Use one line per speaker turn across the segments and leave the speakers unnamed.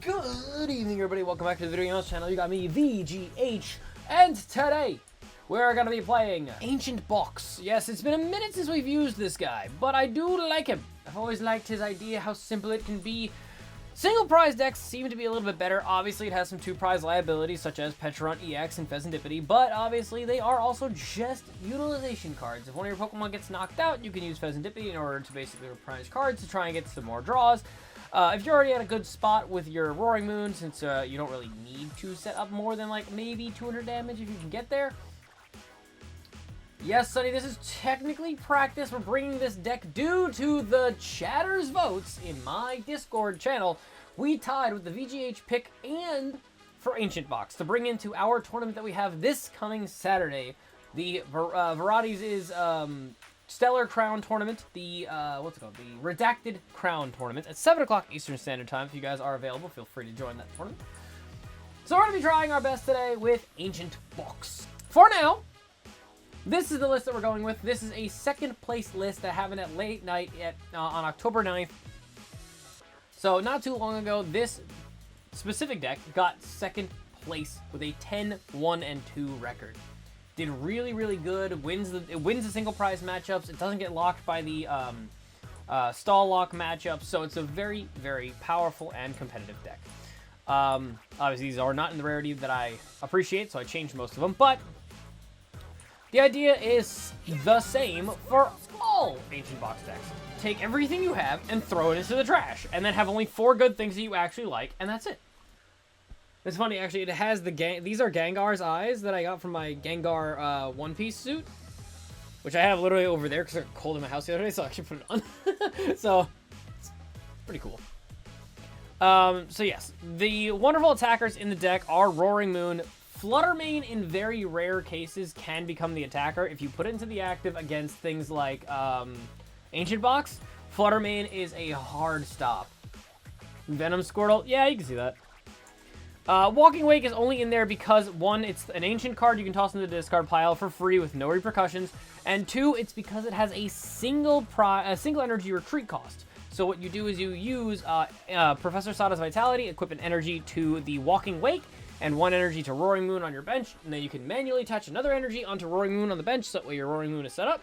Good evening, everybody. Welcome back to the video channel. You got me, VGH, and today we're gonna be playing Ancient Box. Yes, it's been a minute since we've used this guy, but I do like him. I've always liked his idea, how simple it can be. Single prize decks seem to be a little bit better. Obviously, it has some two prize liabilities, such as Pecharunt EX and Fezandipiti, but obviously they are also just utilization cards. If one of your Pokemon gets knocked out, you can use Fezandipiti in order to basically reprise cards to try and get some more draws. If you're already at a good spot with your Roaring Moon, since you don't really need to set up more than like maybe 200 damage if you can get there. Yes, Sonny, this is technically practice. We're bringing this deck due to the chatter's votes in my Discord channel. We tied with the VGH pick and for Ancient Box to bring into our tournament that we have this coming Saturday. The Varieties is Stellar Crown Tournament, the, what's it called? The Redacted Crown Tournament at 7 o'clock Eastern Standard Time. If you guys are available, feel free to join that tournament. So we're going to be trying our best today with Ancient Box. For now, this is the list that we're going with. This is a second place list that happened at late night on October 9th. So not too long ago, this specific deck got second place with a 10-1-2 record. Did really, really good. It wins the single prize matchups. It doesn't get locked by the stall lock matchups. So it's a very, very powerful and competitive deck. Obviously, these are not in the rarity that I appreciate, so I changed most of them. But the idea is the same for all Ancient Box decks. Take everything you have and throw it into the trash, and then have only 4 good things that you actually like, and that's it. It's funny, actually, it has these are Gengar's eyes that I got from my Gengar One Piece suit, which I have literally over there because it's cold in my house the other day, so I actually put it on. So, it's pretty cool. So yes, the wonderful attackers in the deck are Roaring Moon. Flutter main, in very rare cases, can become the attacker. If you put it into the active against things like Ancient Box, Flutter main is a hard stop. Venom Squirtle, yeah, you can see that. Walking Wake is only in there because, 1, it's an ancient card you can toss into the discard pile for free with no repercussions, and 2, it's because it has a single energy retreat cost. So what you do is you use Professor Sada's Vitality, equip an energy to the Walking Wake, and 1 energy to Roaring Moon on your bench, and then you can manually attach another energy onto Roaring Moon on the bench, so that way your Roaring Moon is set up.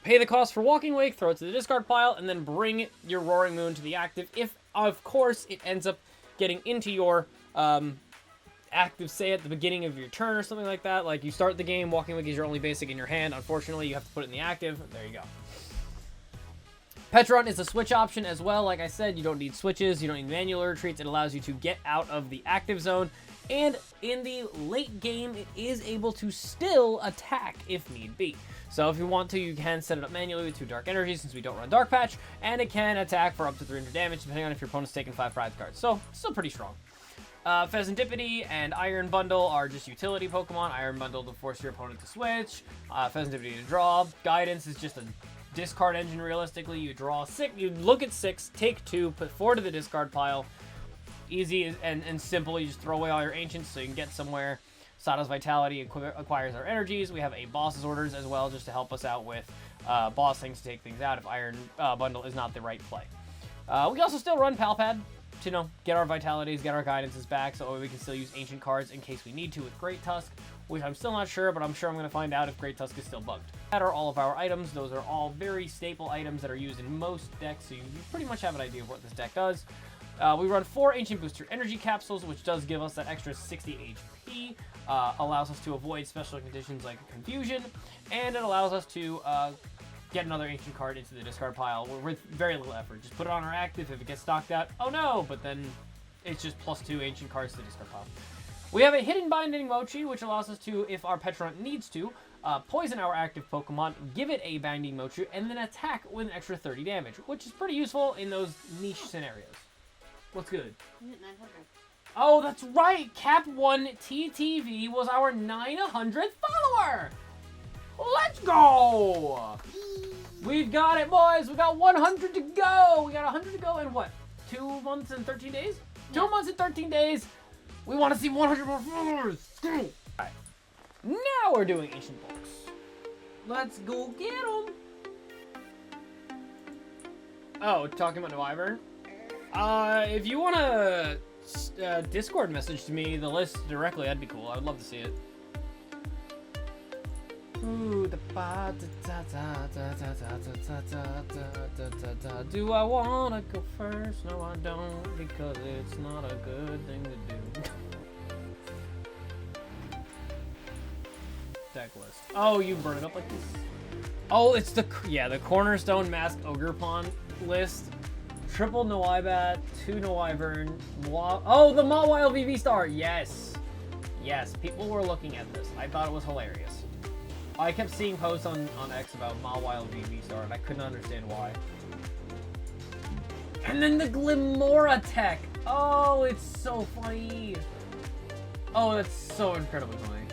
Pay the cost for Walking Wake, throw it to the discard pile, and then bring your Roaring Moon to the active, if, of course, it ends up getting into your active, say, at the beginning of your turn or something like that. Like, you start the game, Walking Wake is your only basic in your hand. Unfortunately, you have to put it in the active. There you go. Pecharunt is a switch option as well. Like I said, you don't need switches. You don't need manual retreats. It allows you to get out of the active zone. And in the late game, it is able to still attack if need be. So if you want to, you can set it up manually with 2 Dark Energies, since we don't run Dark Patch, and it can attack for up to 300 damage, depending on if your opponent's taken 5 prize cards. So, still pretty strong. Fezandipiti and Iron Bundle are just utility Pokemon. Iron Bundle to force your opponent to switch. Fezandipiti to draw. Guidance is just a discard engine, realistically. You draw 6, you look at 6, take 2, put 4 to the discard pile. Easy and simple. You just throw away all your ancients so you can get somewhere. Sada's Vitality acquires our energies. We have a Boss's Orders as well, just to help us out with boss things to take things out if Iron Bundle is not the right play. We also still run Pal Pad to, get our Vitalities, get our Guidances back, so we can still use ancient cards in case we need to with Great Tusk, which I'm still not sure, but I'm sure I'm going to find out if Great Tusk is still bugged. That are all of our items. Those are all very staple items that are used in most decks, so you pretty much have an idea of what this deck does. We run 4 Ancient Booster Energy Capsules, which does give us that extra 60 HP, allows us to avoid special conditions like Confusion, and it allows us to get another Ancient card into the discard pile with very little effort. Just put it on our active. If it gets knocked out, oh no, but then it's just +2 Ancient cards to the discard pile. We have a hidden Binding Mochi, which allows us to, if our Pecharunt needs to, poison our active Pokemon, give it a Binding Mochi, and then attack with an extra 30 damage, which is pretty useful in those niche scenarios. What's good?
900.
Oh, that's right! Cap1 TTV was our 900th follower! Let's go! We've got it, boys! We got 100 to go! We got 100 to go in what? 2 months and 13 days? Yeah. 2 months and 13 days! We want to see 100 more followers! Alright. Now we're doing Ancient Box. Let's go get them! Oh, talking about the Wyvern? If you want to Discord message to me the list directly, that'd be cool. I would love to see it. Ooh, the ba da da da da da da da da da. Do I wanna go first? No, I don't, because it's not a good thing to do. Deck list. Oh, you burn it up like this? Oh, it's the Cornerstone Mask Ogerpon list. Triple Noibat, 2 Noivern, oh, the Mawile VV Star. Yes, yes. People were looking at this. I thought it was hilarious. I kept seeing posts on X about Mawile VV Star, and I couldn't understand why. And then the Glimora tech. Oh, it's so funny. Oh, that's so incredibly funny.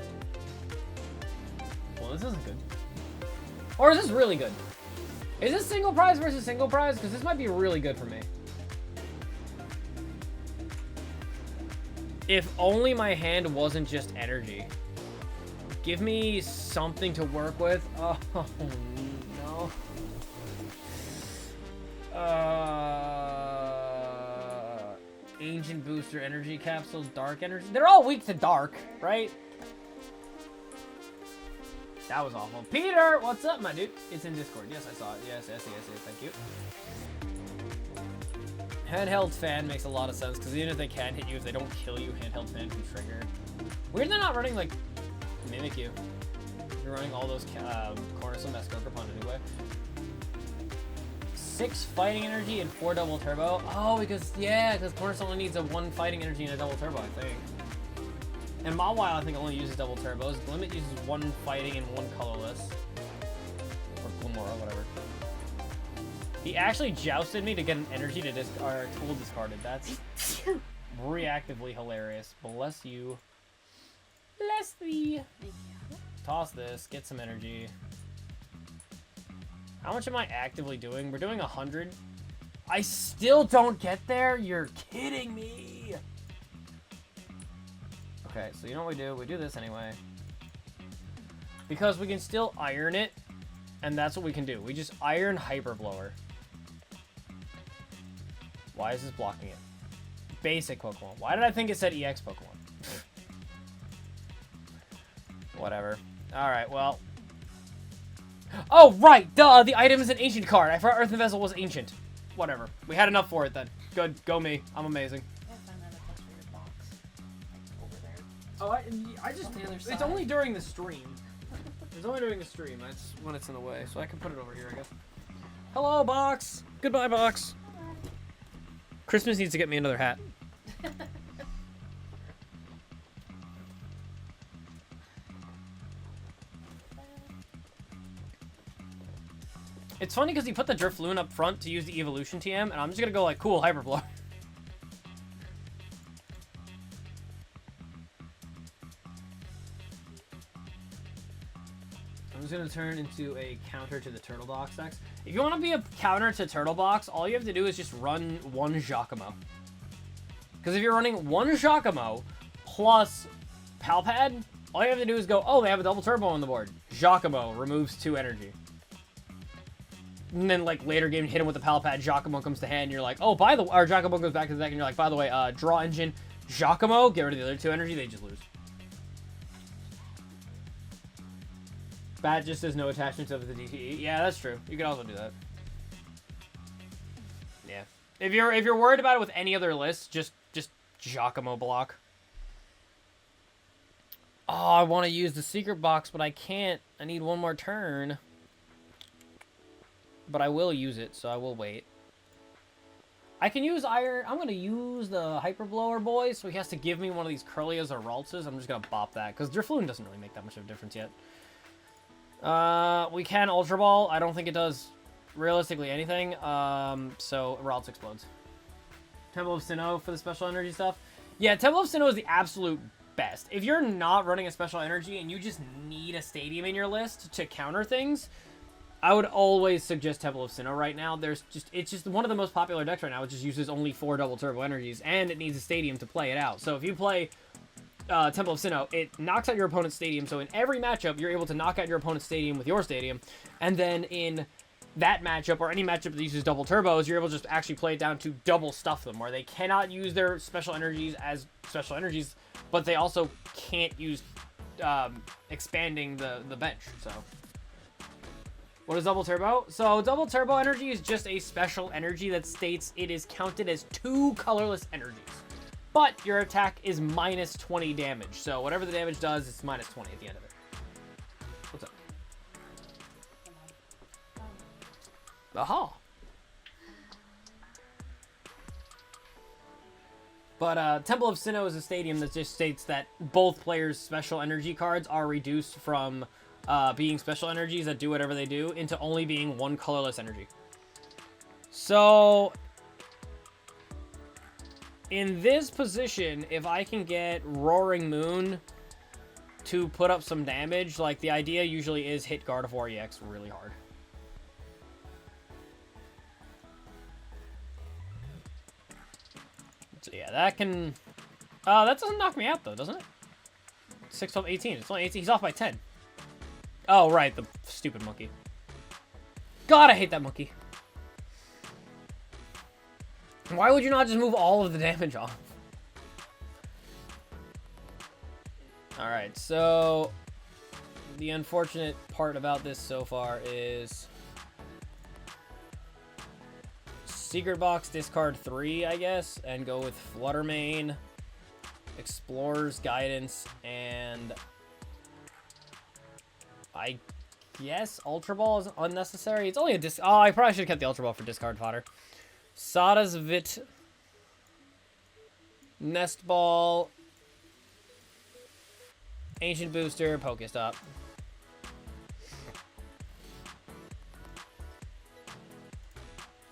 Well, this isn't good. Or is this really good? Is this single prize versus single prize? Because this might be really good for me. If only my hand wasn't just energy. Give me something to work with. Oh, no. Ancient Booster Energy Capsules, Dark Energy. They're all weak to Dark, right? That was awful. Peter, what's up, my dude? It's in Discord. Yes, I saw it. Yes, thank you. Handheld fan makes a lot of sense, because even if they can hit you, if they don't kill you, handheld fan can trigger. Weird they're not running, like, Mimikyu. You're running all those Cornerstone Mask Ogerpon anyway. 6 fighting energy and 4 double turbo. Oh, because Cornerstone only needs a 1 fighting energy and a double turbo, I think. And Mawile, I think, only uses double turbos. Limit uses 1 fighting and 1 colorless. Or Glimora, whatever. He actually jousted me to get an energy to tool discarded. That's reactively hilarious. Bless you. Bless thee. Toss this, get some energy. How much am I actively doing? We're doing 100. I still don't get there? You're kidding me. Okay, so you know what we do? We do this anyway. Because we can still iron it, and that's what we can do. We just iron Hyper Blower. Why is this blocking it? Basic Pokemon. Why did I think it said EX Pokemon? Whatever. Alright, well. Oh, right! Duh! The item is an ancient card. I forgot Earthen Vessel was ancient. Whatever. We had enough for it then. Good. Go me. I'm amazing. Oh, I just, it's only during the stream. It's only during the stream. That's when it's in the way. So I can put it over here, I guess. Hello, Box. Goodbye, Box. Christmas needs to get me another hat. It's funny because he put the Drifloon up front to use the Evolution TM, and I'm just gonna go like, cool, Hyper Blow. I'm just gonna turn into a counter to the Turtle Box decks. If you want to be a counter to Turtle Box, all you have to do is just run 1 Giacomo. Because if you're running 1 Giacomo plus Pal Pad, all you have to do is go, oh, they have a double turbo on the board. Giacomo removes 2 energy. And then, like, later game, hit him with the Pal Pad, Giacomo comes to hand, and you're like, oh, by the way, or Giacomo goes back to the deck, and you're like, by the way, draw engine, Giacomo, get rid of the other 2 energy, they just lose. Bat just says no attachments of the DTE. Yeah, that's true. You can also do that. Yeah. If you're worried about it with any other list, just Giacomo block. Oh, I want to use the secret box, but I can't. I need 1 more turn. But I will use it, so I will wait. I can use iron. I'm going to use the Hyper Blower boy, so he has to give me one of these Curlias or Raltzes. I'm just going to bop that, because Drifloon doesn't really make that much of a difference yet. We can Ultra Ball. I don't think it does realistically anything. So Ralts explodes. Temple of Sinnoh for the special energy stuff. Yeah, Temple of Sinnoh is the absolute best. If you're not running a special energy and you just need a stadium in your list to counter things, I would always suggest Temple of Sinnoh right now. It's just one of the most popular decks right now. It just uses only 4 double turbo energies, and it needs a stadium to play it out. So if you play Temple of Sinnoh, it knocks out your opponent's stadium. So in every matchup, you're able to knock out your opponent's stadium with your stadium. And then in that matchup or any matchup that uses double turbos, you're able to just actually play it down to double stuff them, where they cannot use their special energies as special energies, but they also can't use expanding the bench. So what is double turbo? So double turbo energy is just a special energy that states it is counted as 2 colorless energies, but your attack is minus 20 damage. So whatever the damage does, it's minus 20 at the end of it. What's up? Aha. But Temple of Sinnoh is a stadium that just states that both players' special energy cards are reduced from being special energies that do whatever they do into only being 1 colorless energy. So in this position, if I can get Roaring Moon to put up some damage, like the idea usually is hit Gardevoir EX really hard. So yeah, that can... that doesn't knock me out though, doesn't it? 6, 12, 18. It's only 18. He's off by 10. Oh, right. The stupid monkey. God, I hate that monkey. Why would you not just move all of the damage off? Alright, so... the unfortunate part about this so far is... Secret Box, discard 3, I guess, and go with Flutter Mane, Explorer's Guidance, and I guess Ultra Ball is unnecessary. It's only a oh, I probably should have kept the Ultra Ball for discard fodder. Sada's Vit, Nest Ball, Ancient Booster, PokéStop.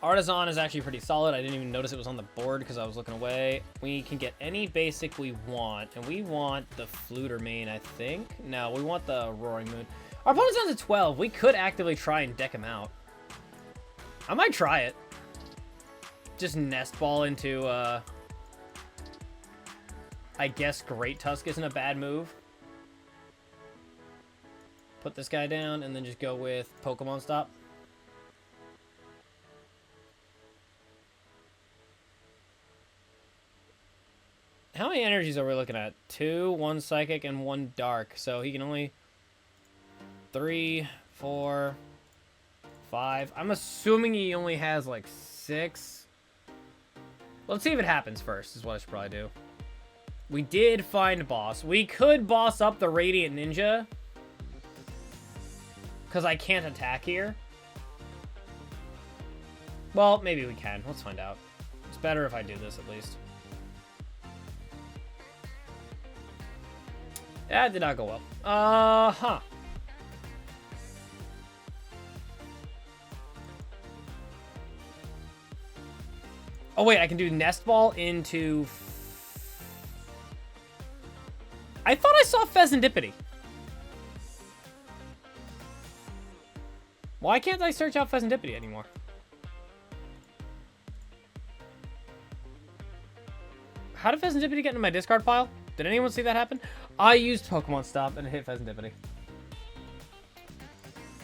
Artisan is actually pretty solid. I didn't even notice it was on the board because I was looking away. We can get any basic we want, and we want the Flutter Mane, I think. No, we want the Roaring Moon. Our opponent's down to 12. We could actively try and deck him out. I might try it. Just Nest Ball into, I guess Great Tusk isn't a bad move. Put this guy down, and then just go with Pokemon Stop. How many energies are we looking at? 2, 1 Psychic, and 1 Dark. So he can only... 3, 4, 5. I'm assuming he only has like 6. Let's see if it happens first, is what I should probably do. We did find boss. We could boss up the Radiant Ninja, because I can't attack here. Well, maybe we can. Let's find out. It's better if I do this at least. That did not go well. Huh. Oh, wait, I can do Nest Ball into... I thought I saw Fezandipiti. Why can't I search out Fezandipiti anymore? How did Fezandipiti get into my discard pile? Did anyone see that happen? I used Pokemon Stop and it hit Fezandipiti.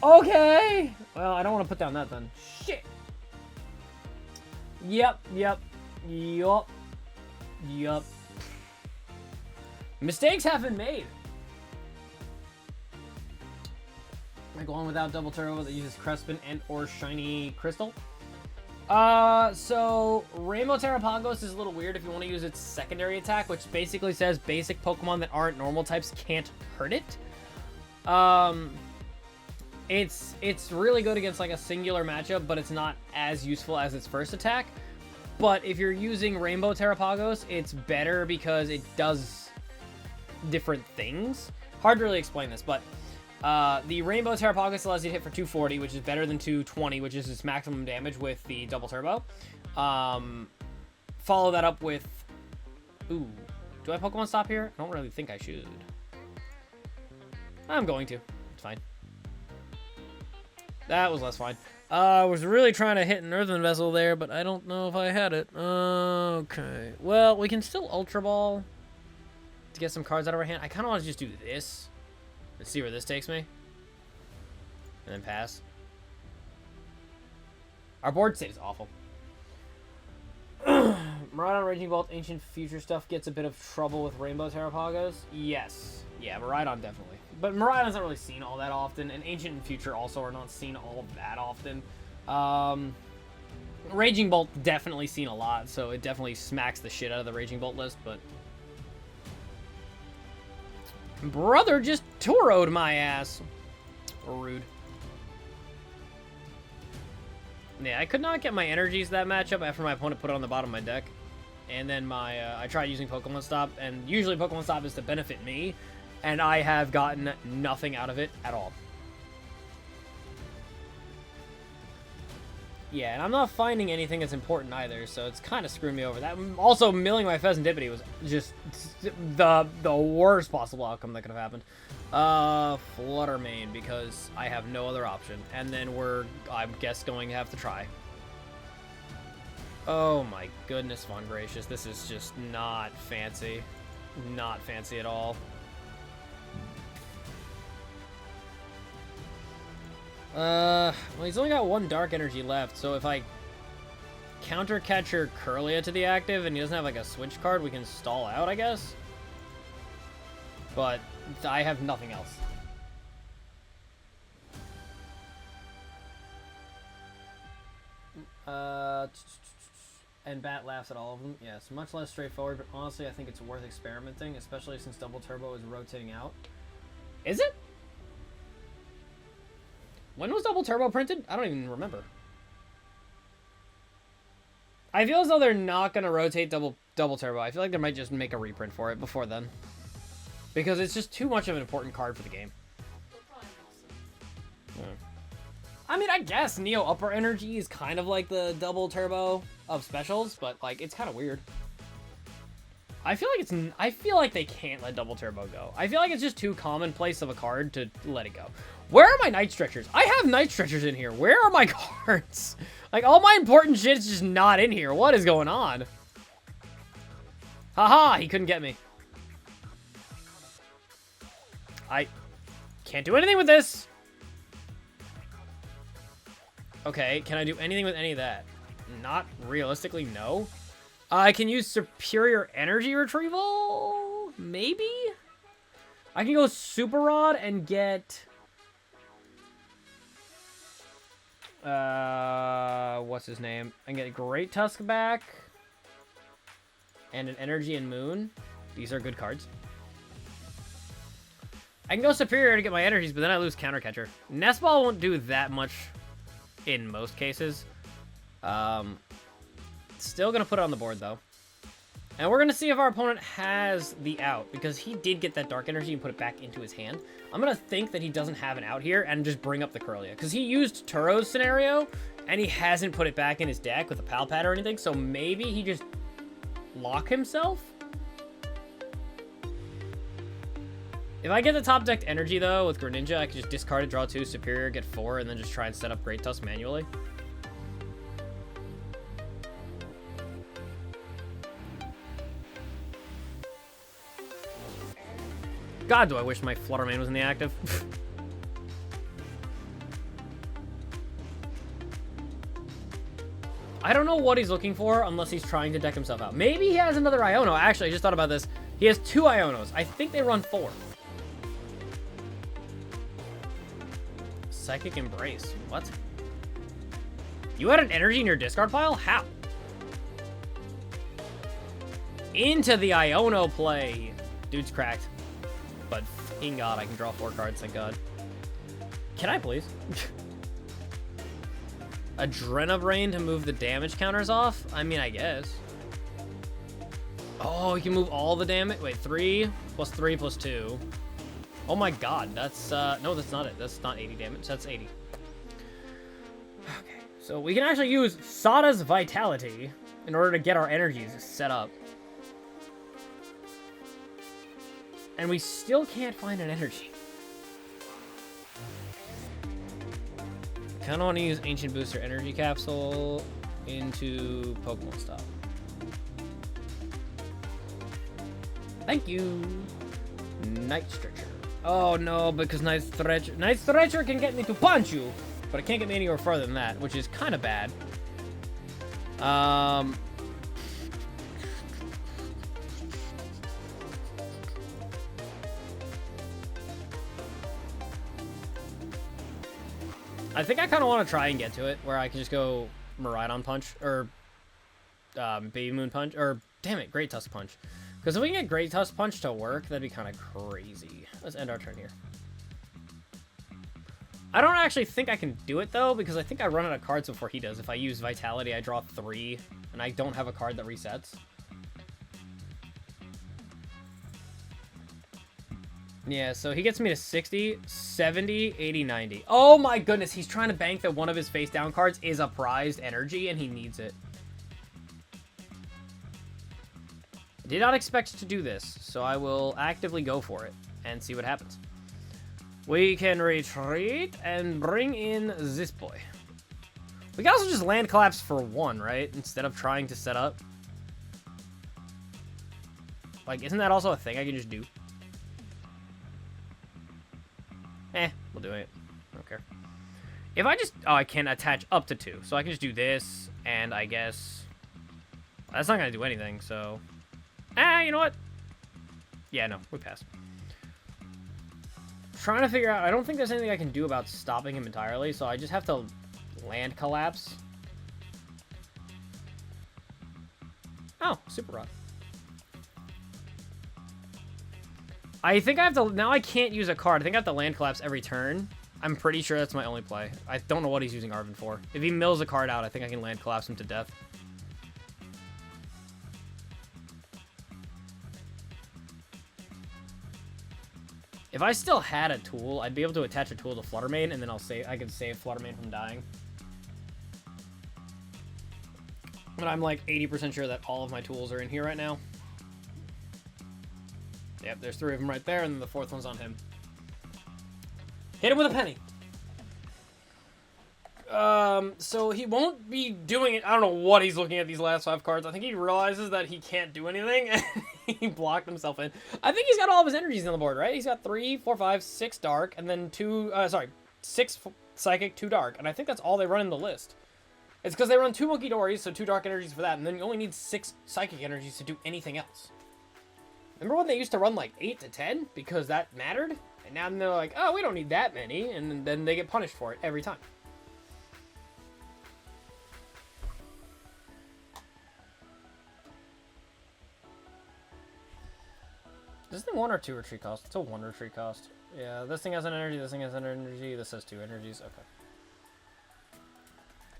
Okay! Well, I don't want to put down that then. Shit! Yep. Mistakes have been made. Am I going without double turbo that uses Crespin and or Shiny Crystal? So Rainbow Terrapagos is a little weird if you want to use its secondary attack, which basically says basic Pokemon that aren't normal types can't hurt it. It's really good against like a singular matchup, but it's not as useful as its first attack. But if you're using Rainbow Terrapagos, it's better because it does different things. Hard to really explain this, but the Rainbow Terrapagos allows you to hit for 240, which is better than 220, which is its maximum damage with the double turbo. Follow that up with... Ooh. Do I Pokemon Stop here? I don't really think I should. I'm going to. It's fine. That was less fine. I was really trying to hit an Earthen Vessel there, but I don't know if I had it. Okay. Well, we can still Ultra Ball to get some cards out of our hand. I kind of want to just do this. Let's see where this takes me. And then pass. Our board state is awful. Miraidon Raging Bolt Ancient Future stuff gets a bit of trouble with Rainbow Terrapagos. Yes. Yeah, Miraidon definitely. But Miraidon's not really seen all that often, and Ancient and Future also are not seen all that often. Raging Bolt definitely seen a lot, so it definitely smacks the shit out of the Raging Bolt list, but... Brother just Toro'd my ass. Rude. Yeah, I could not get my energies that matchup after my opponent put it on the bottom of my deck. And then I tried using PokéStop, and usually PokéStop is to benefit me, and I have gotten nothing out of it at all. Yeah, and I'm not finding anything that's important either, so it's kind of screwing me over. That also, milling my Fezandipiti was just the worst possible outcome that could have happened. Flutter main, because I have no other option. And then I guess, going to have to try. Oh my goodness, Von Gracious. This is just not fancy. Not fancy at all. Well, he's only got one Dark Energy left, so if I counter Catcher Curlia to the active and he doesn't have like a switch card, we can stall out, I guess. But I have nothing else. And Bat laughs at all of them. Yes, much less straightforward, but honestly I think it's worth experimenting, especially since Double Turbo is rotating out. Is it? When was Double Turbo printed? I don't even remember. I feel as though they're not going to rotate Double Turbo. I feel like they might just make a reprint for it before then. Because it's just too much of an important card for the game. Yeah. I mean, I guess Neo Upper Energy is kind of like the Double Turbo of specials, but like it's kind of weird. I feel like they can't let Double Turbo go. I feel like it's just too commonplace of a card to let it go. Where are my Night Stretchers? I have Night Stretchers in here. Where are my cards? Like, all my important shit is just not in here. What is going on? Haha, he couldn't get me. I can't do anything with this. Okay, can I do anything with any of that? Not realistically, no. I can use Superior Energy Retrieval? Maybe? I can go Super Rod and get... what's his name? I can get a Great Tusk back. And an Energy and Moon. These are good cards. I can go Superior to get my energies, but then I lose Counter Catcher. Nest Ball won't do that much in most cases. Still gonna put it on the board though. And we're gonna see if our opponent has the out, because he did get that Dark Energy and put it back into his hand. I'm gonna think that he doesn't have an out here and just bring up the Curlia, because he used Turo's scenario and he hasn't put it back in his deck with a Pal Pad or anything, so maybe he just lock himself? If I get the top decked energy though with Greninja, I can just discard it, draw 2, Superior, get 4, and then just try and set up Great Tusk manually. God, do I wish my Flutter main was in the active. I don't know what he's looking for unless he's trying to deck himself out. Maybe he has another Iono. Actually, I just thought about this. He has 2 Ionos. I think they run 4. Psychic Embrace. What? You had an energy in your discard pile? How? Into the Iono play. Dude's cracked. But fucking God, I can draw 4 cards, thank God. Can I please? Adrenabrain to move the damage counters off? I mean, I guess. Oh, you can move all the damage. Wait, 3 plus 3 plus 2. Oh my God, that's, no, that's not it. That's not 80 damage, that's 80. Okay, so we can actually use Sada's Vitality in order to get our energies set up. And we still can't find an energy. Kinda wanna use Ancient Booster Energy Capsule into PokéStop. Thank you. Night Stretcher. Oh no, because Night Stretcher can get me to punch you, but it can't get me anywhere further than that, which is kind of bad. I think I kind of want to try and get to it where I can just go Miraidon Punch or Baby Moon Punch or damn it, Great Tusk Punch. Because if we can get Great Tusk Punch to work, that'd be kind of crazy. Let's end our turn here. I don't actually think I can do it though because I think I run out of cards before he does. If I use Vitality, I draw 3 and I don't have a card that resets. Yeah, so he gets me to 60, 70, 80, 90. Oh my goodness, he's trying to bank that one of his face down cards is a prized energy and he needs it. Did not expect to do this, so I will actively go for it and see what happens. We can retreat and bring in this boy. We can also just land collapse for 1, right? Instead of trying to set up. Like, isn't that also a thing I can just do? We'll do it. I don't care. If I just... Oh, I can attach up to 2. So I can just do this, and I guess... That's not going to do anything, so... you know what? Yeah, no, we pass. Trying to figure out... I don't think there's anything I can do about stopping him entirely, so I just have to land collapse. Oh, Super Rod. I think I have to... Now I can't use a card. I think I have to land collapse every turn. I'm pretty sure that's my only play. I don't know what he's using Arven for. If he mills a card out, I think I can land collapse him to death. If I still had a tool, I'd be able to attach a tool to Flutter Mane, and then I could save Flutter Mane from dying. But I'm like 80% sure that all of my tools are in here right now. Yep, there's 3 of them right there, and then the 4th one's on him. Hit him with a penny. So he won't be doing it. I don't know what he's looking at these last 5 cards. I think he realizes that he can't do anything, and he blocked himself in. I think he's got all of his energies on the board, right? He's got 3, 4, 5, 6 dark, and then 6 psychic, 2 dark, and I think that's all they run in the list. It's because they run 2 Monkey Dories, so 2 dark energies for that, and then you only need 6 psychic energies to do anything else. Remember when they used to run like 8 to 10 because that mattered? And now they're like, oh, we don't need that many, and then they get punished for it every time. Is this thing 1 or 2 retreat cost? It's a 1 retreat cost. Yeah, this thing has an energy, this thing has an energy, this has 2 energies. Okay.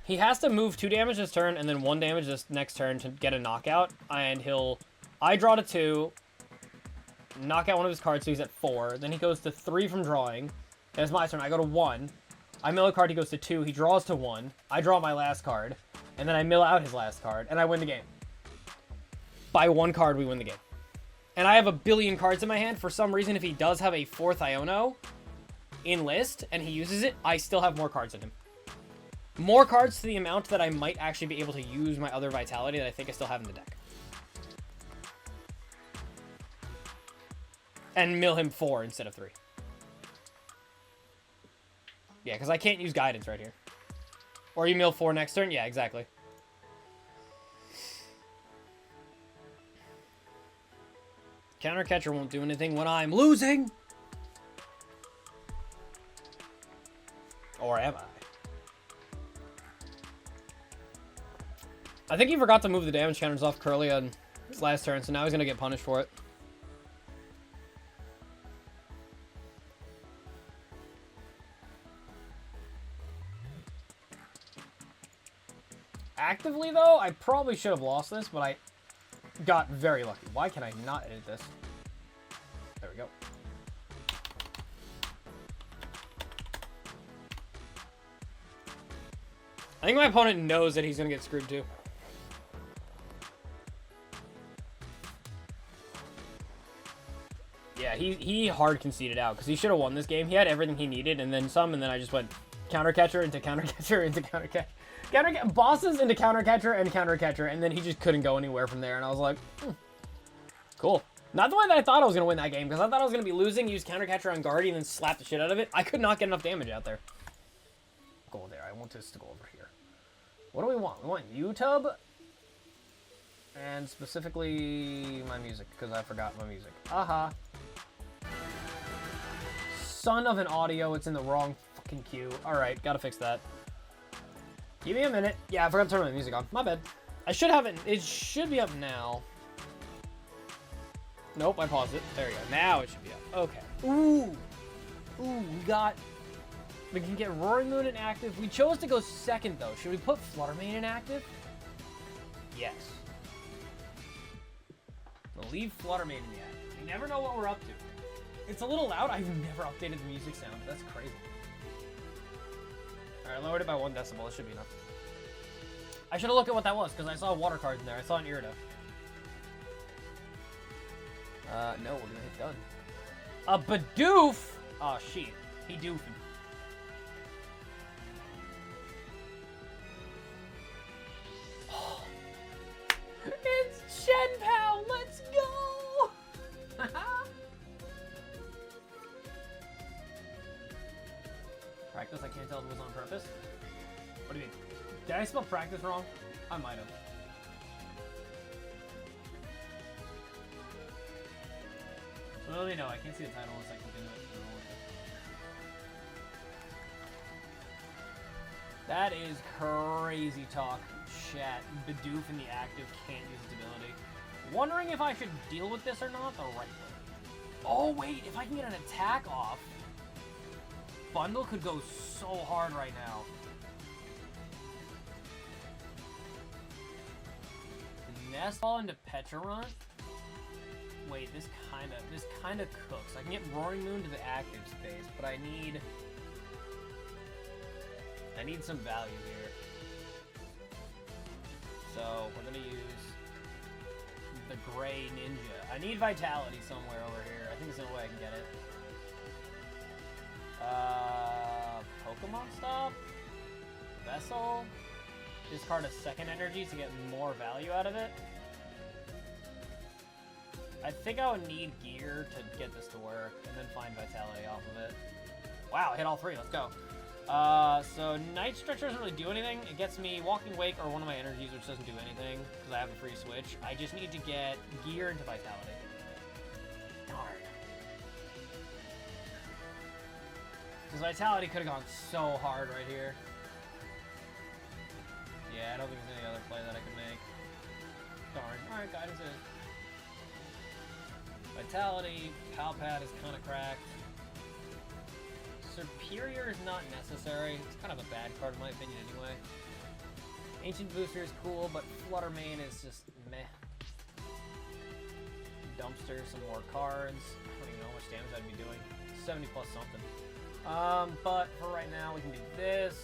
He has to move 2 damage this turn and then 1 damage this next turn to get a knockout. And I draw to 2, knock out one of his cards, so he's at 4. Then he goes to 3 from drawing. Then it's my turn. I go to 1. I mill a card, he goes to 2. He draws to 1. I draw my last card. And then I mill out his last card. And I win the game. By 1 card, we win the game. And I have a billion cards in my hand. For some reason, if he does have a 4th Iono in list, and he uses it, I still have more cards in him. More cards to the amount that I might actually be able to use my other Vitality that I think I still have in the deck. And mill him 4 instead of 3. Yeah, because I can't use Guidance right here. Or you mill 4 next turn? Yeah, exactly. Counter Catcher won't do anything when I'm losing. Or am I? I think he forgot to move the damage counters off Curly on his last turn, so now he's going to get punished for it. Actively, though, I probably should have lost this, but I got very lucky. Why can I not edit this? There we go. I think my opponent knows that he's going to get screwed, too. Yeah, he hard conceded out, because he should have won this game. He had everything he needed, and then some, and then I just went counter catcher into counter catcher into counter catcher. Bosses into counter catcher and counter catcher, and then he just couldn't go anywhere from there, and I was like, cool. Not the way that I thought I was going to win that game, because I thought I was going to be losing, use counter catcher on Guardian, and then slap the shit out of it. I could not get enough damage out there. Go there. I want this to go over here. What do we want? We want YouTube And specifically my music, because I forgot my music. Aha. Son of an audio, it's in the wrong fucking queue. Alright, gotta fix that. Give me a minute. Yeah, I forgot to turn my music on. My bad. I should have it. It should be up now. Nope, I paused it. There we go. Now it should be up. Okay. Ooh. Ooh, we can get Roaring Moon in active. We chose to go second, though. Should we put Fluttermane in active? Yes. We'll leave Fluttermane in the active. We never know what we're up to. It's a little loud. I've never updated the music sound. That's crazy. Alright, I lowered it by 1 decibel. It should be enough. I should have looked at what that was, because I saw water cards in there. I saw an Irida. No, we're gonna hit done. A Bidoof! Oh, shit. He doofed. It's Shenpao! Let's go! Practice? I can't tell if it was on purpose. What do you mean? Did I spell practice wrong? I might have. So let me know. I can't see the title unless I click into it. That is crazy talk. Chat. Bidoof in the active can't use its ability. Wondering if I should deal with this or not the right way. Oh wait, if I can get an attack off, Bundle could go so hard right now. Nest Ball into Pecharunt. Wait, this kind of cooks. I can get Roaring Moon to the active space, but I need some value here. So we're gonna use the Gray Ninja. I need Vitality somewhere over here. I think there's no way I can get it. PokéStop Vessel. Discard a second energy to get more value out of it. I think I would need gear to get this to work, and then find Vitality off of it. Wow, hit all three. Let's go. So Night Stretcher doesn't really do anything. It gets me Walking Wake or one of my energies, which doesn't do anything, because I have a free switch. I just need to get gear into Vitality. Darn. Because Vitality could have gone so hard right here. Yeah, I don't think there's any other play that I can make. Darn. Alright, guidance is. Vitality, Pal Pad is kind of cracked. Superior is not necessary. It's kind of a bad card in my opinion anyway. Ancient Booster is cool, but Fluttermane is just meh. Dumpster, some more cards. I don't even know how much damage I'd be doing. 70 plus something. But for right now, we can do this.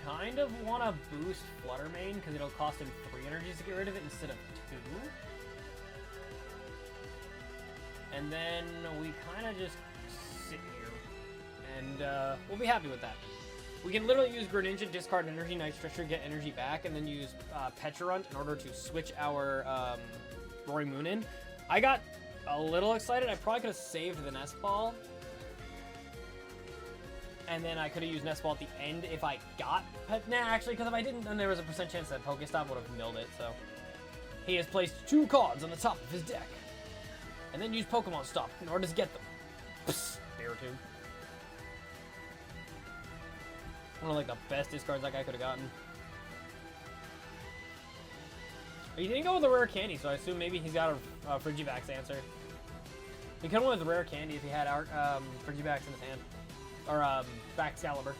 Kind of want to boost Fluttermane because it'll cost him 3 energies to get rid of it instead of 2. And then we kind of just sit here, and we'll be happy with that. We can literally use Greninja, discard energy, Night Stretcher, get energy back, and then use Pecharunt in order to switch our Roaring Moon in. I got a little excited. I probably could have saved the Nest Ball. And then I could have used Nest Ball at the end if I got Nah, actually, because if I didn't, then there was a % chance that PokéStop would have milled it, so. He has placed 2 cards on the top of his deck. And then use Pokemon Stop in order to get them. Psst, Spiritomb. One of like the best discards that guy could have gotten. He didn't go with a rare candy, so I assume maybe he's got a Frigivax answer. He could have went with rare candy if he had our Frigivax in his hand. Or Baxcalibur.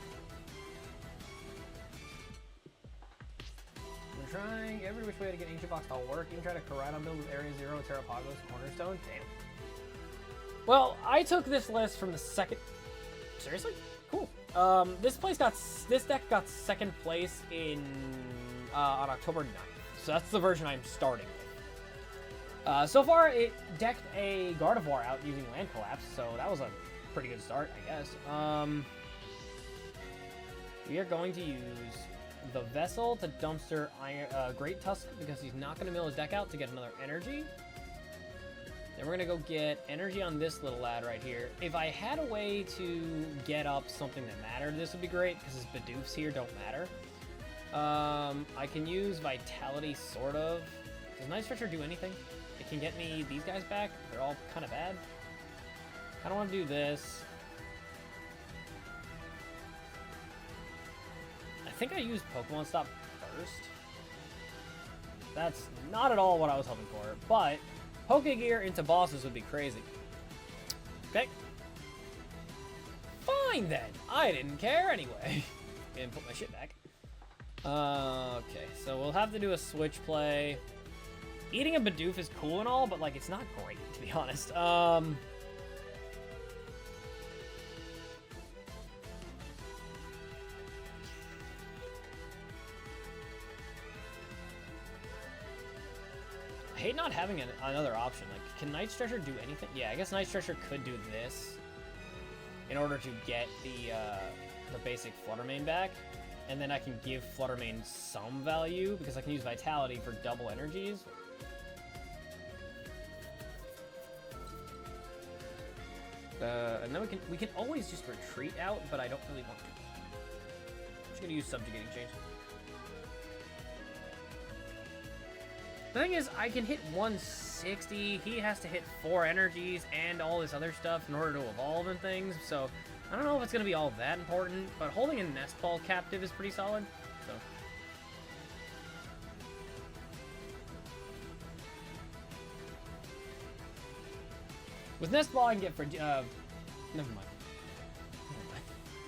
We're trying every which way to get Ancient Box to work. Even try to Koraidon build with Area 0, Terrapagos, Cornerstone. Damn. Well, I took this list from the second. Seriously? Cool. This deck got second place in on October 9th. So that's the version I'm starting with. So far, it decked a Gardevoir out using Land Collapse, so that was a pretty good start, I guess. We are going to use the Vessel to dumpster Great Tusk because he's not going to mill his deck out to get another energy. Then we're going to go get energy on this little lad right here. If I had a way to get up something that mattered, this would be great because his Bidoofs here don't matter. I can use Vitality, sort of. Does Night Stretcher do anything? It can get me these guys back. They're all kind of bad. I don't want to do this. I think I used PokéStop first. That's not at all what I was hoping for, but Pokégear into bosses would be crazy. Okay. Fine then. I didn't care anyway. Didn't put my shit back. Okay, so we'll have to do a switch play. Eating a Bidoof is cool and all, but like it's not great, to be honest. I hate not having another option. Like, can Night Stretcher do anything? Yeah, I guess Night Stretcher could do this in order to get the basic Flutter Mane back. And then I can give Flutter Mane some value because I can use Vitality for double energies. And then we can always just retreat out, but I don't really want to. I'm just gonna use Subjugating Change. The thing is, I can hit 160. He has to hit 4 energies and all this other stuff in order to evolve and things. So I don't know if it's gonna be all that important, but holding a Nest Ball captive is pretty solid. So. With Nest Ball, I can get for never mind.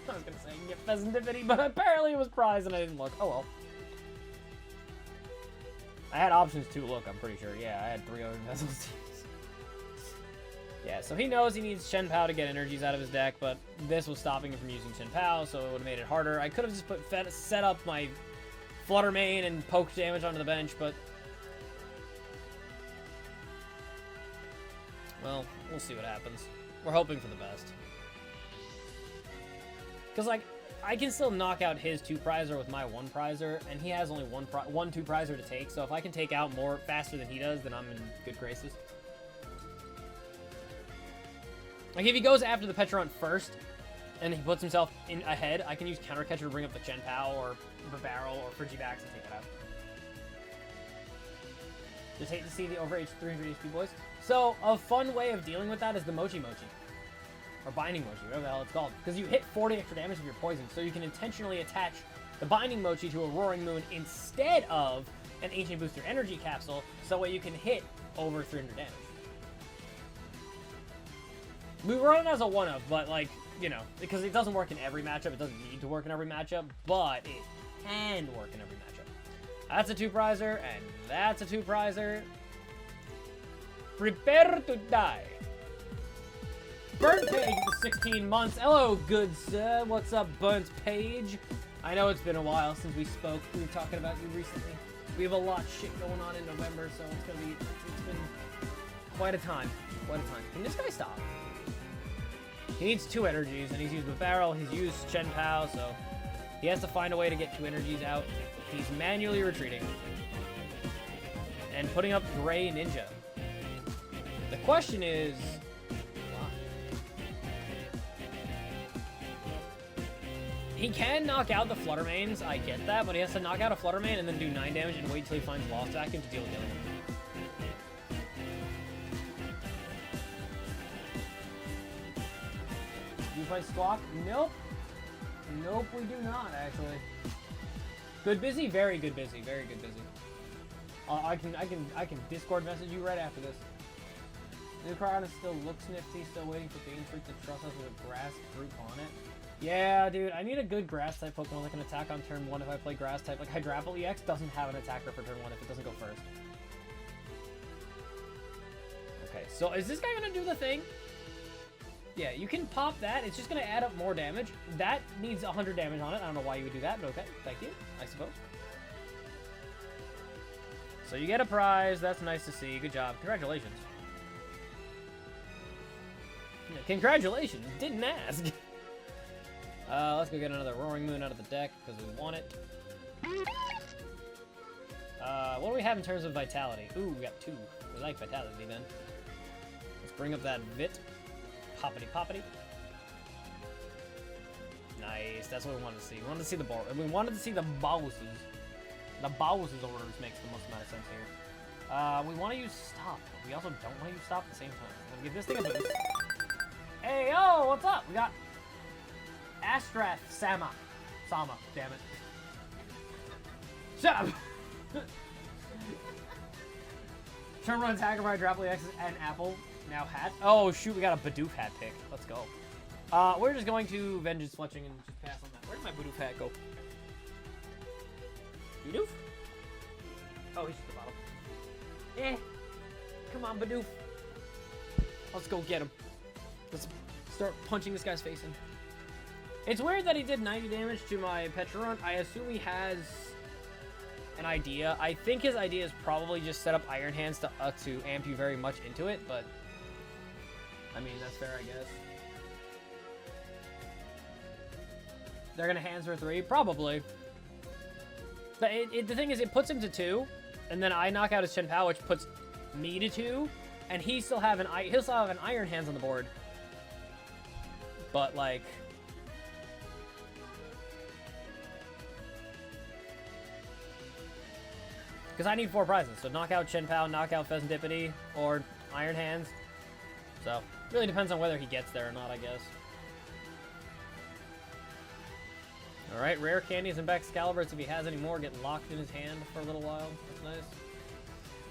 I was gonna say I can get Fezandipiti, but apparently it was prize and I didn't look. Oh well. I had options to look, I'm pretty sure. Yeah, I had 3 Earthen Vessels. Yeah, so he knows he needs Shenpao to get energies out of his deck, but this was stopping him from using Shenpao, so it would have made it harder. I could have just set up my Flutter Mane and poke damage onto the bench, but well, we'll see what happens. We're hoping for the best. Because, like, I can still knock out his 2-prizer with my 1-prizer, and he has only one 2-prizer to take, so if I can take out more faster than he does, then I'm in good graces. Like, if he goes after the Pecharunt first, and he puts himself in ahead, I can use Counter Catcher to bring up the Shenpao, or the Barrel, or Frigibax and take it out. Just hate to see the overage 300 HP boys. So, a fun way of dealing with that is the Mochi Mochi. Or Binding Mochi, whatever the hell it's called. Because you hit 40 extra damage if you're poisoned, so you can intentionally attach the Binding Mochi to a Roaring Moon instead of an Ancient Booster Energy Capsule, so that way you can hit over 300 damage. We run it as a one-of, but, like, you know, because it doesn't work in every matchup, it doesn't need to work in every matchup, but it can work in every matchup. That's a 2-prizer, and that's a 2-prizer. Prepare to die. Burnt Page for 16 months. Hello, good sir. What's up, Burnt Page? I know it's been a while since we spoke. We were talking about you recently. We have a lot of shit going on in November, so it's been quite a time. Quite a time. Can this guy stop? He needs 2 energies, and he's used the Barrel. He's used Shenpao, so he has to find a way to get 2 energies out. He's manually retreating and putting up Gray Ninja. The question is, why? He can knock out the Flutter Manes, I get that, but he has to knock out a Flutter Mane and then do 9 damage and wait till he finds Lost Vacuum to deal with the other one. Do you play Squawk? Nope. Nope, we do not, actually. Good busy? Very good busy. Very good busy. I can Discord message you right after this. New Cryon still looks nifty, still waiting for Bean Fruit to trust us with a grass group on it. Yeah, dude, I need a good grass type Pokemon that can attack on turn 1 if I play grass type. Like Hydrapple EX doesn't have an attacker for turn 1 if it doesn't go first. Okay, so is this guy gonna do the thing? Yeah, you can pop that. It's just gonna add up more damage. That needs 100 damage on it. I don't know why you would do that, but okay. Thank you, I suppose. So you get a prize. That's nice to see. Good job. Congratulations. Yeah, congratulations. Didn't ask. Let's go get another Roaring Moon out of the deck because we want it. What do we have in terms of Vitality? Ooh, we got 2. We like Vitality then. Let's bring up that Vit. Poppity poppity. Nice. That's what we wanted to see. We wanted to see the ball. We wanted to see the bosses. The Bowser's orders makes the most amount of sense here. We want to use Stop. We also don't want to use Stop at the same time. I'm going to give this thing a boost. Hey, yo, what's up? We got Astrath Sama, damn it. Shut up! Turn run attacker by Drapple X and Apple. Now hat. Oh, shoot, we got a Bidoof hat pick. Let's go. We're just going to Vengeance Fletching and just pass on that. Where did my Bidoof hat go? Bidoof? Oh, he's at the bottom. Eh. Come on, Bidoof. Let's go get him. Let's start punching this guy's face in. It's weird that he did 90 damage to my Pecharunt. I assume he has an idea. I think his idea is probably just set up Iron Hands to amp you very much into it, but I mean, that's fair, I guess. They're gonna hands for 3? Probably. But the thing is, it puts him to 2, and then I knock out his Chen Pao, which puts me to 2, and he'll still have an Iron Hands on the board. But like, because I need 4 prizes, so knock out Chen Pao, knock out Fezandipiti, or Iron Hands. So, really depends on whether he gets there or not, I guess. Alright, rare candies and Excaliburs, if he has any more, get locked in his hand for a little while. That's nice.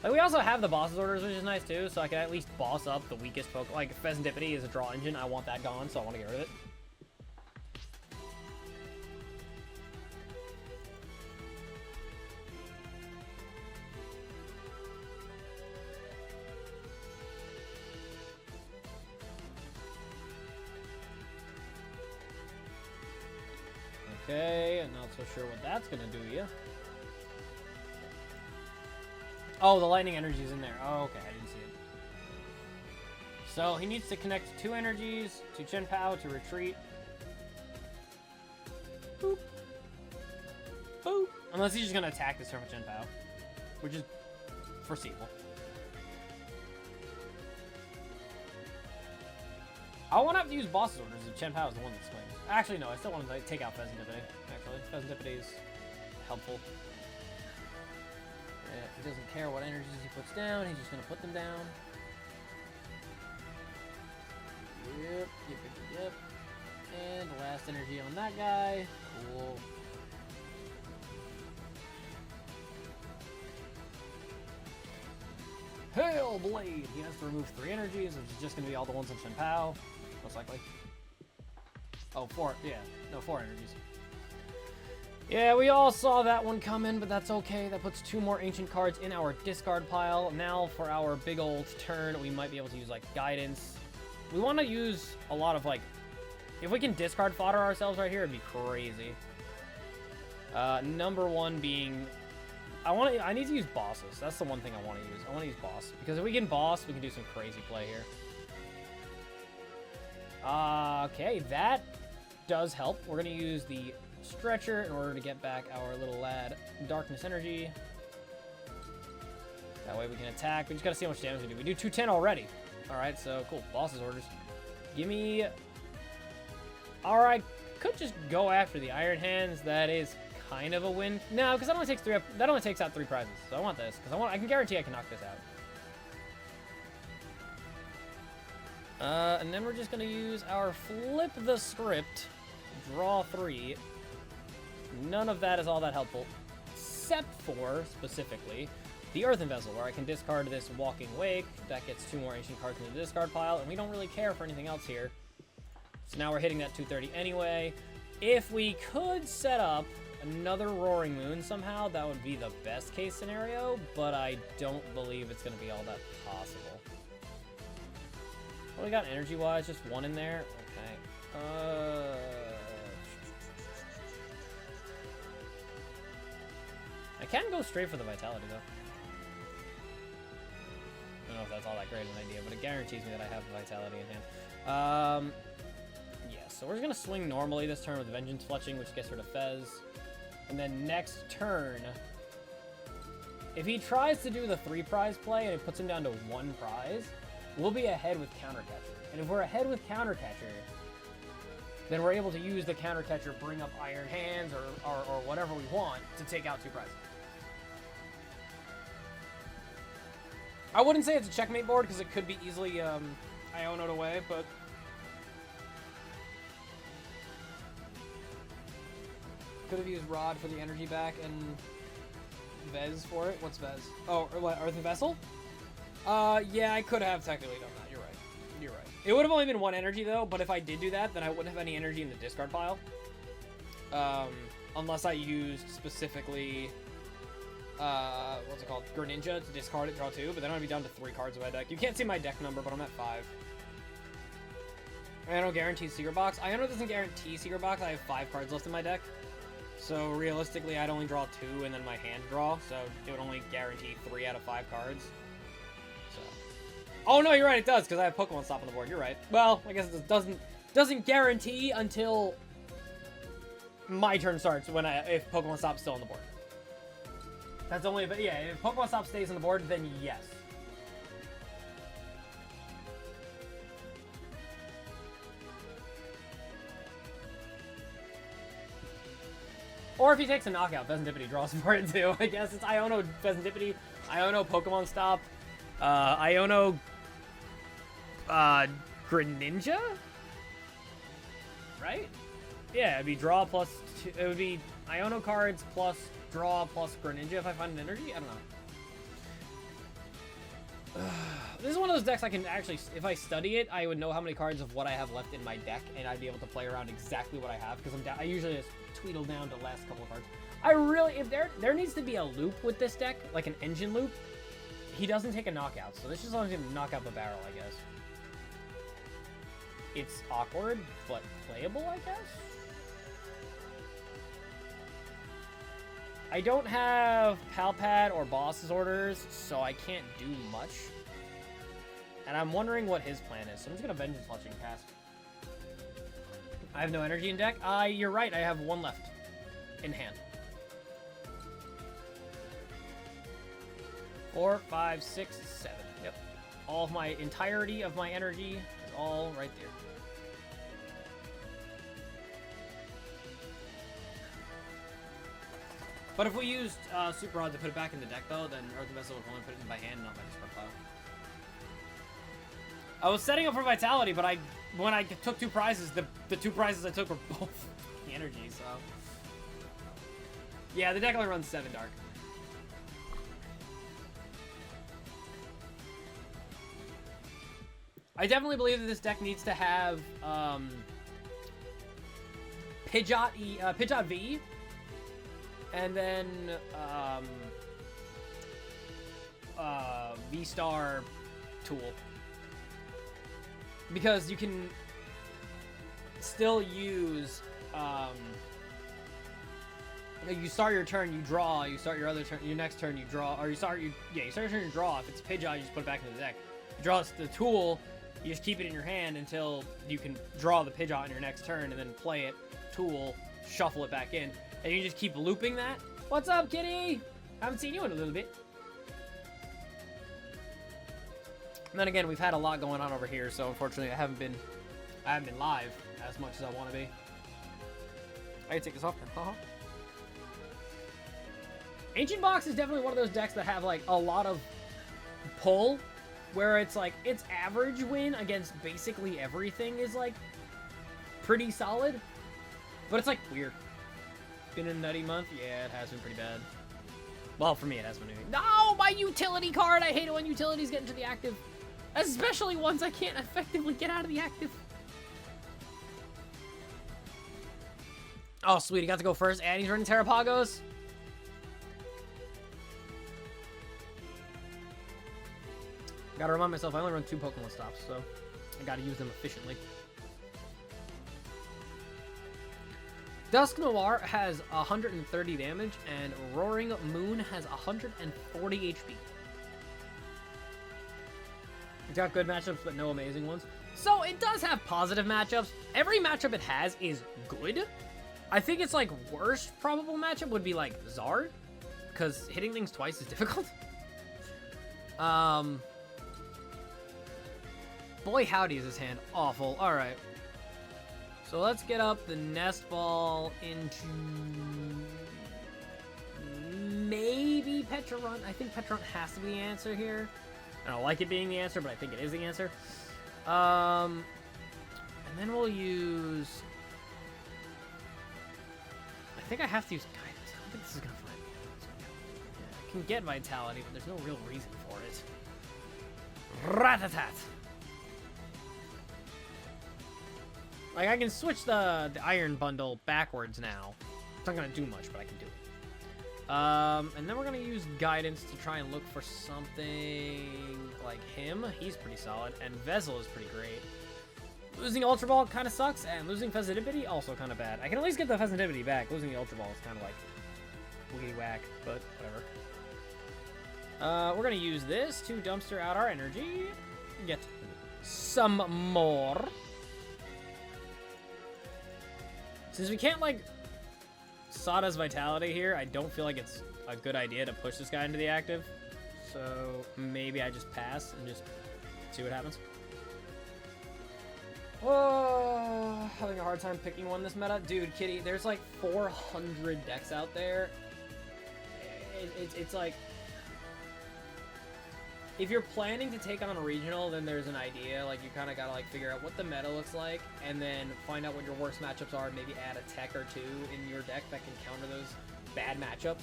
Like, we also have the boss's orders, which is nice too, so I can at least boss up the weakest Pokemon. Like, Fezandipiti is a draw engine, I want that gone, so I want to get rid of it. Okay, I'm not so sure what that's gonna do you. Oh, the lightning energy's in there. Oh, okay, I didn't see it. So he needs to connect 2 energies to Chen Pao to retreat. Boop. Boop. Unless he's just gonna attack this turn with Chen Pao, which is foreseeable. I won't have to use boss's orders if Chen Pao is the one that swings. Actually, no, I still want to take out Fezandipiti, actually. Fezandipiti is helpful. Yeah, he doesn't care what energies he puts down, he's just going to put them down. Yep. And the last energy on that guy. Cool. Hail Blade! He has to remove 3 energies, which is just going to be all the ones on Chen Pao, most likely. Oh, 4. Yeah. No, 4 energies. Yeah, we all saw that one coming, but that's okay. That puts 2 more ancient cards in our discard pile. Now, for our big old turn, we might be able to use, like, Guidance. We want to use a lot of, like... If we can discard fodder ourselves right here, it'd be crazy. Number 1 being... I need to use bosses. That's the one thing I want to use. I want to use boss. Because if we can boss, we can do some crazy play here. Okay, that does help. We're going to use the Stretcher in order to get back our little lad Darkness Energy. That way we can attack. We just got to see how much damage we do. We do 210 already. Alright, so cool. Boss's orders. Give me... Alright, could just go after the Iron Hands. That is kind of a win. No, because that only takes out 3 prizes. So I want this, because I can guarantee I can knock this out. And then we're just going to use our Flip the Script, draw 3. None of that is all that helpful, except for, specifically, the Earthen Vessel, where I can discard this Walking Wake. That gets 2 more ancient cards in the discard pile, and we don't really care for anything else here. So now we're hitting that 230 anyway. If we could set up another Roaring Moon somehow, that would be the best case scenario, but I don't believe it's going to be all that possible. What we got energy-wise? Just 1 in there? Okay. I can go straight for the Vitality, though. I don't know if that's all that great an idea, but it guarantees me that I have the Vitality in hand. Yeah, so we're just going to swing normally this turn with Vengeance Fletching, which gets rid of Fez. And then next turn, if he tries to do the 3 prize play and it puts him down to 1 prize, we'll be ahead with Counter Catcher. And if we're ahead with Counter Catcher, then we're able to use the Counter Catcher, bring up Iron Hands or whatever we want to take out 2 prizes. I wouldn't say it's a checkmate board because it could be easily Iono'd away, but could have used Rod for the energy back and Vez for it. What's Vez? Oh, or what, Earthen Vessel? Yeah, I could have technically done that. You're right. You're right. It would have only been 1 energy though, but if I did do that, then I wouldn't have any energy in the discard pile. Unless I used specifically, what's it called? Greninja to discard it, draw 2, but then I'd be down to 3 cards in my deck. You can't see my deck number, but I'm at 5. Iono guarantees Secret Box. Iono doesn't guarantee Secret Box. I have 5 cards left in my deck. So realistically, I'd only draw 2 and then my hand draw, so it would only guarantee 3 out of 5 cards. So, oh no, you're right, it does, because I have PokéStop on the board. You're right. Well, I guess it doesn't guarantee until my turn starts if PokéStop's still on the board. That's only, but yeah, if PokéStop stays on the board, then yes. Or if he takes a knockout, Fezandipiti draws for it too. I guess it's Iono Fezandipiti, Iono PokéStop, Iono Greninja? Right? Yeah, it'd be draw plus 2, it would be Iono cards plus draw plus Greninja if I find an energy? I don't know. This is one of those decks I can actually, if I study it, I would know how many cards of what I have left in my deck, and I'd be able to play around exactly what I have, because I usually just tweedle down to the last couple of cards. I really, if there needs to be a loop with this deck, like an engine loop. He doesn't take a knockout, so this is only going to knock out the barrel, I guess. It's awkward, but playable, I guess? I don't have Pal Pad or Boss's Orders, so I can't do much. And I'm wondering what his plan is, so I'm just going to Vengeance Clutching cast. I have no energy in deck. You're right, I have 1 left in hand. 4, 5, 6, 7. Yep. All of my entirety of my energy is all right there. But if we used Super Rod to put it back in the deck, though, then Earthen Vessel would only put it in my hand, not my discard pile. I was setting up for Vitality, but when I took 2 prizes, the 2 prizes I took were both the energy, so... Yeah, the deck only runs 7 Dark. I definitely believe that this deck needs to have Pidgeot V, and then V-Star Tool. Because you can still use, you start your turn, you draw, you start your other turn, your next turn you draw, or you start your turn, you draw. If it's Pidgeot, you just put it back into the deck. You draw the tool, you just keep it in your hand until you can draw the Pidgeot on your next turn, and then play it, tool, shuffle it back in, and you just keep looping that. What's up, kitty? Haven't seen you in a little bit. And then again, we've had a lot going on over here, so unfortunately I haven't been live as much as I want to be. I can take this off now. Ancient Box is definitely one of those decks that have like a lot of pull, where it's like its average win against basically everything is like pretty solid, but it's like weird. Been a nutty month? Yeah, it has been pretty bad. Well, for me it has been. No, my utility card! I hate it when utilities get into the active. Especially ones I can't effectively get out of the active. Oh, sweet. He got to go first, and he's running Terrapagos. Gotta remind myself, I only run 2 Pokemon stops, so I gotta use them efficiently. Dusk Noir has 130 damage, and Roaring Moon has 140 HP. It's got good matchups, but no amazing ones. So it does have positive matchups. Every matchup it has is good. I think its like worst probable matchup would be like Zard, because hitting things twice is difficult. Boy howdy is his hand awful. Alright. So let's get up the Nest Ball into maybe Pecharunt. I think Pecharunt has to be the answer here. I don't like it being the answer, but I think it is the answer. And then we'll use... I think I have to use guidance. I don't think this is going to find me. Yeah, I can get vitality, but there's no real reason for it. Ratatat! Like, I can switch the iron bundle backwards now. It's not going to do much, but I can do it. And then we're going to use guidance to try and look for something like him. He's pretty solid. And Vessel is pretty great. Losing Ultra Ball kind of sucks, and losing Fezandipiti also kind of bad. I can at least get the Fezandipiti back. Losing the Ultra Ball is kind of like wiggity whack, but whatever. We're going to use this to dumpster out our energy. Get some more. Since we can't, like, Sada's vitality here, I don't feel like it's a good idea to push this guy into the active. So maybe I just pass and just see what happens. Oh, having a hard time picking one this meta. Dude, Kitty, there's like 400 decks out there. It's like... If you're planning to take on a regional, then there's an idea. Like, you kind of got to, like, figure out what the meta looks like, and then find out what your worst matchups are, and maybe add a tech or two in your deck that can counter those bad matchups.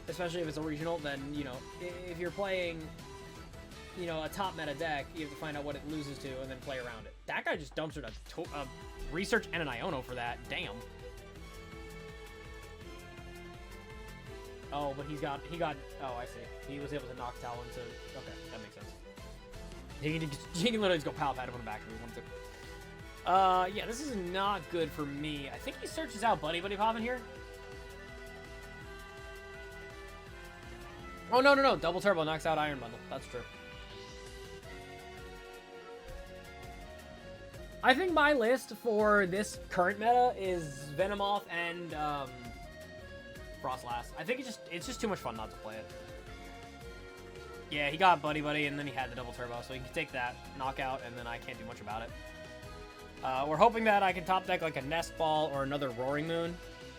Especially if it's a regional, then, you know, if you're playing, you know, a top meta deck, you have to find out what it loses to and then play around it. That guy just dumpstered a Research and an Iono for that. Damn. Oh, but he got, oh, I see. He was able to knock Tal into, okay, that makes sense. He can literally just go Pal Pad him back if he wanted to. Yeah, this is not good for me. I think he searches out Buddy Pop in here. Oh, no. Double Turbo knocks out Iron Bundle. That's true. I think my list for this current meta is Venomoth and, Frostlass. I think it's just too much fun not to play it. Yeah, he got Buddy, and then he had the Double Turbo, so he can take that knockout, and then I can't do much about it. We're hoping that I can top deck like a Nest Ball or another Roaring Moon.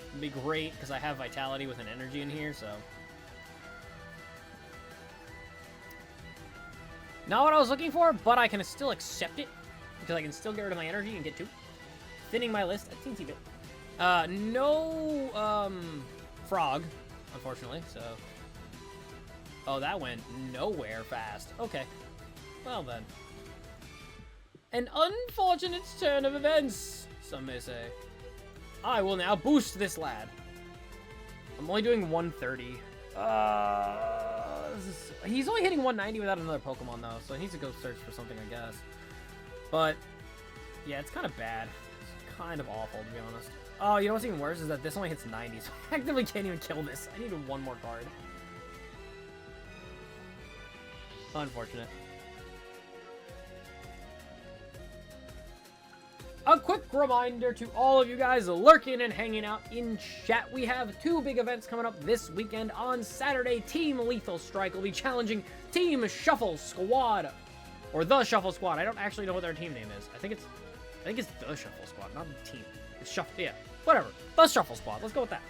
It'd be great, because I have Vitality with an Energy in here, so... Not what I was looking for, but I can still accept it, because I can still get rid of my energy and get two. Thinning my list a teensy bit. No, Frog, unfortunately, so... Oh, that went nowhere fast. Okay. Well, then. An unfortunate turn of events, some may say. I will now boost this lad. I'm only doing 130. He's only hitting 190 without another Pokemon, though, so he needs to go search for something, I guess. But, yeah, it's kind of bad. It's kind of awful, to be honest. Oh, you know what's even worse is that this only hits 90, so I actively can't even kill this. I need one more card. Unfortunate. A quick reminder to all of you guys lurking and hanging out in chat. We have two big events coming up this weekend. On Saturday, Team Lethal Strike will be challenging Team Shuffle Squad. Or The Shuffle Squad. I don't actually know what their team name is. I think it's The Shuffle Squad, not the team. It's Shuffle, yeah. Whatever. The Shuffle Squad. Let's go with that.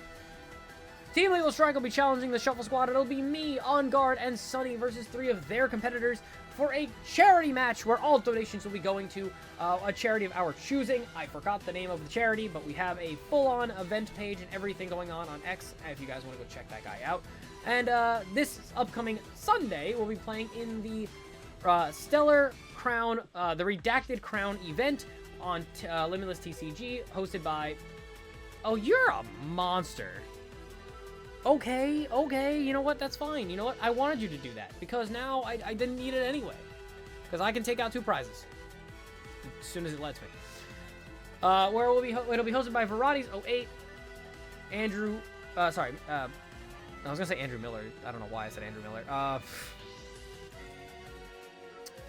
Team Lethal Strike will be challenging the Shuffle Squad. It'll be me, On Guard, and Sunny versus 3 of their competitors for a charity match where all donations will be going to a charity of our choosing. I forgot the name of the charity, but we have a full-on event page and everything going on X if you guys want to go check that guy out. And this upcoming Sunday, we'll be playing in the Stellar Crown, the Redacted Crown event on Limitless TCG, hosted by... Oh, you're a monster. Okay, you know what, that's fine. You know what, I wanted you to do that, because now I didn't need it anyway. Because I can take out 2 prizes. As soon as it lets me. Where it'll be hosted by Varieties 08, Andrew, I was gonna say Andrew Miller. I don't know why I said Andrew Miller.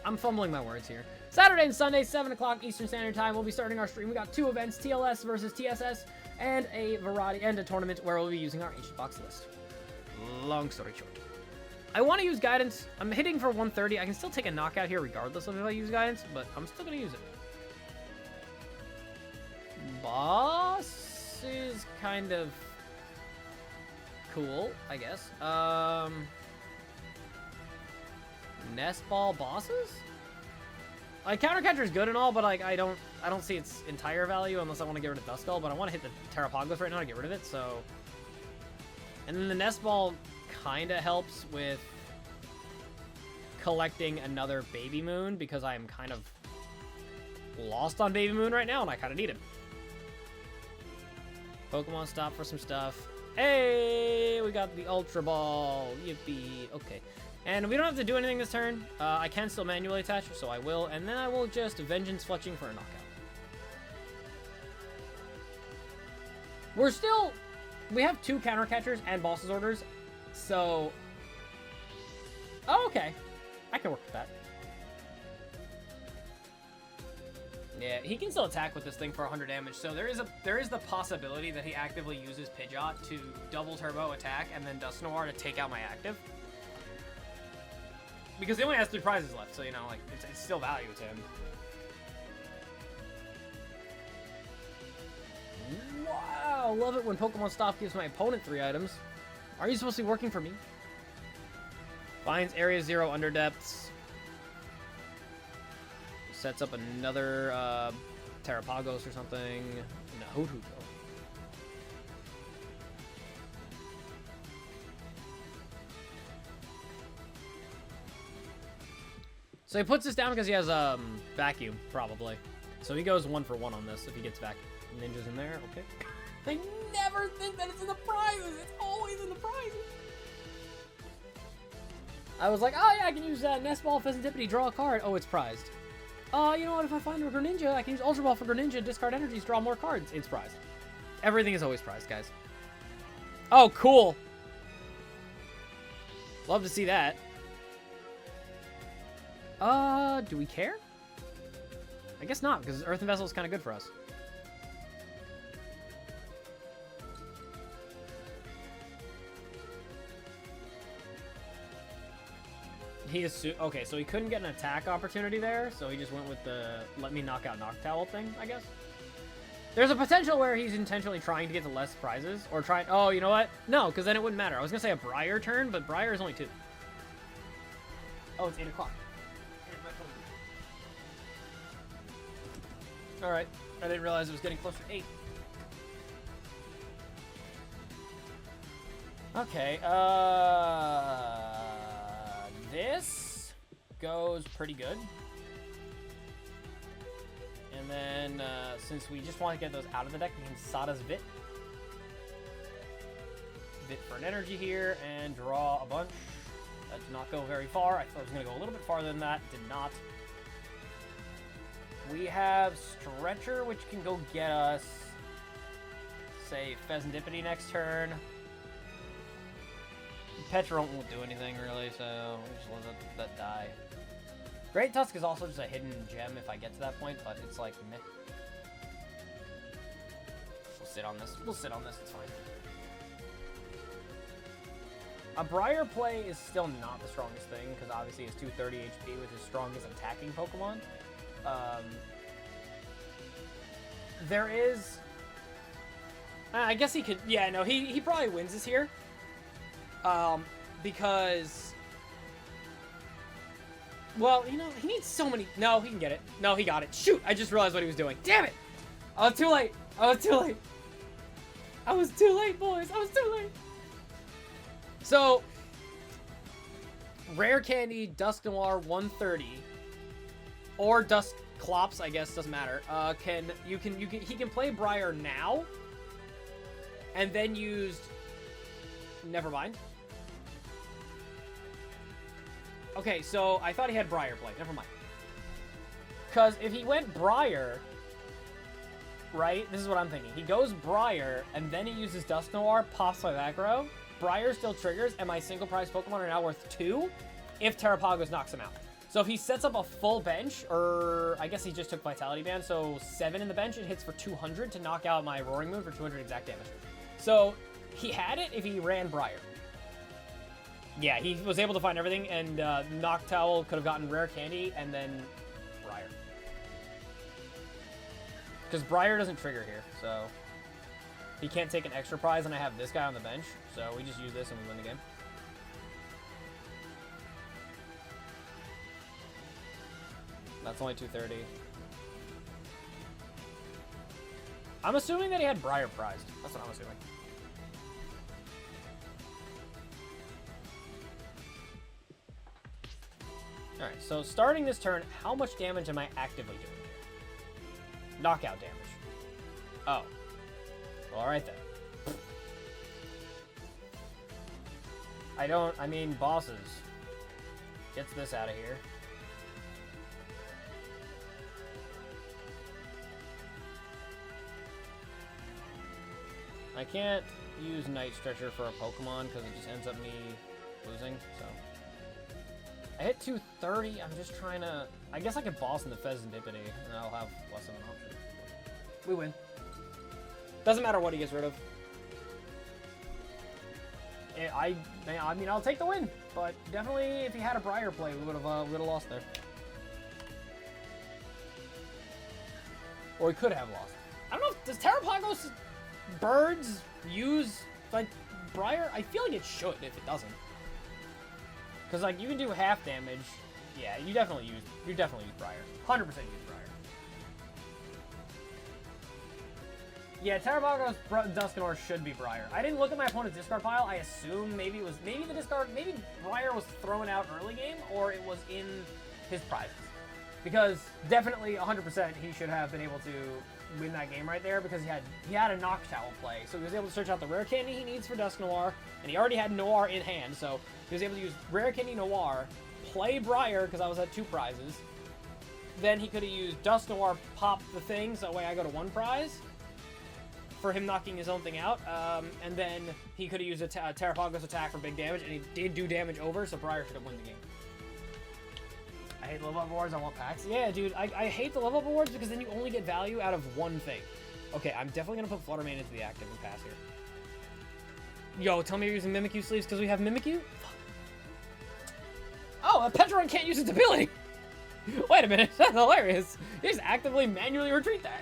I'm fumbling my words here. Saturday and Sunday, 7 o'clock Eastern Standard Time, we'll be starting our stream. We got 2 events, TLS versus TSS, and a variety and a tournament where we'll be using our Ancient Box list. Long story short. I want to use Guidance. I'm hitting for 130. I can still take a knockout here regardless of if I use Guidance, but I'm still going to use it. Boss is kind of cool, I guess. Nest Ball bosses? Like, Countercatcher is good and all, but like I don't see its entire value unless I want to get rid of Duskull, but I want to hit the Terrapagos right now to get rid of it, so... And then the Nest Ball kind of helps with collecting another Baby Moon, because I am kind of lost on Baby Moon right now, and I kind of need him. Pokemon stop for some stuff. Hey, we got the Ultra Ball. Yippee. Okay. And we don't have to do anything this turn. I can still manually attach, so I will. And then I will just Vengeance Fletching for a knockout. We have 2 counter catchers and boss's orders, so... Oh, okay. I can work with that. Yeah, he can still attack with this thing for 100 damage, so there is the possibility that he actively uses Pidgeot to double turbo attack and then Dusknoir to take out my active. Because he only has 3 prizes left, so, you know, like, it's still value to him. Wow, love it when Pokemon Stop gives my opponent 3 items. Are you supposed to be working for me? Finds Area 0 Underdepths. Sets up another Terrapagos or something. No. So he puts this down because he has Vacuum, probably. So he goes 1 for 1 on this if he gets back ninjas in there. Okay. They never think that it's in the prizes. It's always in the prizes. I was like, oh yeah, I can use Nest Ball Fezandipiti, draw a card. Oh, it's prized. You know what? If I find a Greninja, I can use Ultra Ball for Greninja, discard energies, draw more cards. It's prized. Everything is always prized, guys. Oh, cool. Love to see that. Do we care? I guess not, because Earthen Vessel is kind of good for us. He is okay, so he couldn't get an attack opportunity there, so he just went with the let me knock out Noctowl thing, I guess. There's a potential where he's intentionally trying to get to less prizes, or trying... Oh, you know what? No, because then it wouldn't matter. I was going to say a Briar turn, but Briar is only 2. Oh, it's 8 o'clock. Alright, I didn't realize it was getting closer to 8. Okay, this goes pretty good. And then, since we just want to get those out of the deck, we can Sada's Vit. Vit for an energy here, and draw a bunch. That did not go very far. I thought it was going to go a little bit farther than that. Did not. We have Stretcher, which can go get us, say, Fezandipiti next turn. Pecharunt won't do anything, really, so we just let that die. Great Tusk is also just a hidden gem if I get to that point, but it's like, meh. We'll sit on this. We'll sit on this. It's fine. A Briar play is still not the strongest thing, because obviously it's 230 HP with his strongest attacking Pokemon. There is... I guess he could... Yeah, no, he probably wins this here. Because... Well, you know, he needs so many... No, he can get it. No, he got it. Shoot! I just realized what he was doing. Damn it! I was too late. I was too late. I was too late, boys. I was too late. So... Rare Candy, Dusknoir, 130. Or Dusclops, I guess, doesn't matter. He can play Briar now. And then used... Never mind. Okay, so I thought he had Briar play. Never mind. Because if he went Briar, right? This is what I'm thinking. He goes Briar, and then he uses Dusknoir, pops my aggro. Briar still triggers, and my single prize Pokemon are now worth 2 if Terrapagos knocks him out. So if he sets up a full bench, or I guess he just took Vitality Band, so 7 in the bench, it hits for 200 to knock out my Roaring Moon for 200 exact damage. So he had it if he ran Briar. Yeah, he was able to find everything, and Noctowl could have gotten Rare Candy, and then Briar. Because Briar doesn't trigger here, so... he can't take an extra prize, and I have this guy on the bench, so we just use this and we win the game. That's only 230. I'm assuming that he had Briar prized. That's what I'm assuming. Alright, so starting this turn, how much damage am I actively doing here? Knockout damage. Oh. Well, alright then. I mean, bosses. Gets this out of here. I can't use Night Stretcher for a Pokemon because it just ends up me losing, so. I hit 230, I'm just trying to... I guess I could boss in the Fezandipiti, and I'll have less of an option. We win. Doesn't matter what he gets rid of. I mean, I'll take the win, but definitely if he had a Briar play, we would have lost there. Or we could have lost. I don't know, does Terrapagos birds use, like, Briar? I feel like it should if it doesn't. Because, like, you can do half damage. Yeah, you definitely use Briar. 100% use Briar. Yeah, Terrapagos Dusknoir should be Briar. I didn't look at my opponent's discard pile. I assume maybe Briar was thrown out early game, or it was in his prizes. Because definitely 100% he should have been able to win that game right there, because he had a Noctowl play, so he was able to search out the rare candy he needs for Dusknoir, and he already had Noir in hand, so he was able to use rare candy Noir, play Briar because I was at 2 prizes, then he could have used Dusknoir, pop the thing, so that way I go to 1 prize for him knocking his own thing out, and then he could have used a Terrapagos attack for big damage, and he did do damage over, so Briar should have won the game. I hate level up awards, I want packs. Yeah, dude, I hate the level up awards because then you only get value out of one thing. Okay, I'm definitely going to put Fluttermane into the active and pass here. Yo, tell me you're using Mimikyu sleeves because we have Mimikyu? Oh, a Pecharunt can't use its ability! Wait a minute, that's hilarious. You just actively manually retreat that.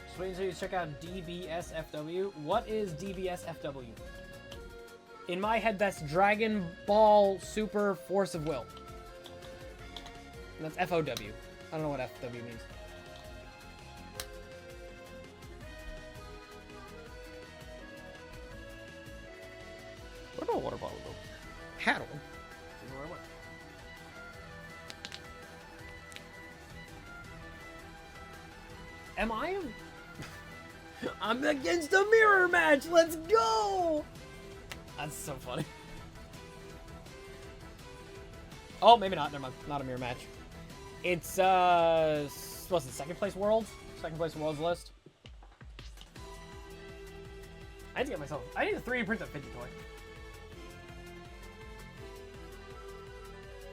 Just wait until you check out DBSFW. What is DBSFW? In my head, that's Dragon Ball Super Force of Will. And that's FOW. I don't know what FW means. Where did a water bottle go? Had one. Didn't know where it went. Am I? I'm against a mirror match. Let's go. That's so funny. Oh, maybe not. Never mind. Not a mirror match. It's, what's it, second place worlds? Second place worlds list. I need to get myself, I need a 3D print of Fidget Toy.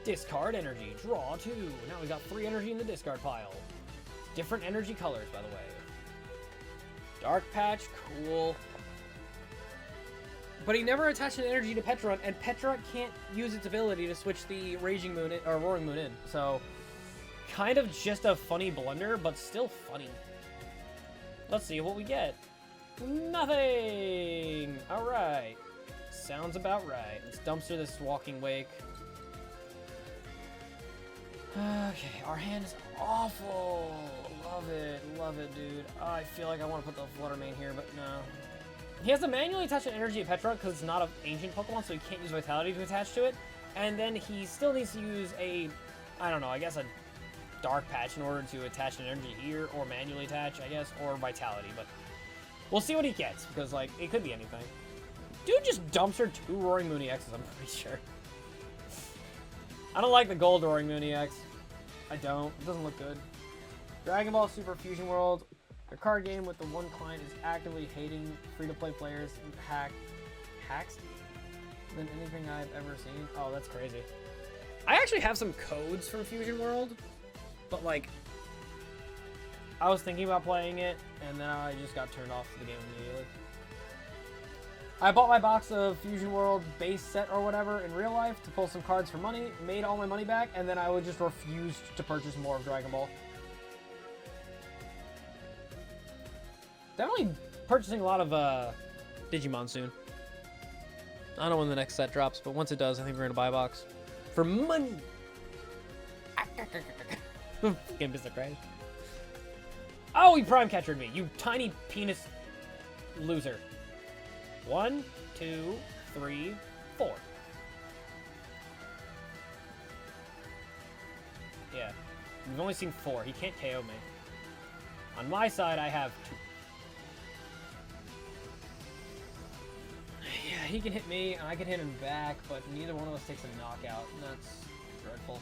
Discard energy. Draw 2. Now we got 3 energy in the discard pile. Different energy colors, by the way. Dark Patch. Cool. But he never attached an energy to Pecharunt, and Pecharunt can't use its ability to switch the Raging Moon or Roaring Moon in. So, kind of just a funny blunder, but still funny. Let's see what we get. Nothing! Alright. Sounds about right. Let's dumpster this Walking Wake. Okay, our hand is awful. Love it, dude. I feel like I want to put the Fluttermane here, but no. He has to manually attach an energy to Pecharunt because it's not an ancient Pokemon, so he can't use Vitality to attach to it. And then he still needs to use a, I don't know, I guess a Dark Patch in order to attach an energy here, or manually attach, I guess, or Vitality. But we'll see what he gets, because, like, it could be anything. Dude just dumpster 2 Roaring Moon EXs, I'm pretty sure. I don't like the gold Roaring Moon EX. I don't. It doesn't look good. Dragon Ball Super Fusion World. The card game with the one client is actively hating free-to-play players hacks than anything I've ever seen. Oh, that's crazy. I actually have some codes from Fusion World, but like, I was thinking about playing it, and then I just got turned off the game immediately. I bought my box of Fusion World base set or whatever in real life to pull some cards for money, made all my money back, and then I would just refuse to purchase more of Dragon Ball. Definitely purchasing a lot of Digimon soon. I don't know when the next set drops, but once it does, I think we're gonna buy a box for money. Fucking Mr. Craig. Oh, he prime catchered me, you tiny penis loser. 1, 2, 3, 4. Yeah, we've only seen 4. He can't KO me. On my side, I have 2. Yeah, he can hit me, and I can hit him back, but neither one of us takes a knockout, and that's dreadful.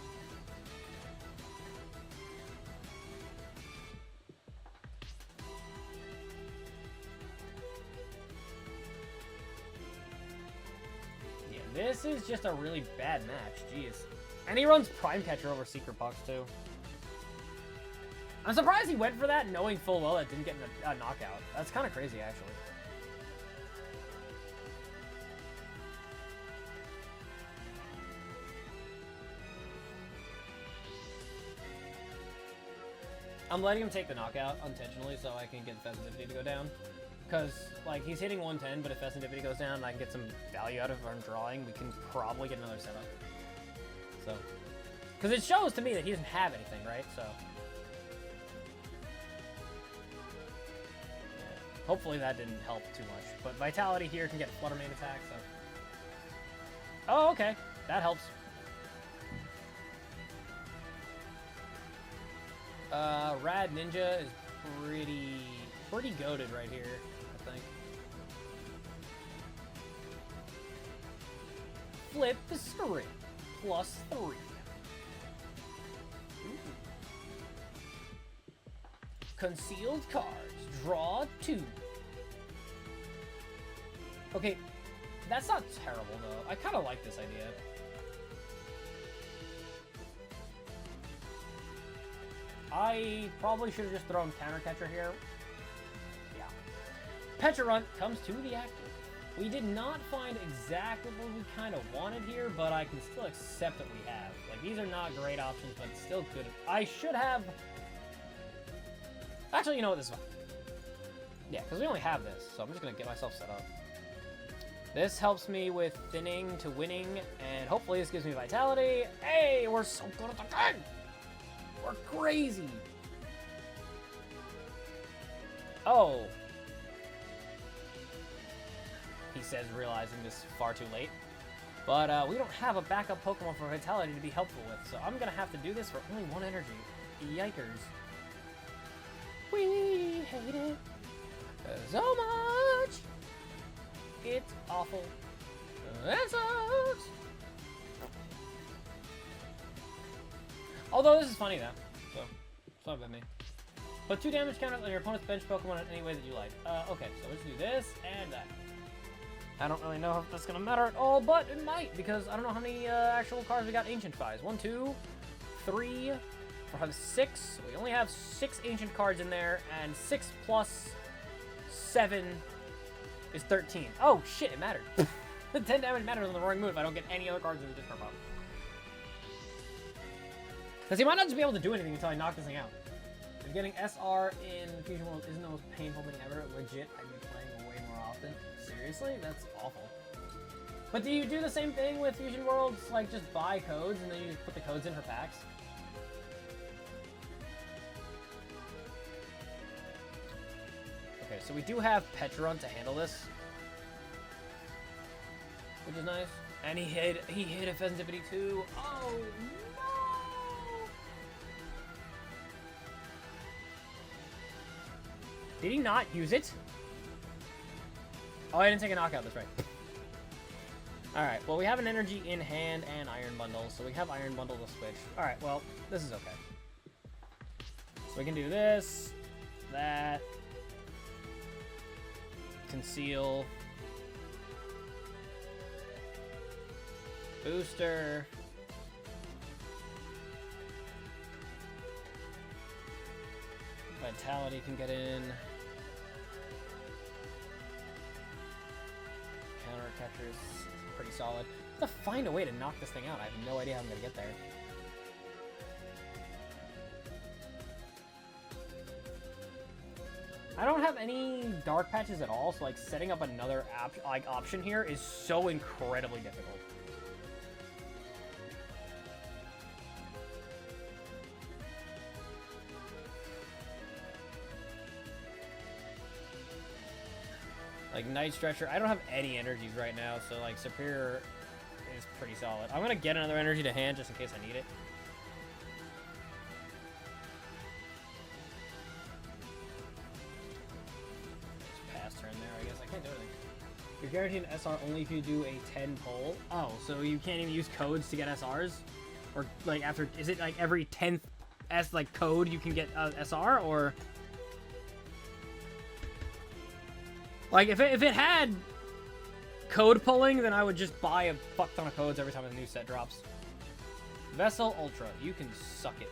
Yeah, this is just a really bad match, jeez. And he runs Prime Catcher over Secret Box, too. I'm surprised he went for that, knowing full well that didn't get a knockout. That's kind of crazy, actually. I'm letting him take the knockout intentionally so I can get Fezandipiti to go down. Because, like, he's hitting 110, but if Fezandipiti goes down and I can get some value out of our drawing, we can probably get another setup. So, because it shows to me that he doesn't have anything, right? So, yeah. Hopefully that didn't help too much. But Vitality here can get Flutter main attack, so. Oh, okay. That helps. Rad Ninja is pretty goated right here, I think. Flip the script. +3. Ooh. Concealed cards. Draw 2. Okay, that's not terrible though. I kind of like this idea. I probably should have just thrown Counter Catcher here. Yeah. Pecharunt comes to the active. We did not find exactly what we kind of wanted here, but I can still accept what we have. Like, these are not great options, but still good. I should have... Actually, you know what? This is fine. Yeah, because we only have this, so I'm just going to get myself set up. This helps me with thinning to winning, and hopefully this gives me vitality. Hey, we're so good at the game! We're crazy! Oh. He says, realizing this far too late. But we don't have a backup Pokemon for Vitality to be helpful with, so I'm gonna have to do this for only 1 energy. Yikers. We hate it so much. It's awful. That sucks. Although this is funny though, so it's not about me. Put 2 damage counters on your opponent's bench Pokemon in any way that you like. Okay, so let's do this and that. I don't really know if that's gonna matter at all, but it might, because I don't know how many actual cards we got Ancient Fies. 1, 2, 3, 4, 5, 6. We only have 6 Ancient cards in there, and 6 plus 7 is 13. Oh shit, it mattered. The 10 damage matters on the roaring moon if I don't get any other cards in the discard pile. Because he might not just be able to do anything until I knock this thing out. If getting SR in Fusion World isn't the most painful thing ever, legit, I'd be playing way more often. Seriously? That's awful. But do you do the same thing with Fusion Worlds? Like, just buy codes and then you just put the codes in for packs? Okay, so we do have Pecharunt to handle this, which is nice. And he hit a Fezandipiti too. Oh no! Did he not use it? Oh, I didn't take a knockout, that's right. Alright, well we have an energy in hand and Iron Bundle, so we have Iron Bundle to switch. Alright, well, this is okay. So we can do this, that, conceal, booster, vitality can get in, counter catcher is pretty solid. I have to find a way to knock this thing out. I have no idea how I'm gonna get there. I don't have have any dark patches at all, so like setting up another option here is so incredibly difficult. Like Night Stretcher, I don't have any energies right now, so like Superior is pretty solid. I'm gonna get another energy to hand just in case I need it. Just pass turn there, I guess. I can't do anything. You're guaranteed an SR only if you do a 10 pull. Oh, so you can't even use codes to get SRs? Or like after, is it like every 10th like code you can get SR, or? Like, if it had code pulling, then I would just buy a fuck ton of codes every time a new set drops. Vessel Ultra, you can suck it.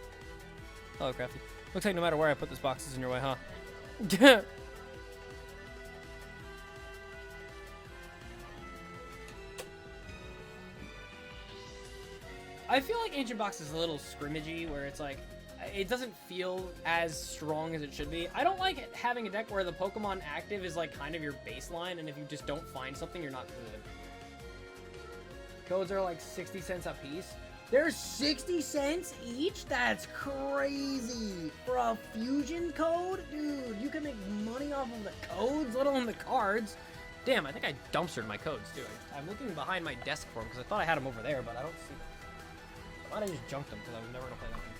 Hello, Crafty. Looks like no matter where I put this box is in your way, huh? I feel like Ancient Box is a little scrimmagey, where it's like, it doesn't feel as strong as it should be. I don't like having a deck where the Pokemon active is like kind of your baseline, and if you just don't find something, you're not good. Codes are like 60 cents a piece. They're 60 cents each? That's crazy. For a fusion code? Dude, you can make money off of the codes, let alone the cards. Damn, I think I dumpstered my codes, too. I'm looking behind my desk for them, because I thought I had them over there, but I don't see them. I thought I just junked them, because I was never going to play that game.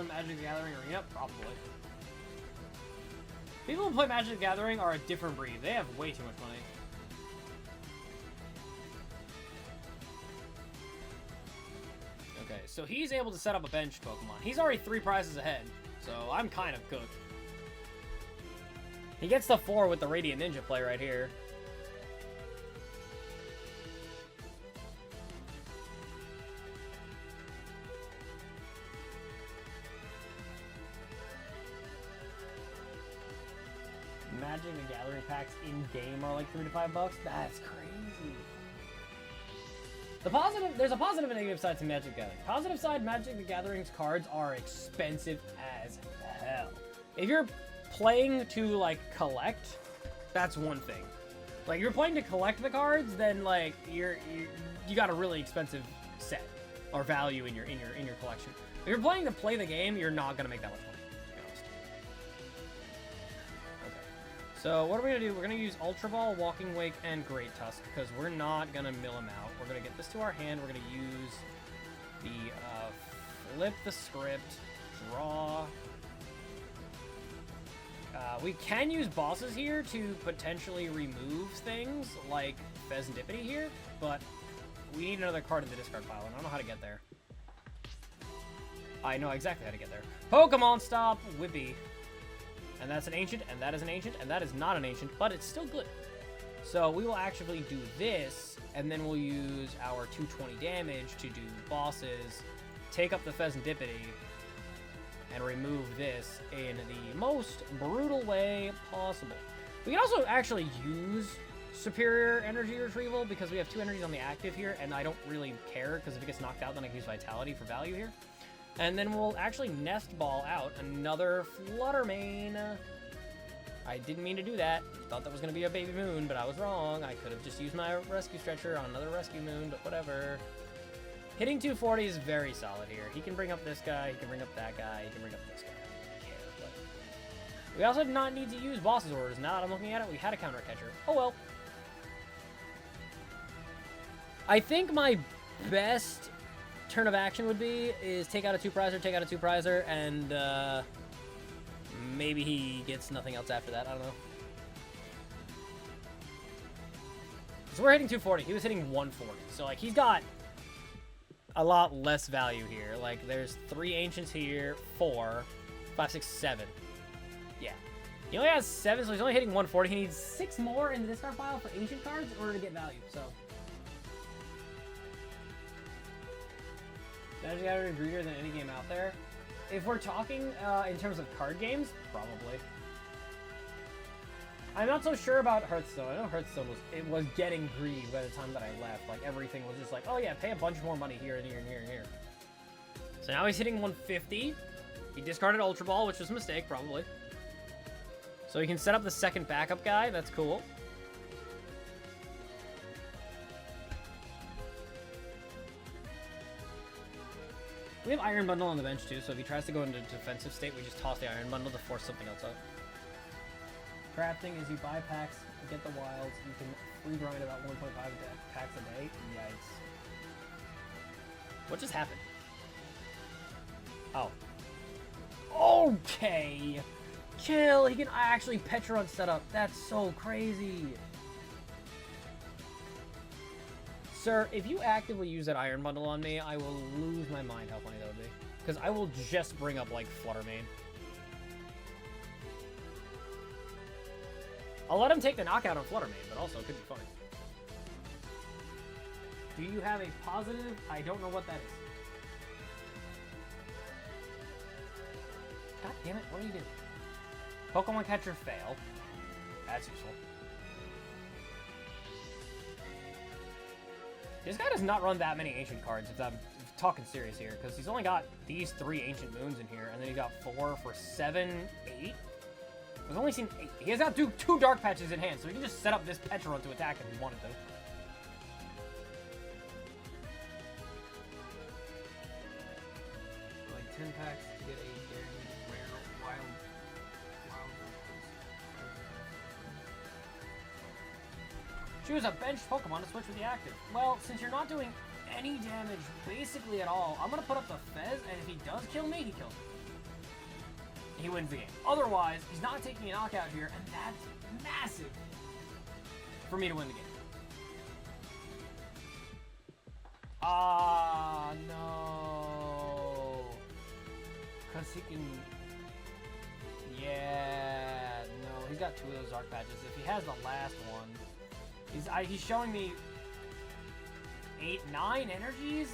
Magic the Gathering Arena? Probably. People who play Magic the Gathering are a different breed. They have way too much money. Okay, so he's able to set up a bench Pokemon. He's already 3 prizes ahead, so I'm kind of cooked. He gets the 4 with the Radiant Ninja play right here. Magic the Gathering packs in-game are like $3 to $5. That's crazy. There's a positive and negative side to Magic the Gathering. Positive side, Magic the Gathering's cards are expensive as hell. If you're playing to like collect, that's one thing. Like, if you're playing to collect the cards, then like you got a really expensive set or value in your collection. If you're playing to play the game, you're not gonna make that much money. So what are we going to do? We're going to use Ultra Ball, Walking Wake, and Great Tusk, because we're not going to mill him out. We're going to get this to our hand. We're going to use the flip the script, draw. We can use bosses here to potentially remove things, like Fezandipiti here, but we need another card in the discard pile, and I don't know how to get there. I know exactly how to get there. Pokemon Stop, Whippy. And that's an ancient, and that is an ancient, and that is not an ancient, but it's still good. So we will actually do this, and then we'll use our 220 damage to do bosses, take up the Fezandipiti, and remove this in the most brutal way possible. We can also actually use Superior Energy Retrieval, because we have 2 energies on the active here, and I don't really care, because if it gets knocked out, then I can use Vitality for value here. And then we'll actually Nest Ball out another Flutter main. I didn't mean to do that. Thought that was going to be a baby moon, but I was wrong. I could have just used my Rescue Stretcher on another Rescue Moon, but whatever. Hitting 240 is very solid here. He can bring up this guy, he can bring up that guy, he can bring up this guy. I don't care, but... We also did not need to use Boss's Orders. Now that I'm looking at it, we had a Counter Catcher. Oh well. I think my best turn of action would be is take out a 2-prizer, take out a 2-prizer, and maybe he gets nothing else after that. I don't know. So we're hitting 240. He was hitting 140. So like he's got a lot less value here. Like there's 3 ancients here, 4, 5, 6, 7. Yeah. He only has 7, so he's only hitting 140. He needs 6 more in the discard pile for ancient cards in order to get value. So. Magic the Gathering greedier than any game out there. If we're talking in terms of card games, probably. I'm not so sure about Hearthstone. I know Hearthstone was getting greedy by the time that I left. Like everything was just like, oh yeah, pay a bunch more money here and here and here and here. So now he's hitting 150. He discarded Ultra Ball, which was a mistake, probably. So we can set up the second backup guy. That's cool. We have Iron Bundle on the bench too, so if he tries to go into defensive state, we just toss the Iron Bundle to force something else out. Crafting is you buy packs, you get the wilds, you can free grind about 1.5 packs a day. Yikes. What just happened? Oh. Okay! Chill! He can actually Pecharunt set up. That's so crazy. Sir, if you actively use that Iron Bundle on me, I will lose my mind how funny that would be. Because I will just bring up, like, Flutter main. I'll let him take the knockout on Flutter main, but also it could be funny. Do you have a positive? I don't know what that is. God damn it, what are you doing? Pokemon Catcher fail. That's useful. This guy does not run that many Ancient cards, if I'm talking serious here, because he's only got these 3 Ancient Moons in here, and then he got 4 for 7, 8? I've only seen 8. He has got two Dark Patches in hand, so he can just set up this Pecharunt to attack if he wanted to. Like 10 packs to get a guaranteed rare wild. Choose a benched Pokemon to switch with the active. Well, since you're not doing any damage basically at all, I'm going to put up the Fez, and if he does kill me, he kills me. He wins the game. Otherwise, he's not taking a knockout here, and that's massive for me to win the game. Ah, no. Because he can... Yeah, no. He's got 2 of those Dark Patches. If he has the last one... He's showing me 8, 9 energies?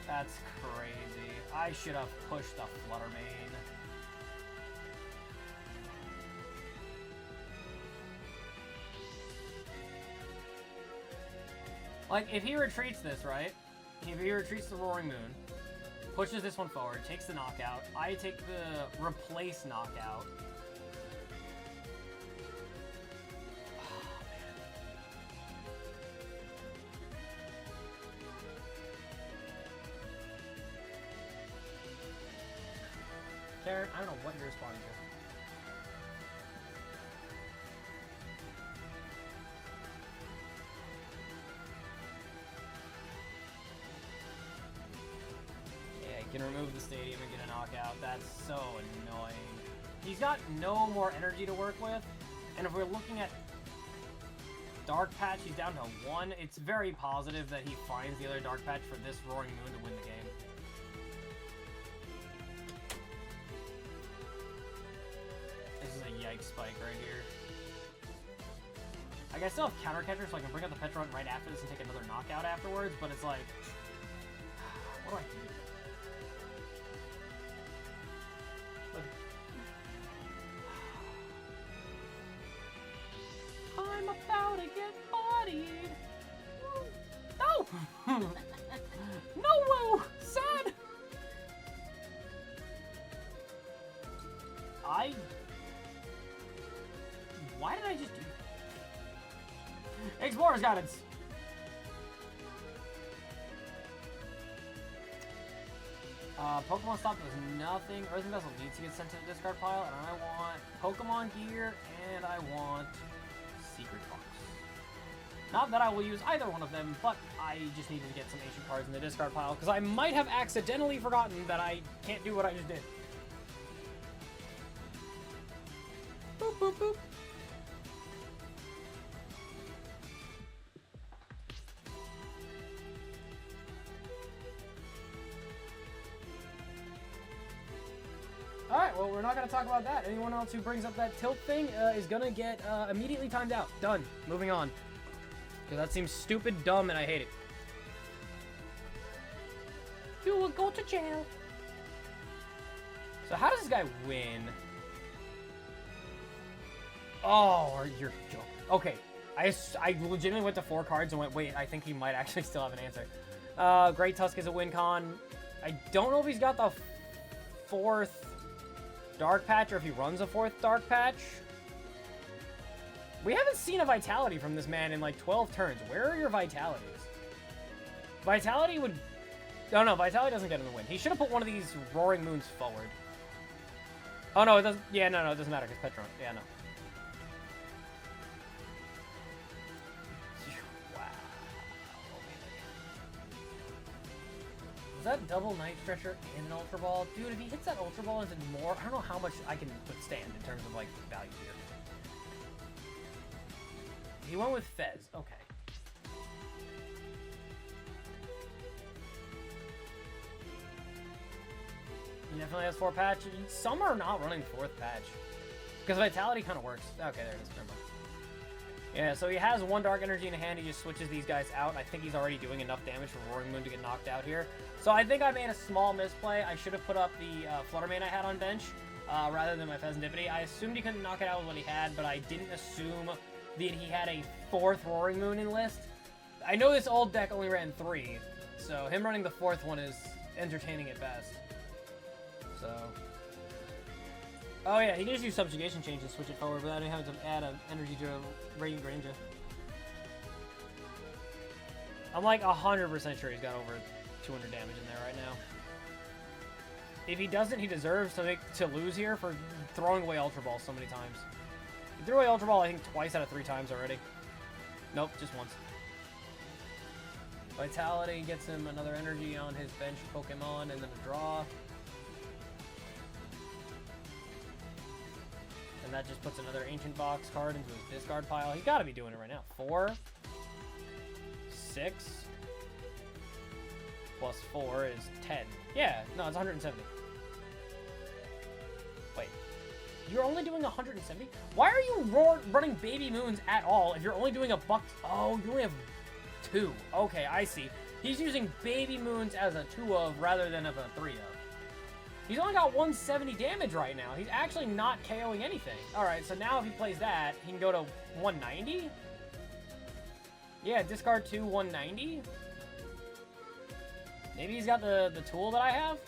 That's crazy. I should have pushed the Flutter main. Like, if he retreats this, right? If he retreats the Roaring Moon, pushes this one forward, takes the knockout, I take the replace knockout. Karen, I don't know what you're responding to. Yeah, he can remove the stadium and get a knockout. That's so annoying. He's got no more energy to work with, and if we're looking at Dark Patch, he's down to 1. It's very positive that he finds the other Dark Patch for this Roaring Moon to win the game. This is a yikes spike right here. Like, I still have Counter Catcher, so I can bring out the Pecharunt right after this and take another knockout afterwards, but it's like... What do I do? I'm about to get bodied! No! No! Sad! Why did I just do that? Explorer's Guidance! PokéStop does nothing. Earthen Vessel needs to get sent to the discard pile, and I want Pokégear, and I want Secret Box. Not that I will use either one of them, but I just needed to get some Ancient cards in the discard pile, because I might have accidentally forgotten that I can't do what I just did. Boop, boop, boop. Alright, well, we're not going to talk about that. Anyone else who brings up that tilt thing is going to get immediately timed out. Done. Moving on. Because that seems stupid, dumb, and I hate it. You will go to jail. So how does this guy win? Oh, you're joking. Okay. I legitimately went to 4 cards and went, wait, I think he might actually still have an answer. Great Tusk is a win con. I don't know if he's got the 4th Dark Patch, or if he runs a 4th Dark Patch. We haven't seen a Vitality from this man in like 12 turns. Where are your Vitalities? Vitality would... Oh no, Vitality doesn't get in the win. He should have put one of these Roaring Moons forward. Oh no, it doesn't... Yeah, no, it doesn't matter because Pecharunt. Yeah, no. Wow. Was that double Night Stretcher and an Ultra Ball? Dude, if he hits that Ultra Ball into more... I don't know how much I can withstand in terms of like value here. He went with Fez. Okay. He definitely has 4 patch. Some are not running 4th patch. Because Vitality kind of works. Okay, there it is. Never mind. Yeah, so he has 1 Dark Energy in hand. He just switches these guys out. I think he's already doing enough damage for Roaring Moon to get knocked out here. So I think I made a small misplay. I should have put up the Flutter main I had on bench rather than my Fezandipiti. I assumed he couldn't knock it out with what he had, but I didn't assume that he had a 4th Roaring Moon in list. I know this old deck only ran 3, so him running the 4th one is entertaining at best. So, oh yeah, he can just use Subjugation Change and switch it forward without having to add an energy to Radiant Greninja. I'm like 100% sure he's got over 200 damage in there right now. If he doesn't, he deserves to lose here for throwing away Ultra Ball so many times. He threw away Ultra Ball, I think, twice out of 3 times already. Nope, just once. Vitality gets him another energy on his bench Pokemon and then a draw. And that just puts another Ancient Box card into his discard pile. He's got to be doing it right now. 4, 6, plus 4 is 10. Yeah, no, it's 170. Wait, you're only doing 170? Why are you running Baby Moons at all if you're only doing a buck? Oh, you only have 2. Okay, I see. He's using Baby Moons as a 2 of rather than of a 3 of. He's only got 170 damage right now. He's actually not KOing anything. Alright, so now if he plays that, he can go to 190? Yeah, discard 2, 190? Maybe he's got the tool that I have?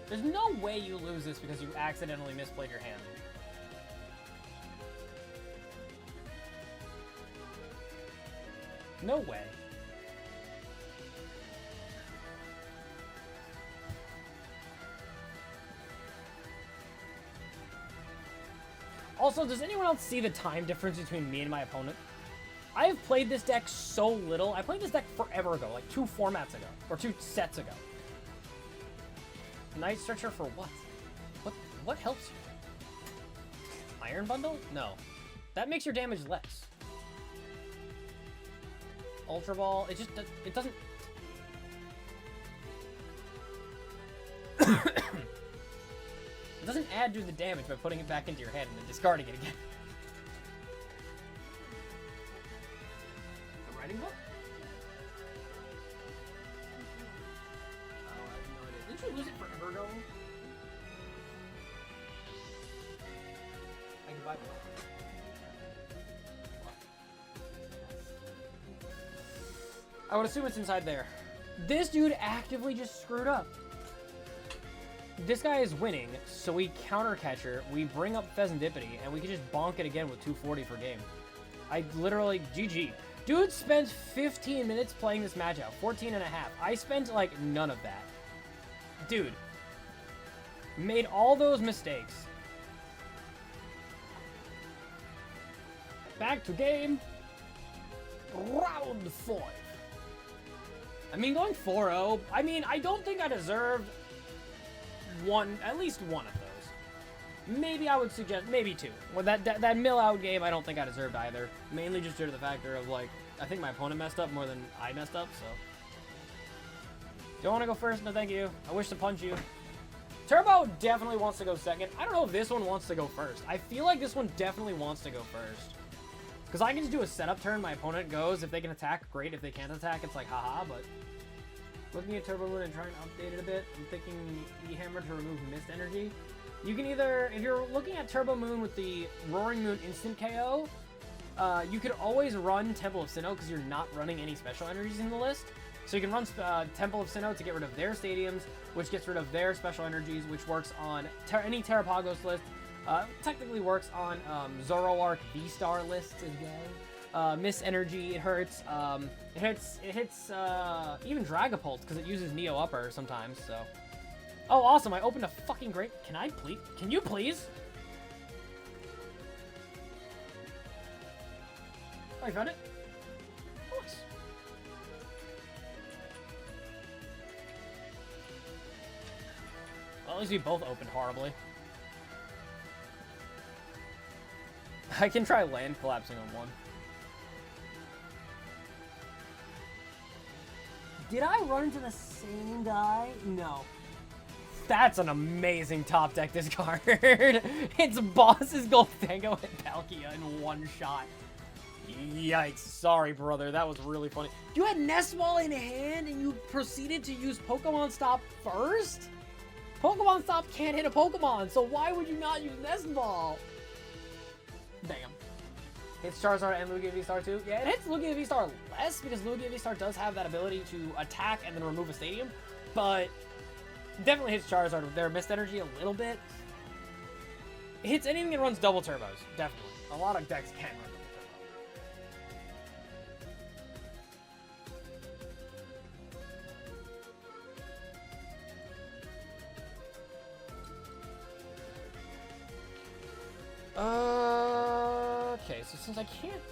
There's no way you lose this because you accidentally misplayed your hand. No way. Also, does anyone else see the time difference between me and my opponent? I have played this deck so little. I played this deck forever ago, like 2 formats ago, or 2 sets ago. Night Stretcher for what? What helps you? Iron Bundle? No. That makes your damage less. Ultra Ball, it doesn't... It doesn't add to the damage by putting it back into your head and then discarding it again. A writing book? Oh, I have no idea. Didn't you lose it forever ago? I can buy one. I would assume it's inside there. This dude actively just screwed up. This guy is winning, so we counter catcher, we bring up Fezandipiti, and we can just bonk it again with 240 per game. I literally, GG. Dude spent 15 minutes playing this matchup, 14 and a half. I spent, like, none of that. Dude. Made all those mistakes. Back to game. Round 5. I mean, going 4-0, I mean, I don't think I deserved at least one of those. Maybe I would suggest, maybe 2. Well, that mill out game, I don't think I deserved either. Mainly just due to the factor of, like, I think my opponent messed up more than I messed up, so. Don't want to go first? No, thank you. I wish to punch you. Turbo definitely wants to go second. I don't know if this one wants to go first. I feel like this one definitely wants to go first. Because I can just do a setup turn, my opponent goes. If they can attack, great. If they can't attack, it's like, haha, but... Looking at Turbo Moon and trying to update it a bit, I'm thinking E-Hammer to remove Mist Energy. You can either, if you're looking at Turbo Moon with the Roaring Moon instant KO, you could always run Temple of Sinnoh because you're not running any special energies in the list. So you can run Temple of Sinnoh to get rid of their stadiums, which gets rid of their special energies, which works on any Terrapagos list. Technically works on Zoroark V-Star lists as well. Miss Energy, it hurts. It hits even Dragapult because it uses Neo Upper sometimes. So, oh, awesome! I opened a fucking great. Can you please? Oh, you found it? Nice. Well, at least we both opened horribly. I can try land collapsing on one. Did I run into the same guy? No. That's an amazing top deck discard. It's Boss's Goldango and Palkia in one shot. Yikes. Sorry, brother. That was really funny. You had Nest Ball in hand and you proceeded to use Pokemon Stop first? Pokemon Stop can't hit a Pokemon, so why would you not use Nest Ball? Damn. Hits Charizard and Lugia V-Star too? Yeah, it hits Lugia V-Star less because Lugia V-Star does have that ability to attack and then remove a stadium, but definitely hits Charizard with their Mist Energy a little bit. It hits anything that runs double turbos, definitely. A lot of decks can run double turbo. Okay, so since I can't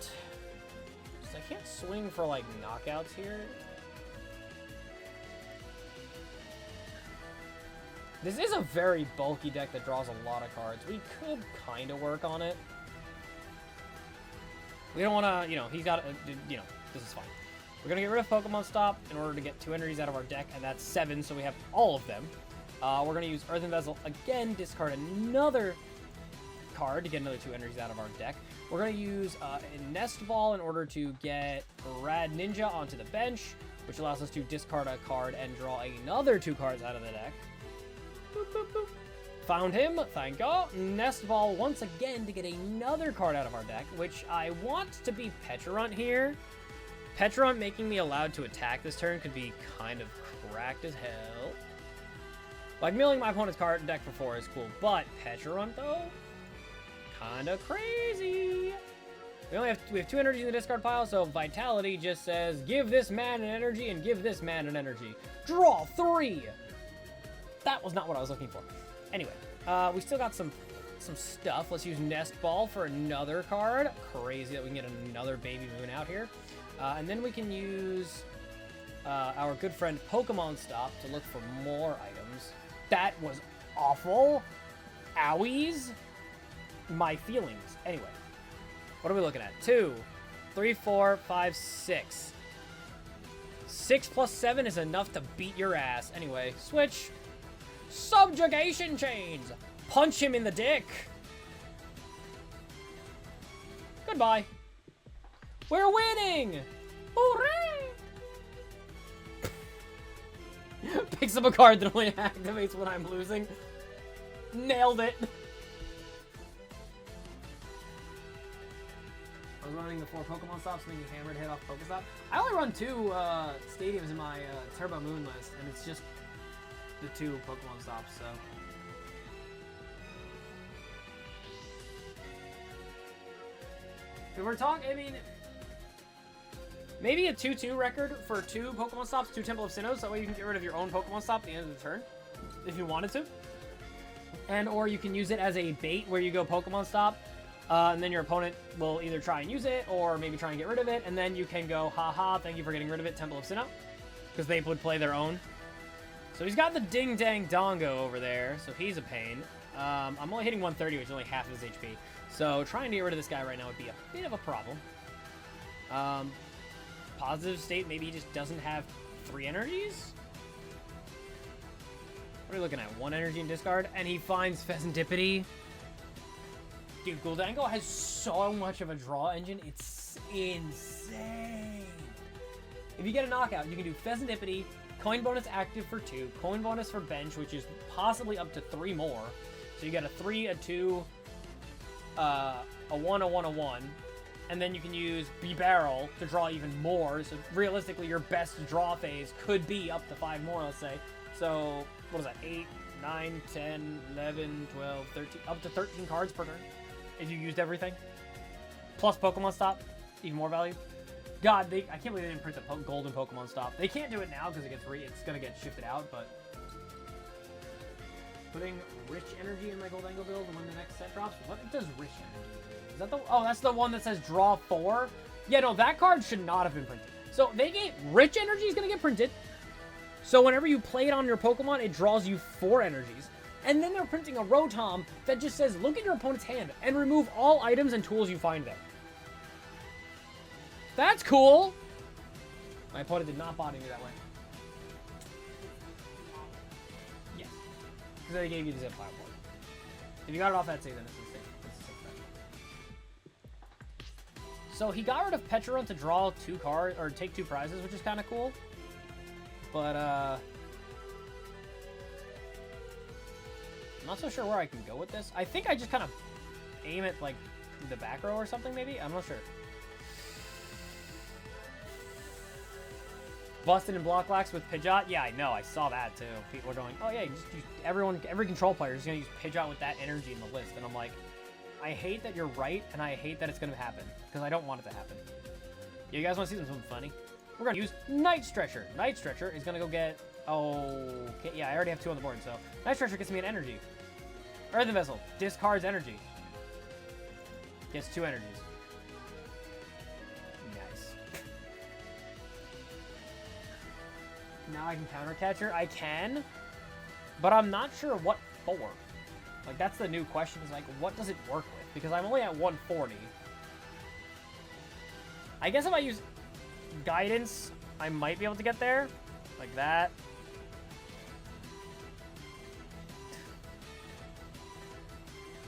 swing for like knockouts here. This is a very bulky deck that draws a lot of cards. We could kind of work on it. We don't want to, you know, he's got, you know, this is fine. We're going to get rid of Pokemon Stop in order to get 2 energies out of our deck, and that's 7, so we have all of them. We're going to use Earthen Vessel again, discard another card to get another 2 energies out of our deck. We're going to use a Nest Ball in order to get Rad Ninja onto the bench, which allows us to discard a card and draw another 2 cards out of the deck. Boop, boop, boop. Found him, thank God. Nest Ball once again to get another card out of our deck, which I want to be Pecharunt here. Pecharunt making me allowed to attack this turn could be kind of cracked as hell. Like, milling my opponent's card deck for 4 is cool, but Pecharunt, though, kind of crazy. We have 2 energies in the discard pile, so Vitality just says, give this man an energy and give this man an energy. Draw 3! That was not what I was looking for. Anyway, we still got some stuff. Let's use Nest Ball for another card. Crazy that we can get another Baby Moon out here. And then we can use our good friend Pokemon Stop to look for more items. That was awful. Owies. My feelings. Anyway, what are we looking at? 2, 3, 4, 5, 6. 6 plus 7 is enough to beat your ass. Anyway, switch. Subjugation Chains! Punch him in the dick! Goodbye. We're winning! Hooray! Picks up a card that only activates when I'm losing. Nailed it. I was running the 4 Pokemon Stops, making Hammered hit off PokéStop. I only run 2 stadiums in my Turbo Moon list, and it's just the 2 Pokemon Stops, so. If we're talking, I mean, maybe a 2-2 record for 2 Pokemon Stops, 2 Temple of Sinnohs, that way you can get rid of your own Pokemon Stop at the end of the turn, if you wanted to. And, or you can use it as a bait where you go Pokemon Stop, and then your opponent will either try and use it, or maybe try and get rid of it, and then you can go, haha, thank you for getting rid of it, Temple of Sinnoh, because they would play their own. So he's got the Ding Dang Dongo over there, so he's a pain. I'm only hitting 130, which is only half of his HP. So trying to get rid of this guy right now would be a bit of a problem. Positive state, maybe he just doesn't have 3 energies? What are we looking at? 1 energy in discard, and he finds Fezandipiti. Dude, Goldango has so much of a draw engine, it's insane. If you get a knockout, you can do Fezandipiti, coin bonus active for 2, coin bonus for bench, which is possibly up to 3 more. So you get a 3, a 2, a 1, a 1, a 1. and then you can use B-Barrel to draw even more. So realistically, your best draw phase could be up to 5 more, let's say. So, what is that? 8, 9, 10, 11, 12, 13, up to 13 cards per turn if you used everything. Plus Pokemon Stop, even more value. God, I can't believe they didn't print the golden Pokemon Stop. They can't do it now because it's gonna get shifted out, but putting Rich Energy in my Goldango build when the next set drops. What does Rich Energy do? Is that the... Oh, that's the one that says draw 4? Yeah, no, that card should not have been printed. So they gave... Rich Energy is going to get printed. So whenever you play it on your Pokemon, it draws you 4 energies. And then they're printing a Rotom that just says, look at your opponent's hand and remove all items and tools you find there. That's cool. My opponent did not body me that way. Yes. Because they gave you the zip platform. If you got it off Etsy, then it's insane. It's a sick thing. So he got rid of Pecharunt to draw 2 cards, or take 2 prizes, which is kind of cool. But, I'm not so sure where I can go with this. I think I just kind of aim at, like, the back row or something, maybe? I'm not sure. Busted in Block Lax with Pidgeot? Yeah, I know. I saw that, too. People are going, oh, yeah, just use every control player is going to use Pidgeot with that energy in the list. And I'm like, I hate that you're right, and I hate that it's going to happen. Because I don't want it to happen. Yeah, you guys want to see something funny? We're going to use Night Stretcher. Night Stretcher is going to go get... Okay, yeah, I already have 2 on the board, so... Night Stretcher gets me an energy. Earthen Vessel discards energy. Gets 2 energies. Nice. Now I can counter catcher. I can, but I'm not sure what for. Like, that's the new question, is like, what does it work with? Because I'm only at 140. I guess if I use Guidance, I might be able to get there. Like that.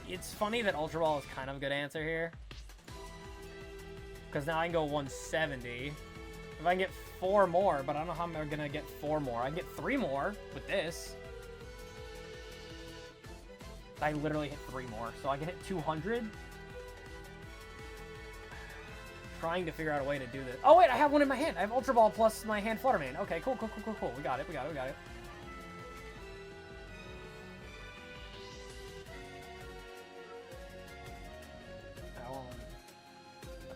It's funny that Ultra Ball is kind of a good answer here. Because now I can go 170. If I can get 4 more, but I don't know how I'm going to get 4 more. I can get 3 more with this. I literally hit 3 more, so I can hit 200. Trying to figure out a way to do this. Oh wait, I have one in my hand. I have Ultra Ball plus my hand Flutter Mane. Okay, cool. We got it. I don't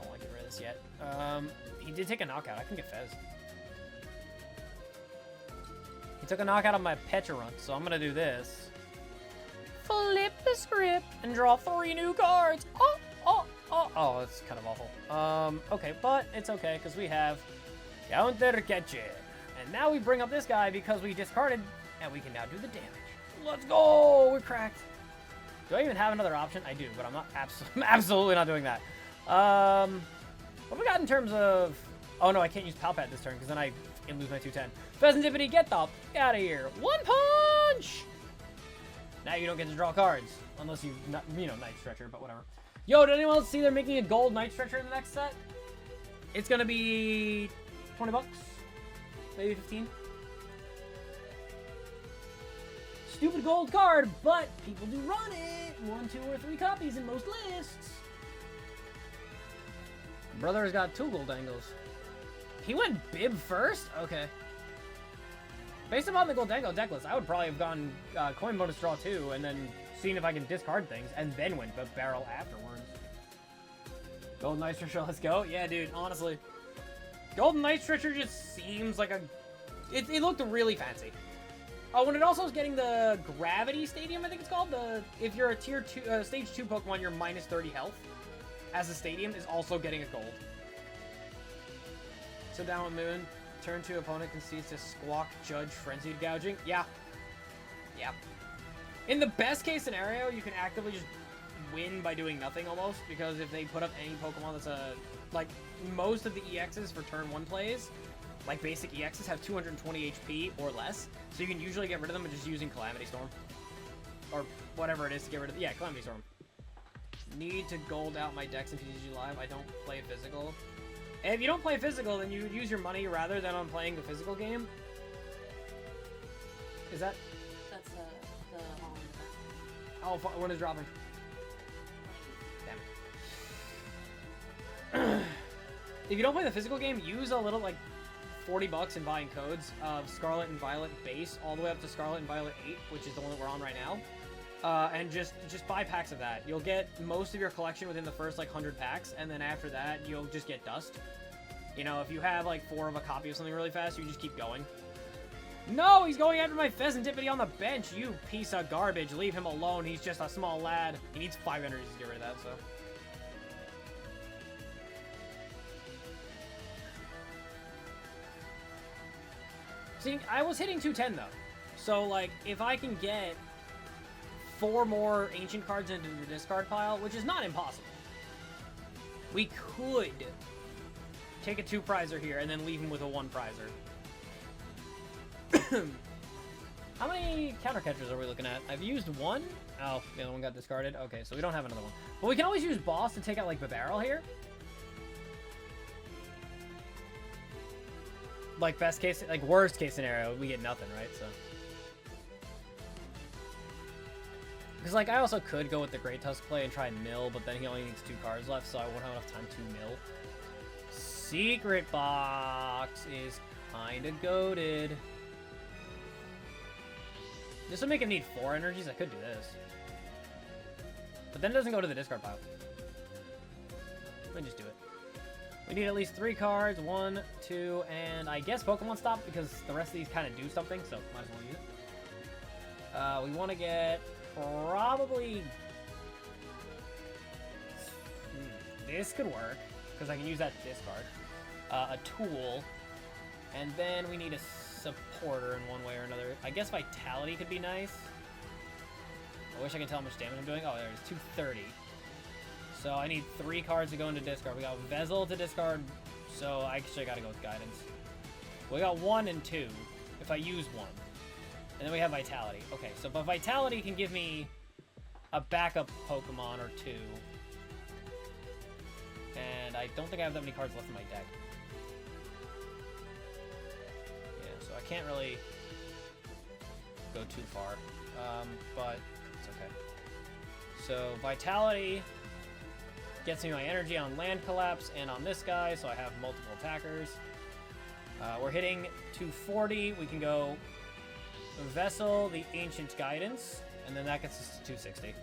want to get rid of this yet. He did take a knockout. I can get Fez. He took a knockout on my Pecharunt, so I'm gonna do this. Flip the script and draw 3 new cards. Oh, that's kind of awful. Okay, but it's okay, because we have Counter Catcher. And now we bring up this guy because we discarded, and we can now do the damage. Let's go! We're cracked. Do I even have another option? I do, but I'm not absolutely not doing that. What have we got in terms of... Oh, no, I can't use Pal Pad this turn, because then I can lose my 210. Fezandipiti, get the f*** out of here. 1 punch! Now you don't get to draw cards. Unless you know, Night Stretcher, but whatever. Yo, did anyone else see they're making a gold Night Stretcher in the next set? It's gonna be 20 bucks, maybe 15. Stupid gold card, but people do run it. 1, 2, or 3 copies in most lists. Brother's got 2 gold angles. He went Bib first? Okay. Based upon the Goldango deck list, I would probably have gone coin bonus draw 2 and then seen if I can discard things and then went barrel afterwards. Golden Night Stretcher, let's go. Yeah, dude, honestly. Golden Night Stretcher just seems like a... It looked really fancy. Oh, and it also is getting the Gravity Stadium, I think it's called. If you're a tier 2, stage 2 Pokemon, you're minus 30 health. As a stadium is also getting a gold. So down with Moon. Turn 2 opponent concedes to Squawk Judge Frenzied Gouging. Yeah. Yeah. In the best case scenario, you can actively just win by doing nothing almost, because if they put up any Pokemon that's like most of the EXs for turn 1 plays, like basic EXs have 220 HP or less, so you can usually get rid of them by just using Calamity Storm. Or whatever it is to get rid of, yeah, Calamity Storm. Need to gold out my decks in PTG Live. I don't play physical. And if you don't play physical, then you would use your money rather than on playing the physical game. Is that?
That's the
Oh, when is dropping? Damn If you don't play the physical game, use a little, like, $40 in buying codes of Scarlet and Violet base all the way up to Scarlet and Violet 8, which is the one that we're on right now. And just buy packs of that. You'll get most of your collection within the first, like, 100 packs, and then after that, you'll just get dust. You know, if you have, like, 4 of a copy of something really fast, you just keep going. No, he's going after my Fezandipiti on the bench, you piece of garbage. Leave him alone, he's just a small lad. He needs 5 energies to get rid of that, so... See, I was hitting 210, though. So, like, if I can get 4 more Ancient cards into the discard pile, which is not impossible, we could take a 2-prizer here and then leave him with a 1-prizer. How many counter catchers are we looking at? I've used 1. Oh, the other one got discarded. Okay, so we don't have another one. But we can always use Boss to take out, like, Barrel here. Like, best case, like, worst case scenario, we get nothing, right? So. Because, like, I also could go with the Great Tusk play and try and mill, but then he only needs 2 cards left, so I won't have enough time to mill. Secret Box is kind of goated. This would make him need 4 energies. I could do this. But then it doesn't go to the discard pile. Let me just do it. We need at least 3 cards. 1, 2, and I guess Pokemon Stop, because the rest of these kind of do something, so might as well use it. We want to get probably... this could work, because I can use that to discard. A tool. And then we need a supporter in one way or another. I guess Vitality could be nice. I wish I could tell how much damage I'm doing. Oh, there's 230. So I need 3 cards to go into discard. We got Vessel to discard, so I actually gotta go with Guidance. We got 1 and 2, if I use 1. And then we have Vitality. Okay, so but Vitality can give me a backup Pokemon or 2. And I don't think I have that many cards left in my deck. Yeah, so I can't really go too far. But it's okay. So Vitality gets me my energy on Land Collapse and on this guy, so I have multiple attackers. We're hitting 240. We can go Vessel, the Ancient Guidance, and then that gets us to 260.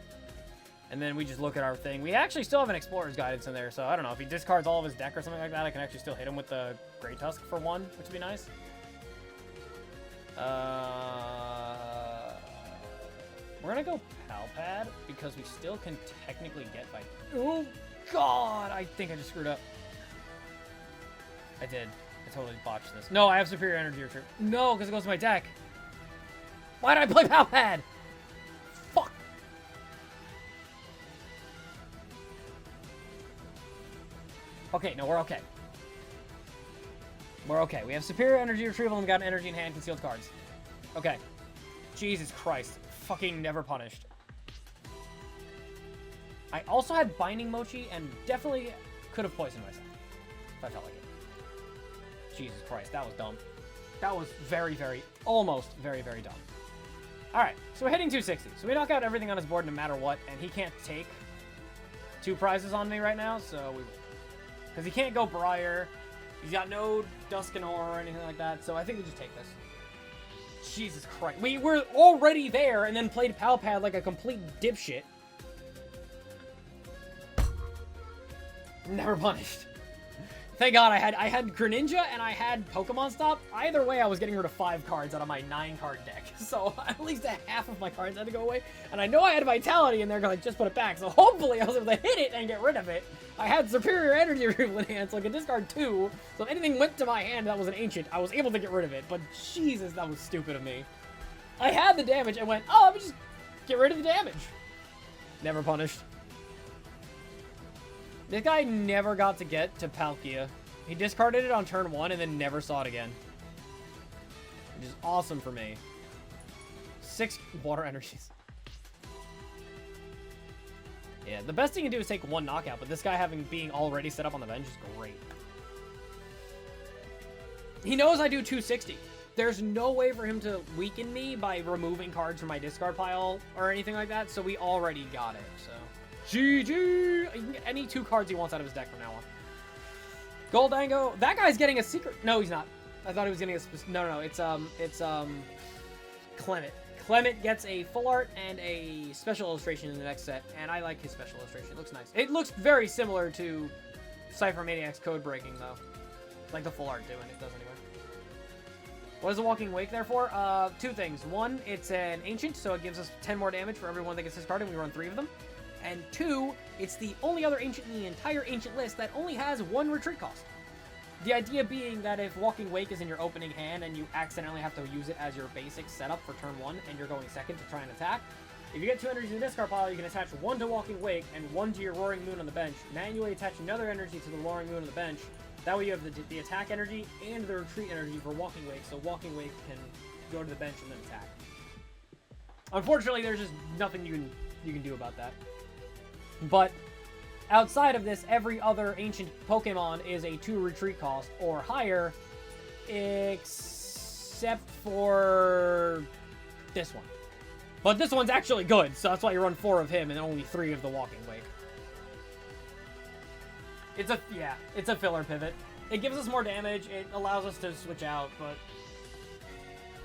And then we just look at our thing. We actually still have an Explorer's Guidance in there, so I don't know. If he discards all of his deck or something like that, I can actually still hit him with the Great Tusk for 1, which would be nice. We're gonna go Pal Pad, because we still can technically get by... Oh, God! I think I just screwed up. I did. I totally botched this. No, I have Superior Energy Retrieval. No, because it goes to my deck. Why did I play Pal Pad? Fuck! Okay, no, we're okay. We're okay. We have Superior Energy Retrieval and we got an Energy in Hand concealed cards. Okay. Jesus Christ. Fucking never punished. I also had Binding Mochi and definitely could have poisoned myself. If I felt like it. Jesus Christ, that was dumb. That was very, almost very, very dumb. Alright, so we're hitting 260. So we knock out everything on his board no matter what, and he can't take 2 prizes on me right now, so we will. Because he can't go Briar. He's got no Dusknoir or anything like that, so I think we just take this. Jesus Christ. We were already there and then played Pal Pad like a complete dipshit. Never punished. Thank God I had Greninja and I had Pokemon Stop. Either way, I was getting rid of 5 cards out of my 9-card deck. So at least a half of my cards had to go away. And I know I had Vitality and they're gonna just put it back. So hopefully I was able to hit it and get rid of it. I had Superior Energy Retrieval in hand, so I could discard 2. So if anything went to my hand that was an Ancient, I was able to get rid of it. But Jesus, that was stupid of me. I had the damage and went, oh, let me just get rid of the damage. Never punished. This guy never got to get to Palkia. He discarded it on turn 1 and then never saw it again. Which is awesome for me. 6 water energies. Yeah, the best thing you can do is take 1 knockout, but this guy being already set up on the bench is great. He knows I do 260. There's no way for him to weaken me by removing cards from my discard pile or anything like that, so we already got it, so... GG! He can get any 2 cards he wants out of his deck from now on. Goldango. That guy's getting a secret. No, he's not. I thought he was getting a no. It's Clement. Clement gets a full art and a special illustration in the next set, and I like his special illustration. It looks nice. It looks very similar to Cypher Maniac's code breaking, though. Like the full art doing it does anyway. What is the Walking Wake there for? Two things. One, it's an ancient, so it gives us 10 more damage for everyone that gets discarded, and we run 3 of them. And 2, it's the only other ancient in the entire ancient list that only has 1 retreat cost. The idea being that if Walking Wake is in your opening hand and you accidentally have to use it as your basic setup for turn 1 and you're going second to try and attack, if you get 2 energies in the discard pile, you can attach 1 to Walking Wake and 1 to your Roaring Moon on the bench. Manually attach another energy to the Roaring Moon on the bench. That way you have the attack energy and the retreat energy for Walking Wake, so Walking Wake can go to the bench and then attack. Unfortunately, there's just nothing you can do about that. But outside of this, every other ancient Pokemon is a 2 retreat cost or higher, except for this one. But this one's actually good, so that's why you run 4 of him and only 3 of the Walking Wake. It's a filler pivot. It gives us more damage, it allows us to switch out, but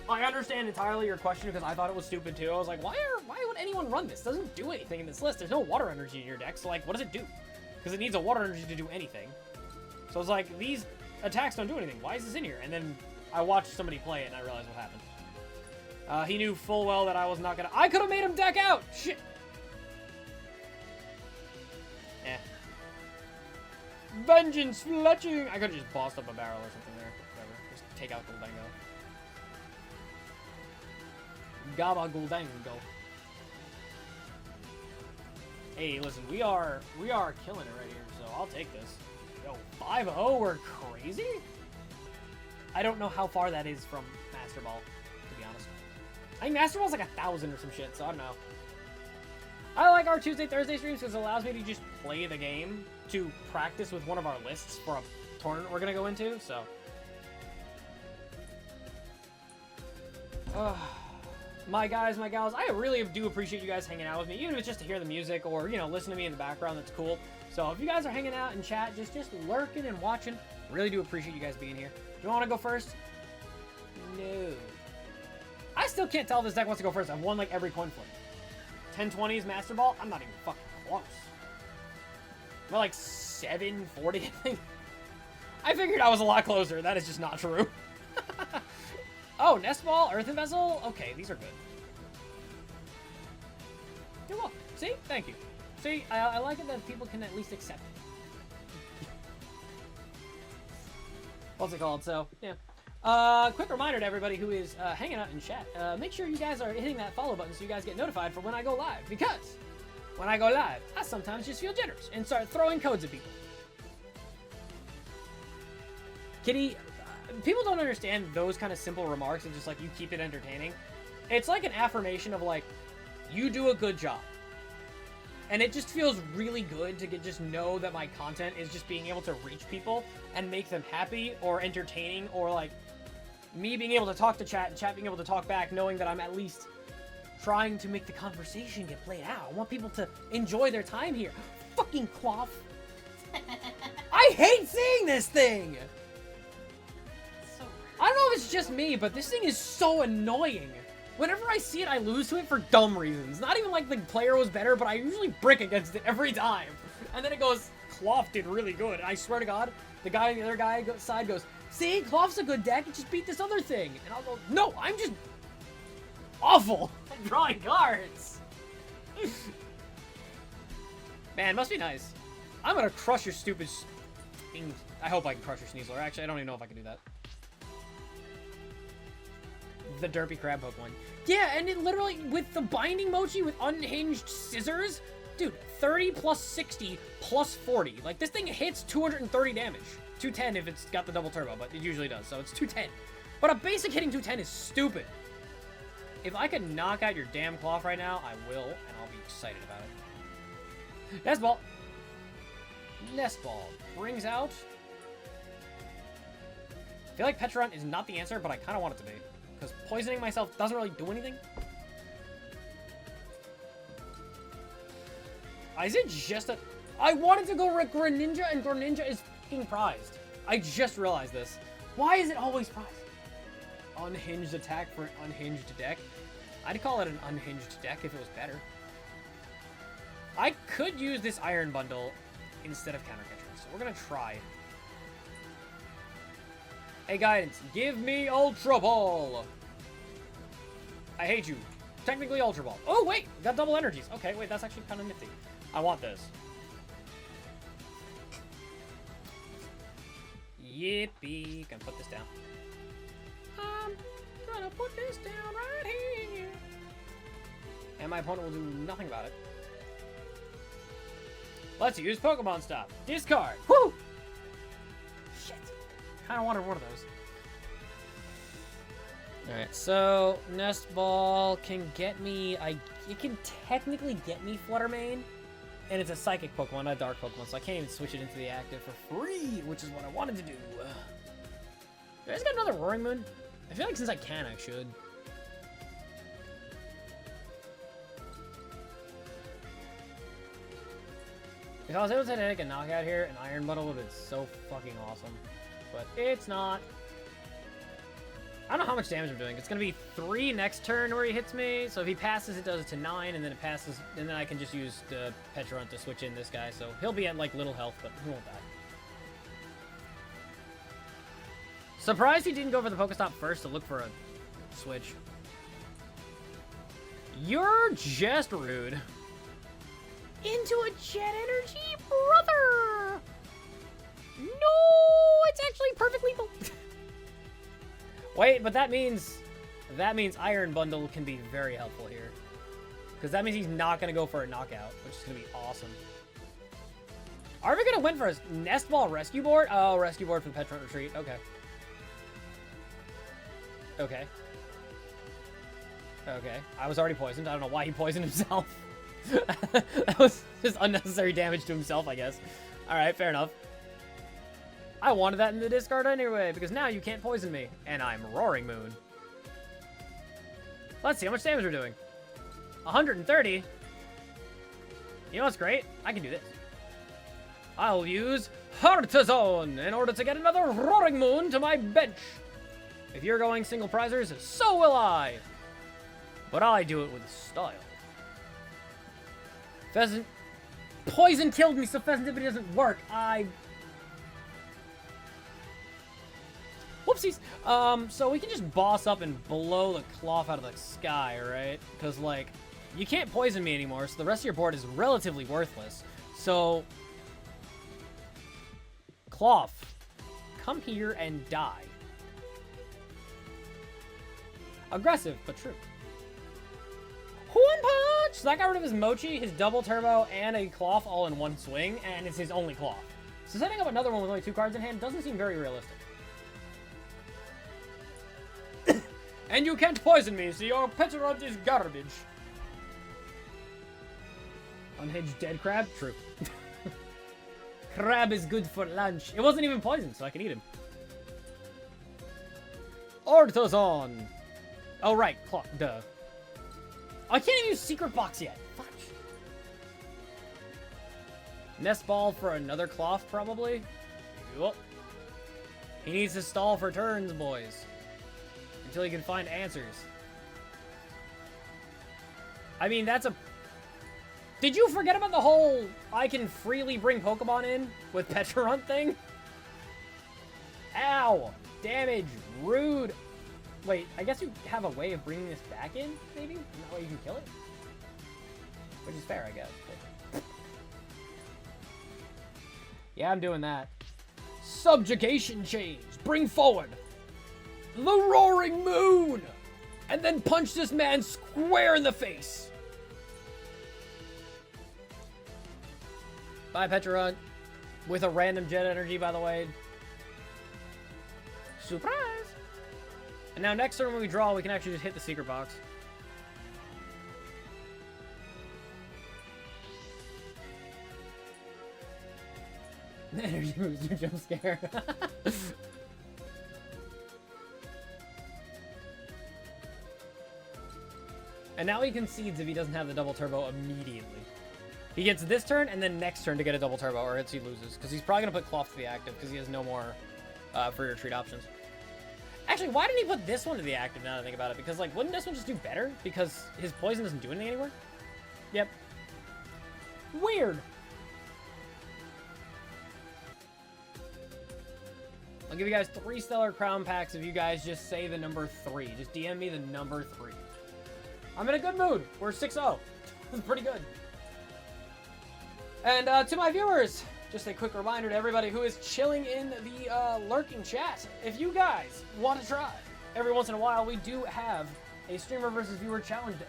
I understand entirely your question because I thought it was stupid too. I was like, why would anyone run this? It doesn't do anything in this list. There's no water energy in your deck, so like, what does it do? Because it needs a water energy to do anything. So I was like, these attacks don't do anything. Why is this in here? And then I watched somebody play it and I realized what happened. He knew full well that I was not gonna... I could have made him deck out! Shit! Eh. Vengeance fletching! I could have just bossed up a barrel or something there. Whatever. Just take out Goldango. Gaba Goldango. Hey, listen, we are killing it right here, so I'll take this. Yo, 5-0, we're crazy? I don't know how far that is from Master Ball, to be honest. I think Master Ball's like 1,000 or some shit, so I don't know. I like our Tuesday, Thursday streams because it allows me to just play the game to practice with one of our lists for a tournament we're gonna go into, so. My guys, my gals, I really do appreciate you guys hanging out with me, even if it's just to hear the music or, you know, listen to me in the background, that's cool. So if you guys are hanging out in chat, just lurking and watching, really do appreciate you guys being here. Do you want to go first? No. I still can't tell if this deck wants to go first. I've won like every coin flip. 1020s Master Ball? I'm not even fucking close. I'm like 740, I think. I figured I was a lot closer. That is just not true. Oh, Nest Ball, Earthen Vessel? Okay, these are good. You're welcome. See? Thank you. See, I like it that people can at least accept it. What's it called? So, yeah. Quick reminder to everybody who is hanging out in chat. Make sure you guys are hitting that follow button so you guys get notified for when I go live. Because when I go live, I sometimes just feel generous and start throwing codes at people. Kitty... People don't understand those kind of simple remarks and just like you keep it entertaining. It's like an affirmation of like, you do a good job. And it just feels really good to just know that my content is just being able to reach people and make them happy or entertaining, or like me being able to talk to chat and chat being able to talk back, knowing that I'm at least trying to make the conversation get played out. I want people to enjoy their time here. Fucking quaff. I hate seeing this thing! I don't know if it's just me, but this thing is so annoying. Whenever I see it, I lose to it for dumb reasons. Not even like the player was better, but I usually brick against it every time. And then it goes, Cloth did really good. And I swear to God, the guy on the other guy side goes, see, Cloth's a good deck, it just beat this other thing. And I'll go, no, I'm just awful at drawing cards. Man, must be nice. I'm gonna crush your stupid... I hope I can crush your Sneasler. Actually, I don't even know if I can do that. The Derpy Crab Pokemon. Yeah, and it literally, with the Binding Mochi with unhinged scissors, dude, 30 plus 60 plus 40. Like, this thing hits 230 damage. 210 if it's got the double turbo, but it usually does, so it's 210. But a basic hitting 210 is stupid. If I could knock out your damn Cloth right now, I will, and I'll be excited about it. Nest Ball. Nest Ball brings out... I feel like Pecharunt is not the answer, but I kind of want it to be. Because poisoning myself doesn't really do anything. Is it just a... I wanted to go with Greninja, and Greninja is fucking prized. I just realized this. Why is it always prize? Unhinged attack for an unhinged deck. I'd call it an unhinged deck if it was better. I could use this Iron Bundle instead of Counter Catcher, so we're gonna try. Hey, Guidance, give me Ultra Ball! I hate you. Technically Ultra Ball. Oh, wait! Got double energies. Okay, wait, that's actually kind of nifty. I want this. Yippee. Gonna put this down. I'm gonna put this down right here. And my opponent will do nothing about it. Let's use Pokemon Stop. Discard. Woo! Shit. Kinda wanted one of those. Alright, so Nest Ball can get me... It can technically get me Flutter Mane. And it's a Psychic Pokemon, not a Dark Pokemon, so I can't even switch it into the active for free, which is what I wanted to do. You guys got another Roaring Moon? I feel like since I can, I should. If I was able to take a knockout here, an Iron Bundle would have been so fucking awesome. But it's not. I don't know how much damage I'm doing. It's going to be 3 next turn where he hits me. So if he passes, it does it to 9, and then it passes, and then I can just use the Pecharunt to switch in this guy. So he'll be at, like, little health, but he won't die. Surprised he didn't go for the PokéStop first to look for a switch. You're just rude. Into a Jet Energy, brother! No! It's actually perfectly... Wait, but that means Iron Bundle can be very helpful here. Because that means he's not going to go for a knockout, which is going to be awesome. Are we going to win for a Nest Ball Rescue Board? Oh, Rescue Board for the Pecharunt Retreat. Okay. Okay. Okay. I was already poisoned. I don't know why he poisoned himself. That was just unnecessary damage to himself, I guess. Alright, fair enough. I wanted that in the discard anyway, because now you can't poison me. And I'm Roaring Moon. Let's see how much damage we're doing. 130. You know what's great? I can do this. I'll use Heartazone in order to get another Roaring Moon to my bench. If you're going single prizers, so will I. But I do it with style. Poison killed me, so Fezandipiti doesn't work. Whoopsies. So we can just boss up and blow the cloth out of the sky, right? Because, like, you can't poison me anymore, so the rest of your board is relatively worthless. So, Cloth, come here and die. Aggressive, but true. One punch! So that got rid of his Mochi, his double turbo, and a Cloth all in one swing, and it's his only Cloth. So setting up another one with only 2 cards in hand doesn't seem very realistic. And you can't poison me, so your Pecharunt is garbage. Unhinged dead crab? True. Crab is good for lunch. It wasn't even poisoned, so I can eat him. Orthozon. Oh, right. Clock. Duh. I can't even use Secret Box yet. Fudge. Nest Ball for another Cloth, probably. Yup. He needs to stall for turns, boys. Until he can find answers. I mean, that's a... Did you forget about the whole I can freely bring Pokemon in with Pecharunt thing? Ow! Damage. Rude. Wait, I guess you have a way of bringing this back in, maybe? And that way you can kill it? Which is fair, I guess. But... yeah, I'm doing that. Subjugation Chains. Bring forward the Roaring Moon! And then punch this man square in the face! Bye, Pecharunt. With a random Jet Energy, by the way. Surprise! And now next turn when we draw, we can actually just hit the Secret Box. Energy moves your jump scare. And now he concedes if he doesn't have the double turbo immediately. He gets this turn and then next turn to get a double turbo, or else he loses. Because he's probably going to put Cloth to the active because he has no more for your treat options. Actually, why didn't he put this one to the active now that I think about it? Because, like, wouldn't this one just do better? Because his poison doesn't do anything anymore? Yep. Weird. I'll give you guys 3 Stellar Crown Packs if you guys just say the number 3. Just DM me the number 3. I'm in a good mood. We're 6-0. This is pretty good. And to my viewers, just a quick reminder to everybody who is chilling in the lurking chat. If you guys want to try, every once in a while, we do have a streamer versus viewer challenge day.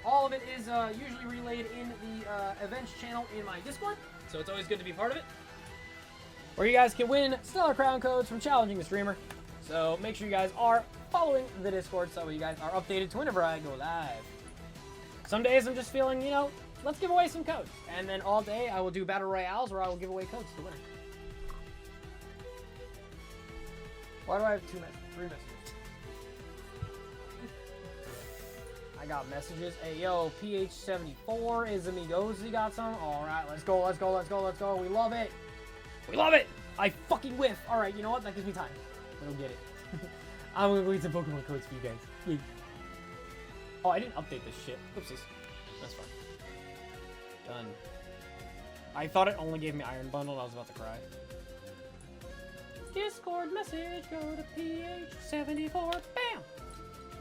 All of it is usually relayed in the events channel in my Discord, so it's always good to be part of it. Where you guys can win Stellar Crown codes from challenging the streamer. So make sure you guys are following the Discord so you guys are updated to whenever I go live. Some days I'm just feeling, you know, let's give away some codes. And then all day I will do battle royales where I will give away codes to the winner. Why do I have 3 messages? I got messages. Hey, yo, PH74 is amigos. He got some. All right, let's go, let's go, let's go, let's go. We love it. We love it. I fucking whiff. All right, you know what? That gives me time. I don't get it. I'm going to go get some Pokemon codes for you guys. Yay. Oh, I didn't update this shit. Oopsies. That's fine. Done. I thought it only gave me Iron Bundle. I was about to cry. Discord message. Go to PH74. Bam.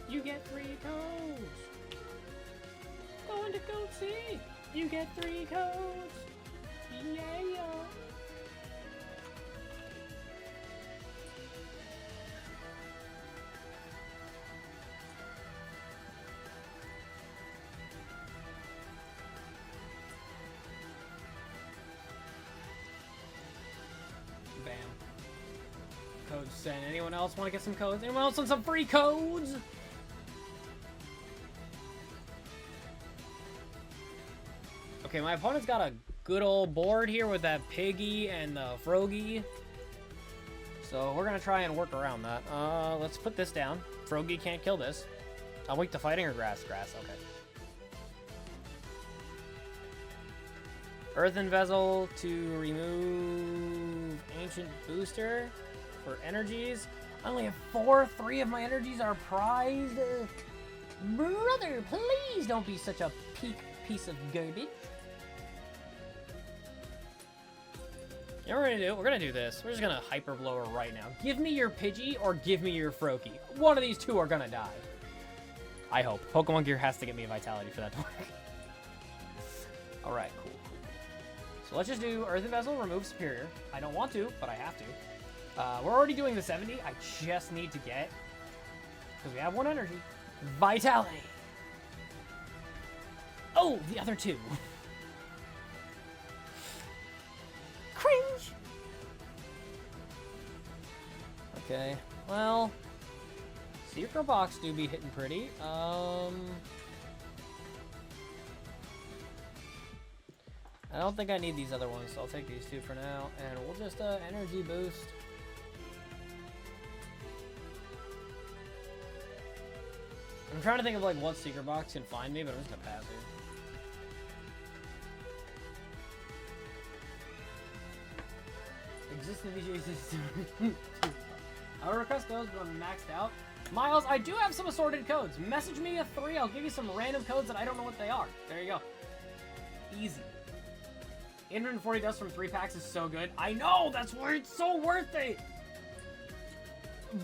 You get 3 codes. Go into Code C. You get 3 codes. Yeah. Bam. Codes sent. Anyone else want to get some codes? Anyone else want some free codes? Okay, my opponent's got a good old board here with that Piggy and the Froakie. So we're gonna try and work around that. Let's put this down. Froakie can't kill this. I'm weak to fighting or grass? Grass, okay. Earthen Vessel to remove Ancient Booster for energies. I only have 4. 3 of my energies are prized. Brother, please don't be such a piece of garbage. You know what we're gonna do? We're gonna do this. We're just gonna Hyper Blower right now. Give me your Pidgey or give me your Froakie. One of these two are gonna die. I hope. Pokemon Gear has to get me a Vitality for that to work. Alright, cool. So let's just do Earthen Vessel, remove Superior. I don't want to, but I have to. We're already doing the 70. I just need to get, because we have 1 energy, Vitality. Oh, the other 2. Cringe. Okay, well, Secret Box do be hitting pretty. I don't think I need these other ones, so I'll take these 2 for now, and we'll just energy boost. I'm trying to think of like what Secret Box can find me, but I'm just gonna pass here. Existing VGA system. I'll request those, but I'm maxed out. Miles, I do have some assorted codes. Message me a 3. I'll give you some random codes that I don't know what they are. There you go. Easy. 840 dust from 3 packs is so good. I know, that's why it's so worth it.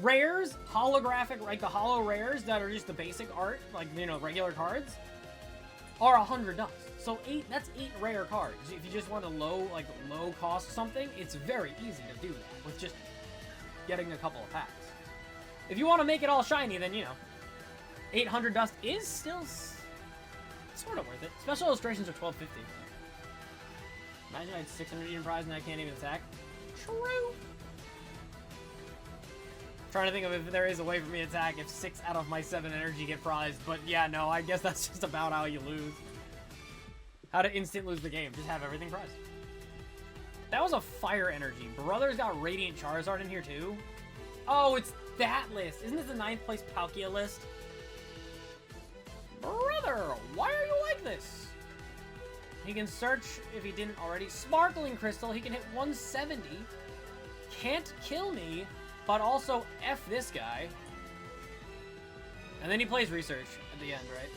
Rares, holographic, like the holo rares that are just the basic art, like, you know, regular cards, are 100 dust. So that's 8 rare cards. If you just want a low cost something, it's very easy to do that with just getting a couple of packs. If you want to make it all shiny, then, you know, 800 dust is still sort of worth it. Special illustrations are 1250. Imagine I had 600 in prize and I can't even attack. True. Trying to think of if there is a way for me to attack if 6 out of my 7 energy get prized, but yeah, no, I guess that's just about how you lose. How to instant lose the game. Just have everything prized. That was a fire energy. Brother's got Radiant Charizard in here too. Oh, it's that list. Isn't this the 9th place Palkia list? Brother, why are you like this? He can search if he didn't already. Sparkling Crystal, he can hit 170. can't kill me, but also F this guy. And then he plays Research at the end, right?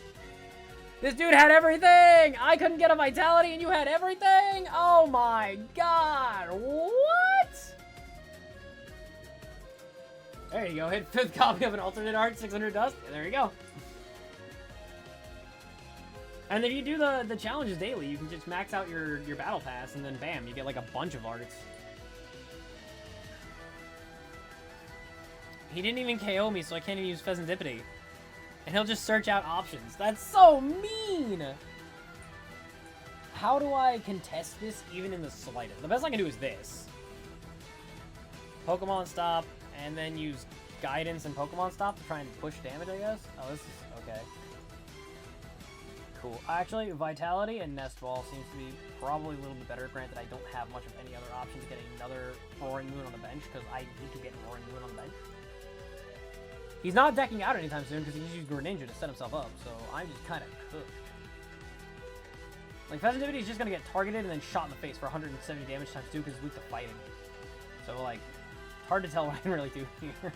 This dude had everything! I couldn't get a Vitality and you had everything? Oh my god, what? There you go, hit 5th copy of an alternate art, 600 dust. There you go. And if you do the challenges daily, you can just max out your battle pass and then bam, you get like a bunch of arts. He didn't even KO me, so I can't even use Fezandipiti. And he'll just search out options. That's so mean! How do I contest this even in the slightest? The best I can do is this. Pokemon Stop, and then use Guidance and Pokemon Stop to try and push damage, I guess? Oh, this is... okay. Cool. Actually, Vitality and Nest Ball seems to be probably a little bit better. Granted, I don't have much of any other option to get another Roaring Moon on the bench, because I need to get Roaring Moon on the bench. He's not decking out anytime soon, because he just used Greninja to set himself up, so I'm just kind of cooked. Like, Fezandipiti is just going to get targeted and then shot in the face for 170 damage times 2, because he's weak to fighting. So, like, hard to tell what I can really do here.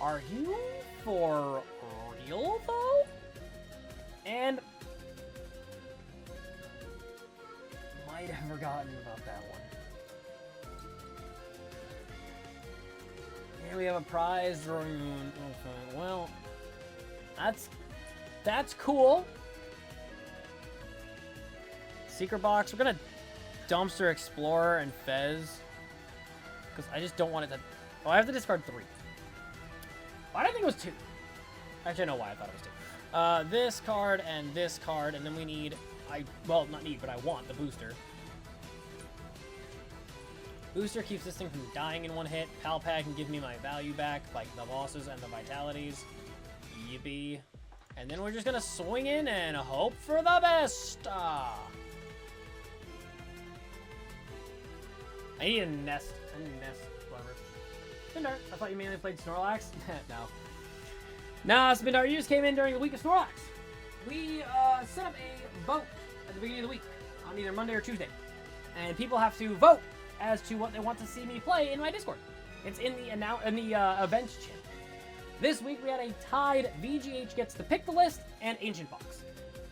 Are you for real, though? And might have forgotten about that one. Yeah, we have a prize. Okay, well, that's cool. Secret box. We're gonna dumpster Explorer and Fez because I just don't want it to. Oh, I have to discard 3. Why did I think it was 2? Actually, I know why I thought it was 2. This card, and then we need... well, not need, but I want the booster. Booster keeps this thing from dying in one hit. Pal Pad can give me my value back, like the bosses and the vitalities. Yippee. And then we're just gonna swing in and hope for the best. I need a Nest. I need a Nest. Whatever. Spindart. I thought you mainly played Snorlax. No. Nah, Spindart, you just came in during the week of Snorlax. We set up a vote at the beginning of the week on either Monday or Tuesday. And people have to vote as to what they want to see me play in my Discord. It's in the events channel. This week we had a tied VGH gets to pick the list and Ancient Box.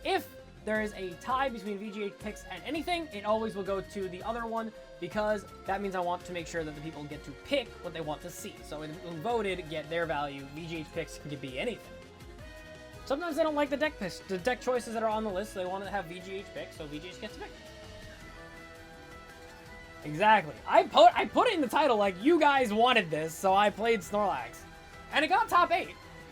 If there is a tie between VGH picks and anything, it always will go to the other one because that means I want to make sure that the people get to pick what they want to see. So when voted, get their value. VGH picks can be anything. Sometimes they don't like the deck choices that are on the list, so they want to have VGH pick, so VGH gets to pick. Exactly. I put it in the title like you guys wanted this, so I played Snorlax. And it got top 8.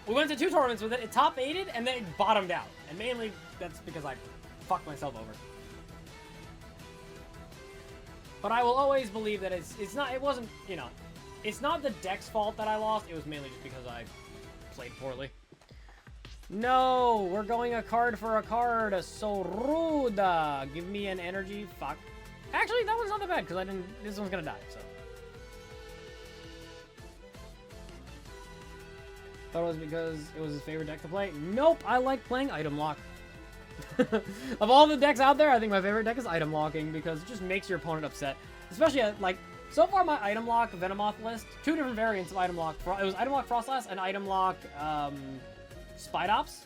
We went to 2 tournaments with it, it top 8'd, and then it bottomed out. And mainly, that's because I fucked myself over. But I will always believe that it wasn't, you know, it's not the deck's fault that I lost, it was mainly just because I played poorly. No, we're going a card for a card, so rude. Give me an energy, fuck. Actually, that one's not that bad, because this one's gonna die, so. Thought it was because it was his favorite deck to play. Nope, I like playing Item Lock. Of all the decks out there, I think my favorite deck is Item Locking because it just makes your opponent upset. Especially, like, so far my Item Lock Venomoth list, 2 different variants of Item Lock. It was Item Lock Frostlass and Item Lock Spidops.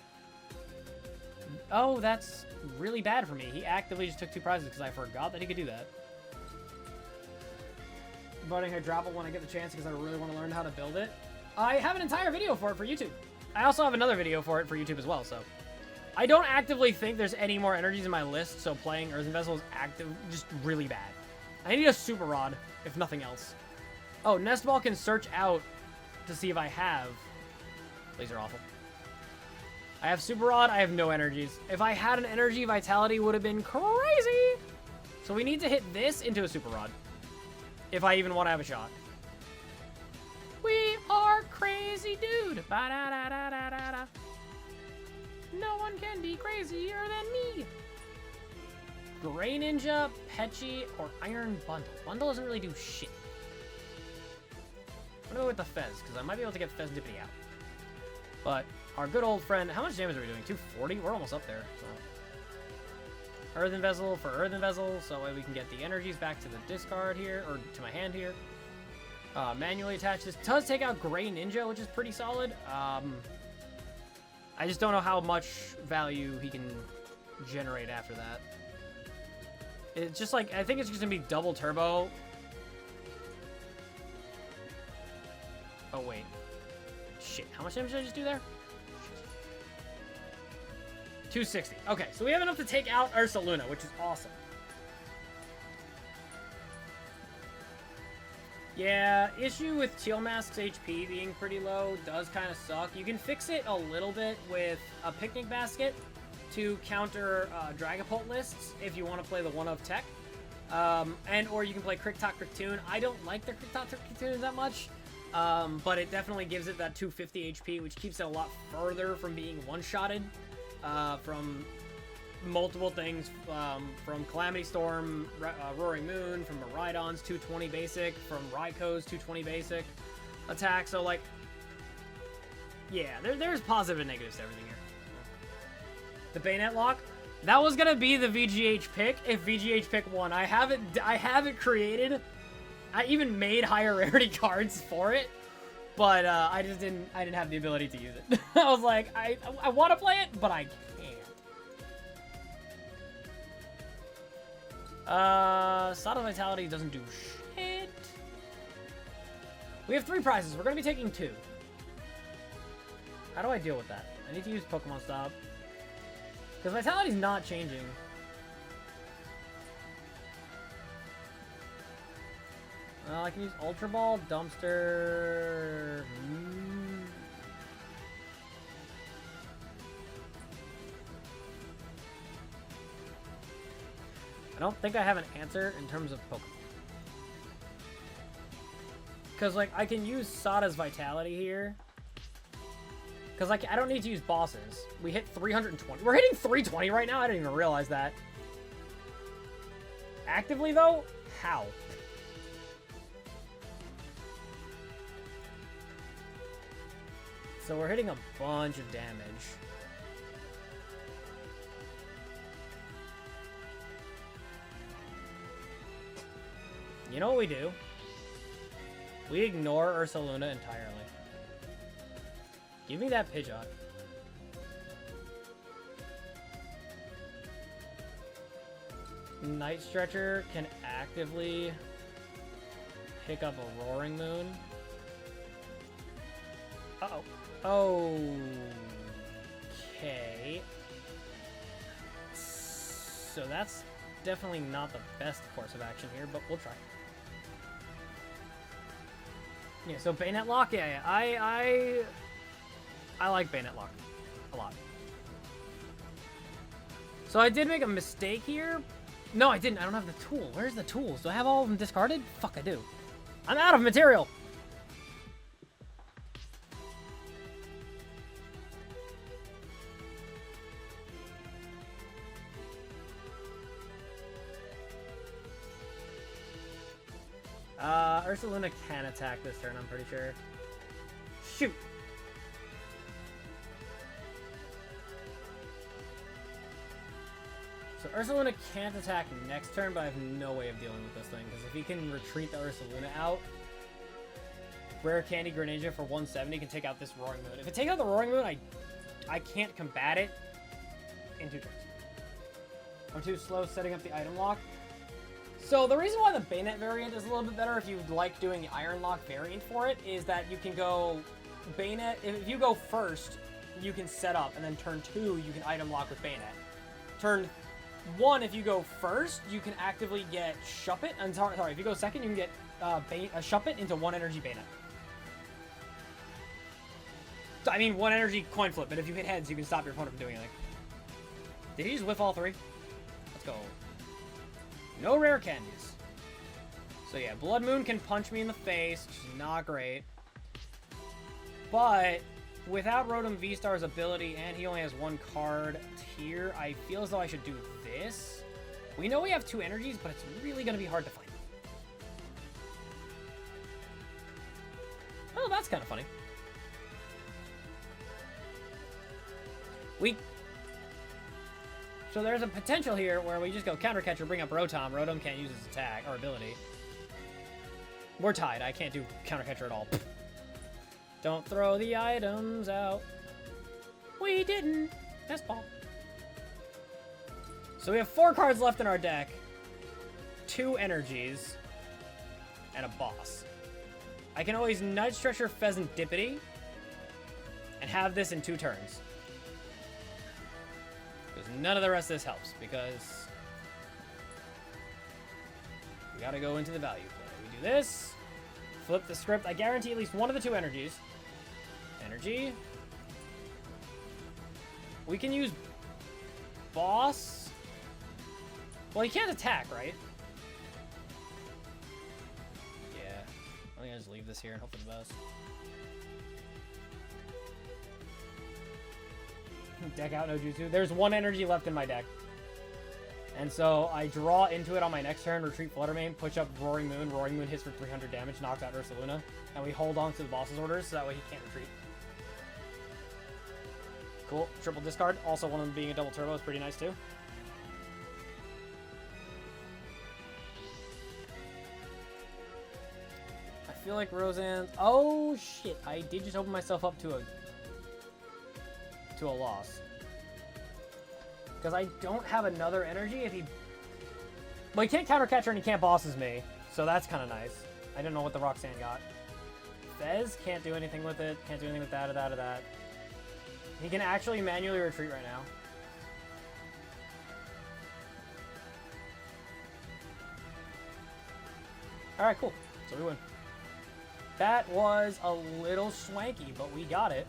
Oh, that's really bad for me. He actively just took 2 prizes because I forgot that he could do that. Budding Hydrapple when I get the chance because I really want to learn how to build it. I have an entire video for it for YouTube. I also have another video for it for YouTube as well, so. I don't actively think there's any more energies in my list, so playing Earthen Vessel is just really bad. I need a Super Rod, if nothing else. Oh, Nest Ball can search out to see if I have. These are awful. I have Super Rod, I have no energies. If I had an energy, Vitality would have been crazy. So we need to hit this into a Super Rod. If I even want to have a shot. We are crazy, dude. Ba-da-da-da-da-da-da. No one can be crazier than me. Greninja, Pechi, or Iron Bundle. Bundle doesn't really do shit. I'm gonna go with the Fez, because I might be able to get Fezandipiti out. But our good old friend, how much damage are we doing? 240? We're almost up there. So. Earthen Vessel for Earthen Vessel, so that way we can get the energies back to the discard here, or to my hand here. Manually attach this. Does take out Great Ninja, which is pretty solid. I just don't know how much value he can generate after that. It's just like, I think it's just gonna be double turbo. Oh, wait. Shit, how much damage did I just do there? 260. Okay, so we have enough to take out Ursaluna, which is awesome. Yeah, issue with Teal Mask's HP being pretty low does kind of suck. You can fix it a little bit with a Picnic Basket to counter Dragapult lists if you want to play the one-of tech. Or you can play Crick-Talk Crick-Tune. I don't like the Crick-Talk Crick-Tune that much, but it definitely gives it that 250 HP, which keeps it a lot further from being one-shotted from multiple things, from Calamity Storm, Roaring Moon, from Miraidon's 220 basic, from Raiko's 220 basic attack. So, like, yeah, there's positive and negatives to everything here. The Bayonet lock, that was gonna be the VGH pick if VGH pick won. I have it created. I even made higher rarity cards for it, but I didn't have the ability to use it. I was like, I want to play it, but I can't. Sada Vitality doesn't do shit. We have 3 prizes. We're gonna be taking 2. How do I deal with that? I need to use Pokemon Stop. Because Vitality's not changing. I can use Ultra Ball, Dumpster. I don't think I have an answer in terms of Pokemon. Because, like, I can use Sada's Vitality here. Because, like, I don't need to use bosses. We hit 320. We're hitting 320 right now? I didn't even realize that. Actively, though? How? So we're hitting a bunch of damage. You know what we do? We ignore Ursaluna entirely. Give me that Pidgeot. Night Stretcher can actively pick up a Roaring Moon. Uh-oh. Okay. So that's definitely not the best course of action here, but we'll try. Yeah, so Bayonet Lock, yeah. I like Bayonet Lock a lot. So I did make a mistake here. No, I didn't. I don't have the tool. Where's the tools? Do I have all of them discarded? Fuck, I do. I'm out of material. Ursaluna can attack this turn, I'm pretty sure. Shoot! So Ursaluna can't attack next turn, but I have no way of dealing with this thing, because if he can retreat the Ursaluna out, Rare Candy Greninja for 170 can take out this Roaring Moon. If it takes out the Roaring Moon, I can't combat it in 2 turns. I'm too slow setting up the item lock. So the reason why the Bayonet variant is a little bit better if you like doing the Iron Lock variant for it is that you can go Bayonet. If you go first, you can set up, and then turn 2, you can item lock with Bayonet. Turn 1, if you go first, you can actively get Shuppet. And sorry, if you go second, you can get Shuppet into 1 energy Bayonet. I mean, 1 energy coin flip, but if you hit heads, you can stop your opponent from doing anything. Did he just whiff all 3? Let's go. No rare candies. So yeah, Blood Moon can punch me in the face, which is not great. But without Rotom V-Star's ability, and he only has 1 card here, I feel as though I should do this. We know we have 2 energies, but it's really going to be hard to find. Oh, that's kind of funny. So there's a potential here where we just go Counter Catcher, bring up Rotom. Rotom can't use his attack or ability. We're tied. I can't do Counter Catcher at all. Don't throw the items out. We didn't. Nest Ball. So we have 4 cards left in our deck. 2 energies. And a boss. I can always Night Stretcher Fezandipiti and have this in 2 turns. Because none of the rest of this helps, because we gotta go into the value play. We do this, flip the script. I guarantee at least one of the 2 energies. Energy. We can use boss. Well, he can't attack, right? Yeah. I think I just leave this here and hope for the best. Deck out no jutsu. There's 1 energy left in my deck. And so I draw into it on my next turn, retreat Fluttermane, push up Roaring Moon. Roaring Moon hits for 300 damage, knocks out Ursaluna. And we hold on to the boss's orders so that way he can't retreat. Cool. Triple discard. Also, one of them being a double turbo is pretty nice too. I feel like Roseanne... Oh, shit. I did just open myself up to a loss. Because I don't have another energy if he... Well, he can't Counter Catcher and he can't bosses me. So that's kind of nice. I didn't know what the Roxanne got. Fez can't do anything with it. Can't do anything with that or that or that. He can actually manually retreat right now. Alright, cool. So we win. That was a little swanky, but we got it.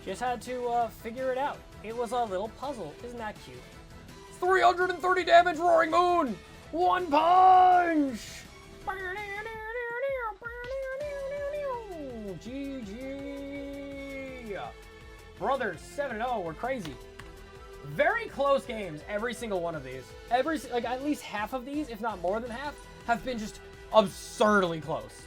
Just had to figure it out. It was a little puzzle. Isn't that cute? 330 damage, Roaring Moon! 1 punch! GG! Brothers, 7-0. We're crazy. Very close games, every single one of these. Like, at least half of these, if not more than half, have been just absurdly close.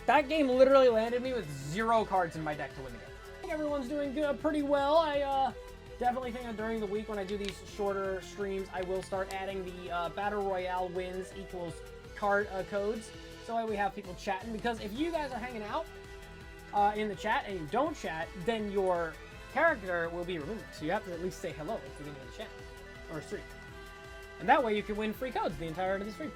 That game literally landed me with 0 cards in my deck to win the game. I think everyone's doing good, pretty well. I definitely think that during the week when I do these shorter streams, I will start adding the Battle Royale wins equals card codes. So that way we have people chatting. Because if you guys are hanging out in the chat and you don't chat, then your character will be removed. So you have to at least say hello at the beginning of the chat or stream. And that way you can win free codes the entirety of the stream.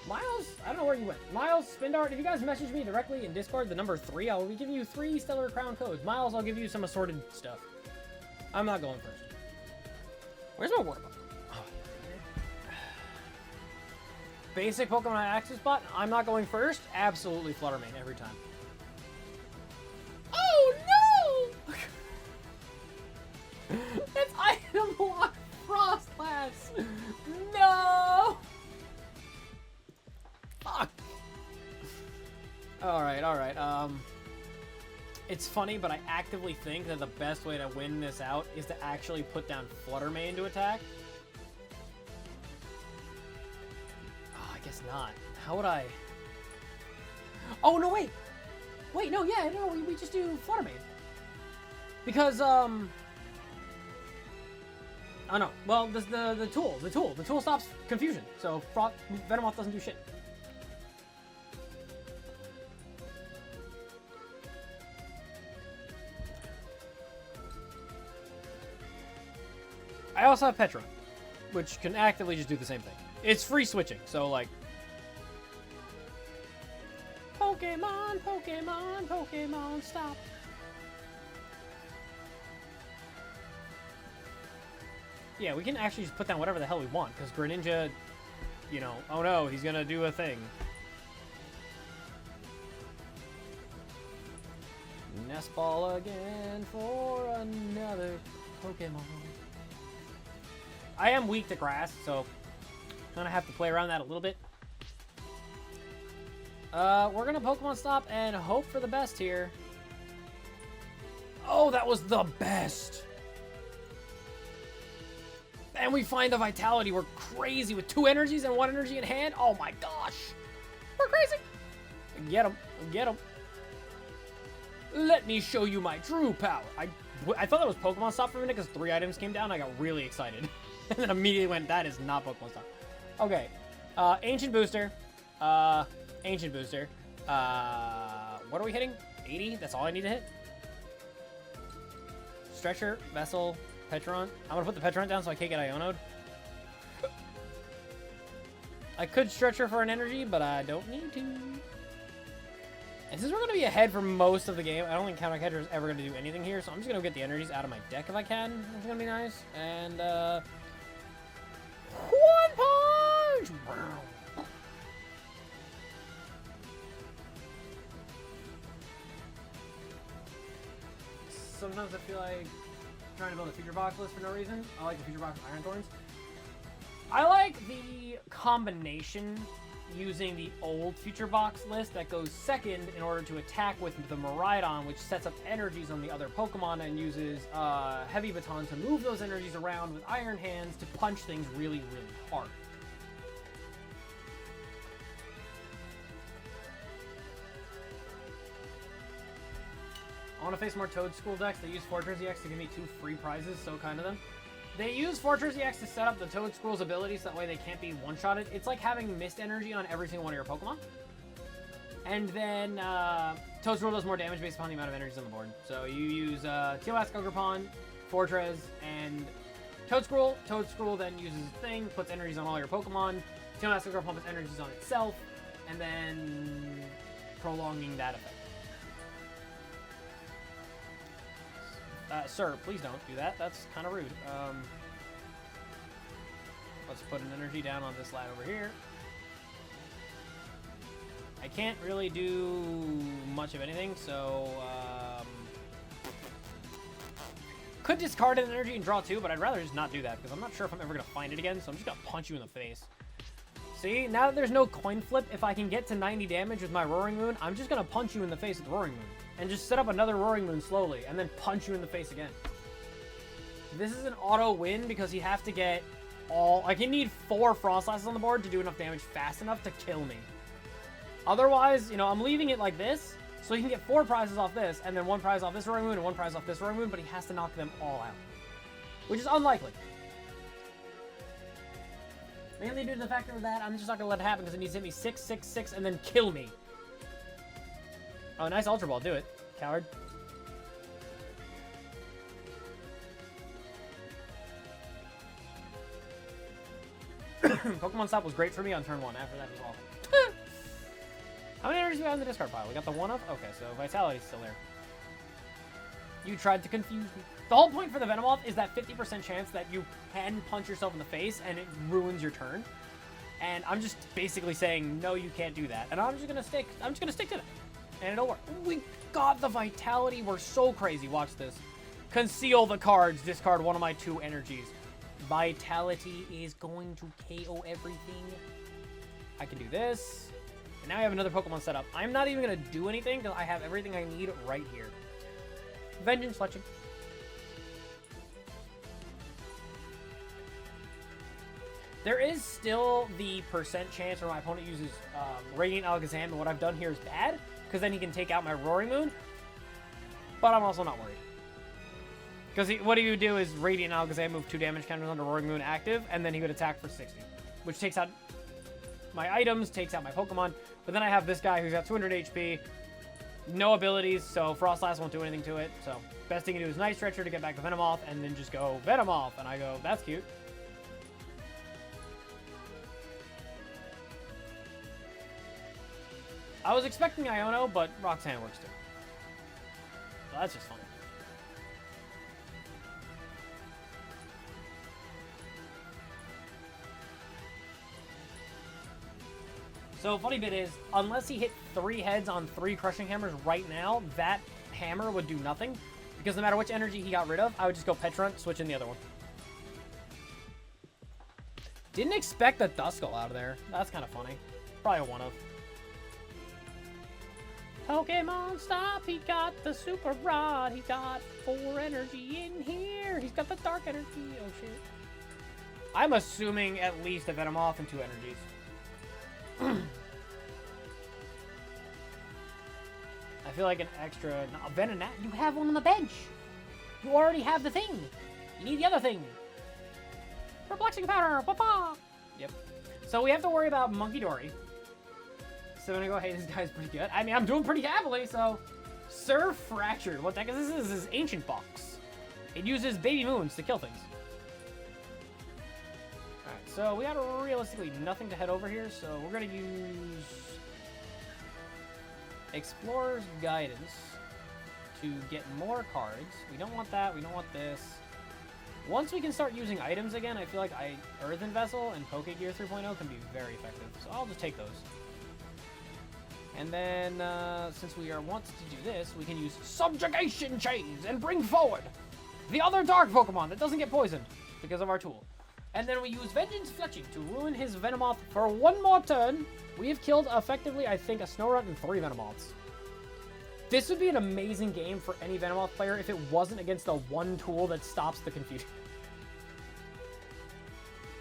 Miles, I don't know where you went. Miles, Spindart, if you guys message me directly in Discord, the number 3, I'll be giving you 3 Stellar Crown codes. Miles, I'll give you some assorted stuff. I'm not going first. Where's my water bottle? Oh. Basic Pokemon Access Bot, I'm not going first. Absolutely Fluttermane every time. Oh no! It's item lock Frostlass. No! Fuck. Alright. It's funny, but I actively think that the best way to win this out is to actually put down Fluttermane to attack. Oh, I guess not. How would I... Oh, no, wait! Wait, no, yeah, no, we just do Fluttermane. Because, oh, no. Well, the tool stops confusion, so Venomoth doesn't do shit. I also have Pecharunt, which can actively just do the same thing. It's free switching, so like... Pokemon, stop. Yeah, we can actually just put down whatever the hell we want, because Greninja, you know, oh no, he's gonna do a thing. Nest Ball again for another Pokemon. I am weak to grass, so I'm gonna have to play around that a little bit. We're gonna Pokemon Stop and hope for the best here. Oh, that was the best! And we find the Vitality. We're crazy with 2 energies and 1 energy in hand. Oh my gosh! We're crazy! Get him. Get him. Let me show you my true power. I I thought that was Pokemon Stop for a minute because 3 items came down. I got really excited. And then immediately went, that is not Pokemon Stop. Okay. Ancient Booster. Ancient Booster. What are we hitting? 80? That's all I need to hit? Stretcher, Vessel, Pecharunt. I'm going to put the Pecharunt down so I can't get Iono'd. I could Stretcher for an energy, but I don't need to. And since we're going to be ahead for most of the game, I don't think Counter Catcher is ever going to do anything here, so I'm just going to get the energies out of my deck if I can. That's going to be nice. And, One Punch! Sometimes I feel like trying to build a feature box list for no reason. I like the feature box with Iron Thorns. I like the combination using the old feature box list that goes second in order to attack with the Miraidon, which sets up energies on the other Pokemon and uses Heavy Baton to move those energies around with Iron Hands to punch things really, really hard. I want to face more Toad School decks. They use Fortress EX to give me 2 free prizes, so kind of them. They use Fortress EX to set up the Toad School's abilities, so that way they can't be one-shotted. It's like having Mist Energy on every single one of your Pokemon. And then Toad School does more damage based upon the amount of energies on the board. So you use Tealask Ogrepon, Fortress, and Toad School. Toad School then uses a thing, puts energies on all your Pokemon. Tealask Ogrepon puts energies on itself, and then prolonging that effect. Sir, please don't do that. That's kind of rude. Let's put an energy down on this lad over here. I can't really do much of anything, so could discard an energy and draw 2, but I'd rather just not do that because I'm not sure if I'm ever going to find it again, so I'm just going to punch you in the face. See, now that there's no coin flip, if I can get to 90 damage with my Roaring Moon, I'm just going to punch you in the face with the Roaring Moon. And just set up another Roaring Moon slowly, and then punch you in the face again. This is an auto win because you have to get all... Like, you need 4 Frost Slashes on the board to do enough damage fast enough to kill me. Otherwise, you know, I'm leaving it like this, so he can get 4 prizes off this, and then 1 prize off this Roaring Moon, and 1 prize off this Roaring Moon, but he has to knock them all out. Which is unlikely. Mainly due to the factor of that, I'm just not going to let it happen because it needs to hit me 6, 6, 6, and then kill me. Oh, nice Ultra Ball. Do it, coward. Pokemon Stop was great for me on turn 1. After that, it was awful. How many energies do we have in the discard pile? We got the 1 of? Okay, so Vitality's still there. You tried to confuse me. The whole point for the Venomoth is that 50% chance that you can punch yourself in the face and it ruins your turn. And I'm just basically saying, no, you can't do that. And I'm just gonna stick to that. And it'll work. We got the Vitality. We're so crazy. Watch this. Conceal the cards. Discard one of my 2 energies. Vitality is going to KO everything. I can do this. And now I have another Pokemon set up. I'm not even going to do anything because I have everything I need right here. Vengeance Fletching. There is still the % chance where my opponent uses Radiant Alakazam, and what I've done here is bad, because then he can take out my Roaring Moon, but I'm also not worried. Because what he would do is Radiant Alakazam move 2 damage counters onto Roaring Moon active, and then he would attack for 60, which takes out my items, takes out my Pokemon, but then I have this guy who's got 200 HP, no abilities, so Frost Blast won't do anything to it, so best thing to do is Night Stretcher to get back the Venomoth, and then just go Venomoth, and I go, that's cute. I was expecting Iono, but Roxanne works too. So that's just fun. So, funny bit is, unless he hit 3 heads on 3 Crushing Hammers right now, that hammer would do nothing. Because no matter which energy he got rid of, I would just go Pecharunt, switch in the other one. Didn't expect a Duskull out of there. That's kind of funny. Probably a 1-of. Pokemon Stop, he got the Super Rod, he got 4 energy in here, he's got the Dark Energy, oh shit. I'm assuming at least a Venomoth and 2 energies. I feel like an extra, no, Venonat, you have one on the bench. You already have the thing. You need the other thing. Perplexing powder. Papa. Yep. So we have to worry about Monkey Dory. So I'm gonna go, hey, this guy's pretty good. I mean, I'm doing pretty happily, so... Sir Fractured. What the heck is this? This is Ancient Box. It uses baby moons to kill things. Alright, so we got realistically nothing to head over here, so we're gonna use... Explorer's Guidance to get more cards. We don't want that, we don't want this. Once we can start using items again, I feel like Earthen Vessel and Pokégear 3.0 can be very effective. So I'll just take those. And then, since we are wanting to do this, we can use Subjugation Chains and bring forward the other dark Pokemon that doesn't get poisoned because of our tool. And then we use Vengeance Fletching to ruin his Venomoth for one more turn. We have killed, effectively, I think, a Snorunt and 3 Venomoths. This would be an amazing game for any Venomoth player if it wasn't against the one tool that stops the confusion.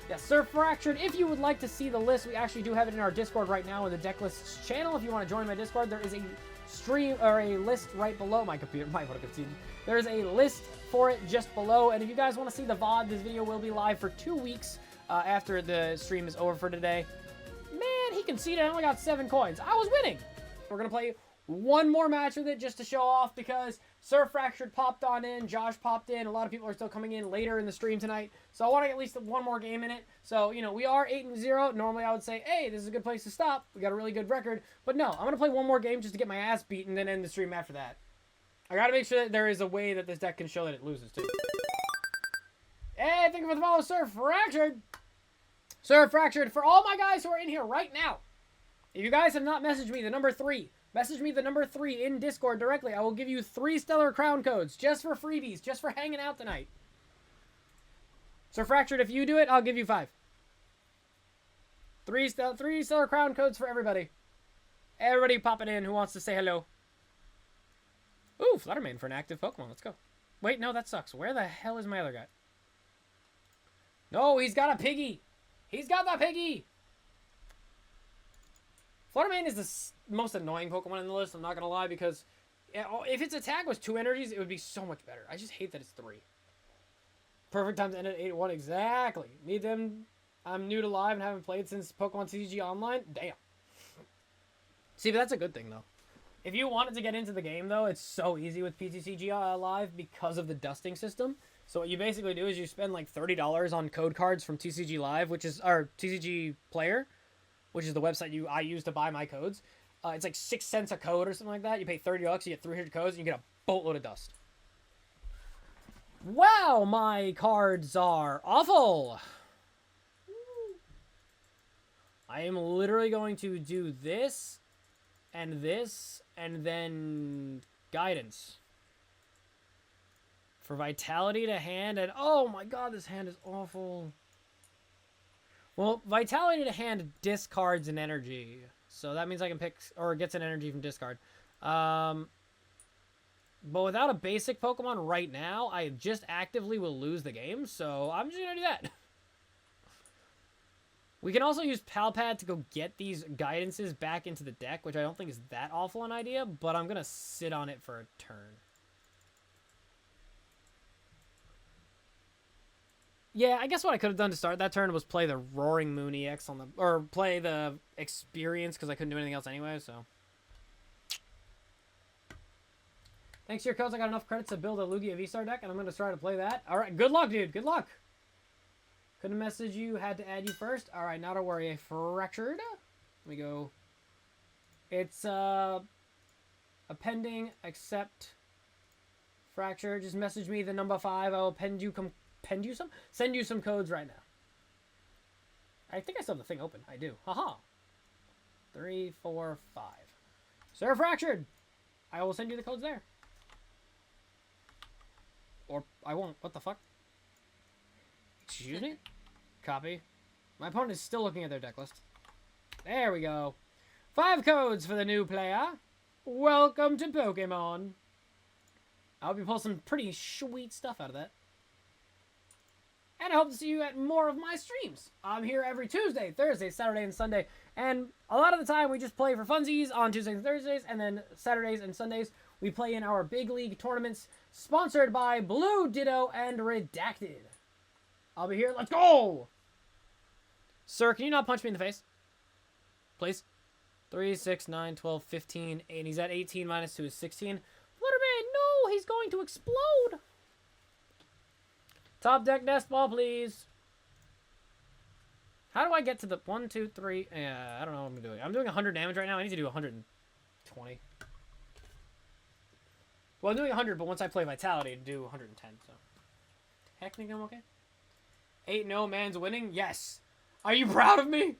Yes, Sir Fractured, if you would like to see the list, we actually do have it in our Discord right now in the Deck Lists channel. If you want to join my Discord, there is a stream, or a list right below my computer. Might want to concede. There is a list for it just below, and if you guys want to see the VOD, this video will be live for 2 weeks after the stream is over for today. Man, he conceded. I only got 7 coins. I was winning. We're going to play one more match with it just to show off because Sir Fractured popped on in, Josh popped in, a lot of people are still coming in later in the stream tonight, so I want to get at least one more game in it. So, you know, we are 8-0. Normally I would say, hey, this is a good place to stop. We got a really good record. But no, I'm going to play one more game just to get my ass beat and then end the stream after that. I got to make sure that there is a way that this deck can show that it loses too. Hey, thank you for the follow, Sir Fractured. Sir Fractured, for all my guys who are in here right now, if you guys have not messaged me, the number 3, message me the number 3 in Discord directly. I will give you 3 Stellar Crown codes just for freebies, just for hanging out tonight. Sir Fractured, if you do it, I'll give you 5. 3 Stellar Crown codes for everybody. Everybody popping in who wants to say hello. Ooh, Fluttermane for an active Pokemon. Let's go. Wait, no, that sucks. Where the hell is my other guy? No, he's got a piggy. He's got the piggy. Fluttermane is the most annoying Pokemon in the list, I'm not going to lie, because if its attack was 2 energies, it would be so much better. I just hate that it's 3. Perfect time to end at 8-1, exactly. Need them. I'm new to live and haven't played since Pokemon TCG Online. Damn. See, but that's a good thing, though. If you wanted to get into the game, though, it's so easy with PTCG Live because of the dusting system. So what you basically do is you spend like $30 on code cards from TCG Live, which is our TCG Player, which is the website I use to buy my codes. It's like 6 cents a code or something like that. You pay $30, you get 300 codes, and you get a boatload of dust. Wow, my cards are awful. I am literally going to do this, and then Guidance. For Vitality to hand, and oh my god, this hand is awful. Well, Vitality to hand discards an energy. So that means I can pick, or gets an energy from discard. But without a basic Pokemon right now, I just actively will lose the game. So I'm just going to do that. We can also use Pal Pad to go get these Guidances back into the deck, which I don't think is that awful an idea. But I'm going to sit on it for a turn. Yeah, I guess what I could have done to start that turn was play the Roaring Moon EX on the... Or play the Experience, because I couldn't do anything else anyway, so... Thanks to your codes, I got enough credits to build a Lugia V-Star deck, and I'm going to try to play that. Alright, good luck, dude. Good luck. Couldn't message you, had to add you first. Alright, not to worry. Fractured. Let me go. It's, a pending, accept, Fractured. Just message me the number 5. I will send you some codes right now. I think I still have the thing open. I do. Haha. 3, 4, 5. Sir Fractured. I will send you the codes there. Or I won't. What the fuck? Excuse me? Copy. My opponent is still looking at their deck list. There we go. 5 codes for the new player. Welcome to Pokemon. I hope you pull some pretty sweet stuff out of that. And I hope to see you at more of my streams. I'm here every Tuesday, Thursday, Saturday, and Sunday. And a lot of the time, we just play for funsies on Tuesdays and Thursdays. And then Saturdays and Sundays, we play in our big league tournaments, sponsored by Blue Ditto and Redacted. I'll be here. Let's go! Sir, can you not punch me in the face? Please? 3, 6, 9, 12, 15, and he's at 18 minus 2 is 16. Flutterman, no! He's going to explode! Top deck Nest Ball, please. How do I get to the 1, 2, 3? I don't know what I'm doing. I'm doing 100 damage right now. I need to do 120. Well, I'm doing 100, but once I play Vitality, to do 110. So technically, I'm okay. 8-0, man's winning. Yes. Are you proud of me?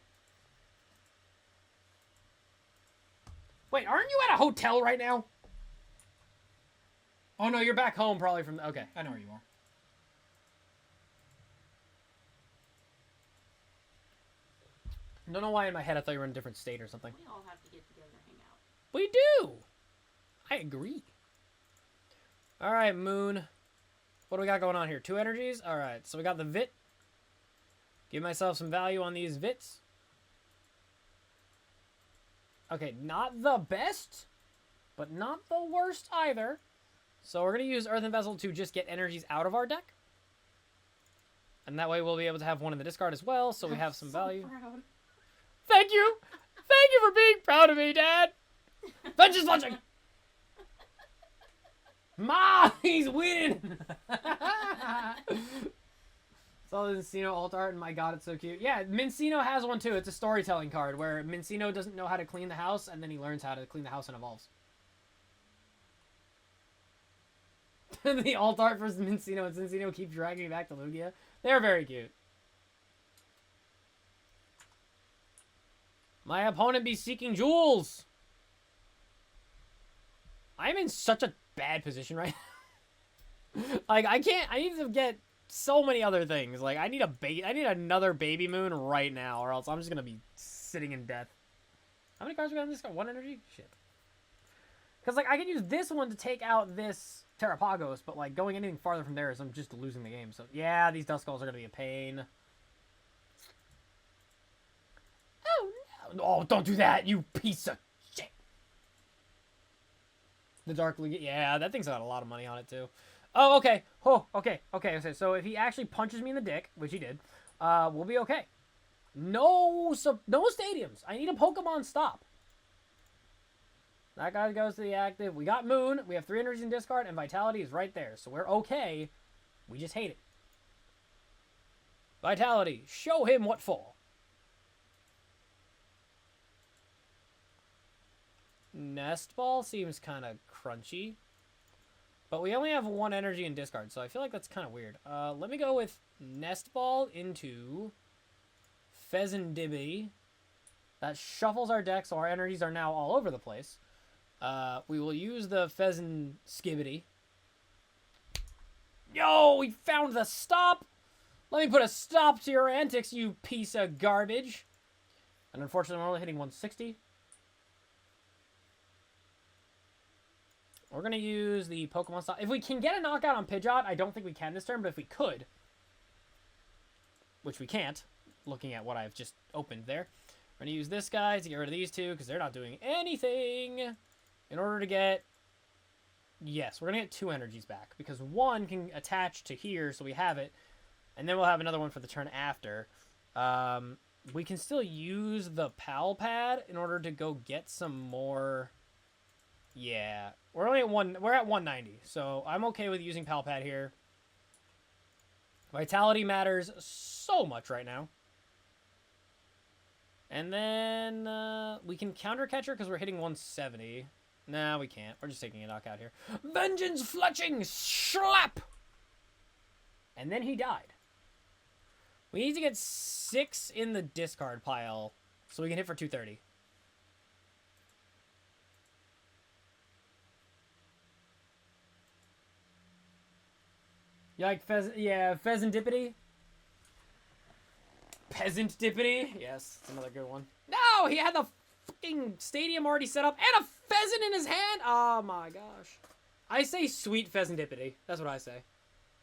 Wait, aren't you at a hotel right now? Oh no, you're back home probably from. Okay, I know where you are. I don't know why in my head I thought you were in a different state or something.
We all have to get together and hang out.
We do! I agree. Alright, Moon. What do we got going on here? 2 energies? Alright, so we got the Vit. Give myself some value on these Vits. Okay, not the best, but not the worst either. So we're going to use Earthen Vessel to just get energies out of our deck. And that way we'll be able to have one in the discard as well, so we have some value.
Proud.
Thank you! Thank you for being proud of me, Dad! Vengeance launching! Ma! He's winning! Saw the Mincino alt art, and my god, it's so cute. Yeah, Mincino has one too. It's a storytelling card where Mincino doesn't know how to clean the house, and then he learns how to clean the house and evolves. The alt art for Mincino and Mincino keep dragging me back to Lugia. They're very cute. My opponent be seeking jewels. I'm in such a bad position right now. Like, I need to get so many other things. Like, I need another baby moon right now, or else I'm just gonna be sitting in death. How many cards we got in this card? 1 energy? Shit. Because, like, I can use this one to take out this Terrapagos, but, like, going anything farther from there is I'm just losing the game. So, yeah, these Duskulls are gonna be a pain. Oh, don't do that, you piece of shit. The Dark League, yeah, that thing's got a lot of money on it, too. Oh, okay. Oh, okay. So if he actually punches me in the dick, which he did, we'll be okay. No stadiums. I need a Pokemon stop. That guy goes to the active. We got Moon. We have 3 energies in discard, and Vitality is right there. So we're okay. We just hate it. Vitality, show him what for. Nest Ball seems kind of crunchy. But we only have 1 energy in discard, so I feel like that's kind of weird. Let me go with Nest Ball into Fezandipiti. That shuffles our deck, so our energies are now all over the place. We will use the Fezandipiti. Yo, we found the stop! Let me put a stop to your antics, you piece of garbage. And unfortunately, we're only hitting 160. We're going to use the Pokemon stop. If we can get a knockout on Pidgeot, I don't think we can this turn, but if we could, which we can't, looking at what I've just opened there, we're going to use this guy to get rid of these 2, because they're not doing anything. In order to get... Yes, we're going to get 2 energies back, because 1 can attach to here, so we have it, and then we'll have another one for the turn after. We can still use the Pal Pad in order to go get some more... Yeah, we're only at 190, so I'm okay with using Pal Pad here. Vitality matters so much right now. And then we can counter Catcher because we're hitting 170. Nah, we can't. We're just taking a knockout here. Vengeance fletching slap! And then he died. We need to get 6 in the discard pile so we can hit for 230. You like Fezandipiti? Peasant-dipity? Yes, it's another good one. No, he had the fucking stadium already set up and a pheasant in his hand. Oh my gosh. I say sweet Fezandipiti. That's what I say.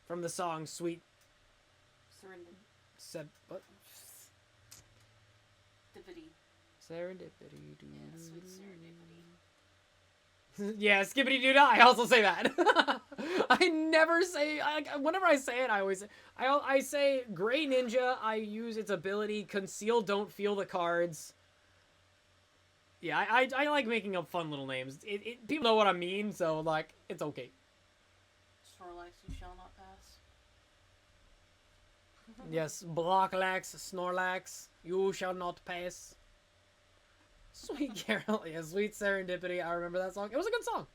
From the song Sweet... What?
Serendipity.
Serendipity.
Yeah, sweet serendipity.
Yeah, skippity doo dah. I also say that. I never say. Whenever I say it, I say Greninja. I use its ability conceal, don't feel the cards. Yeah, I like making up fun little names. People know what I mean, so like it's okay.
Snorlax, you shall not pass.
Yes, Blocklax, Snorlax, you shall not pass. Sweet Carol, yeah, Sweet Serendipity. I remember that song. It was a good song.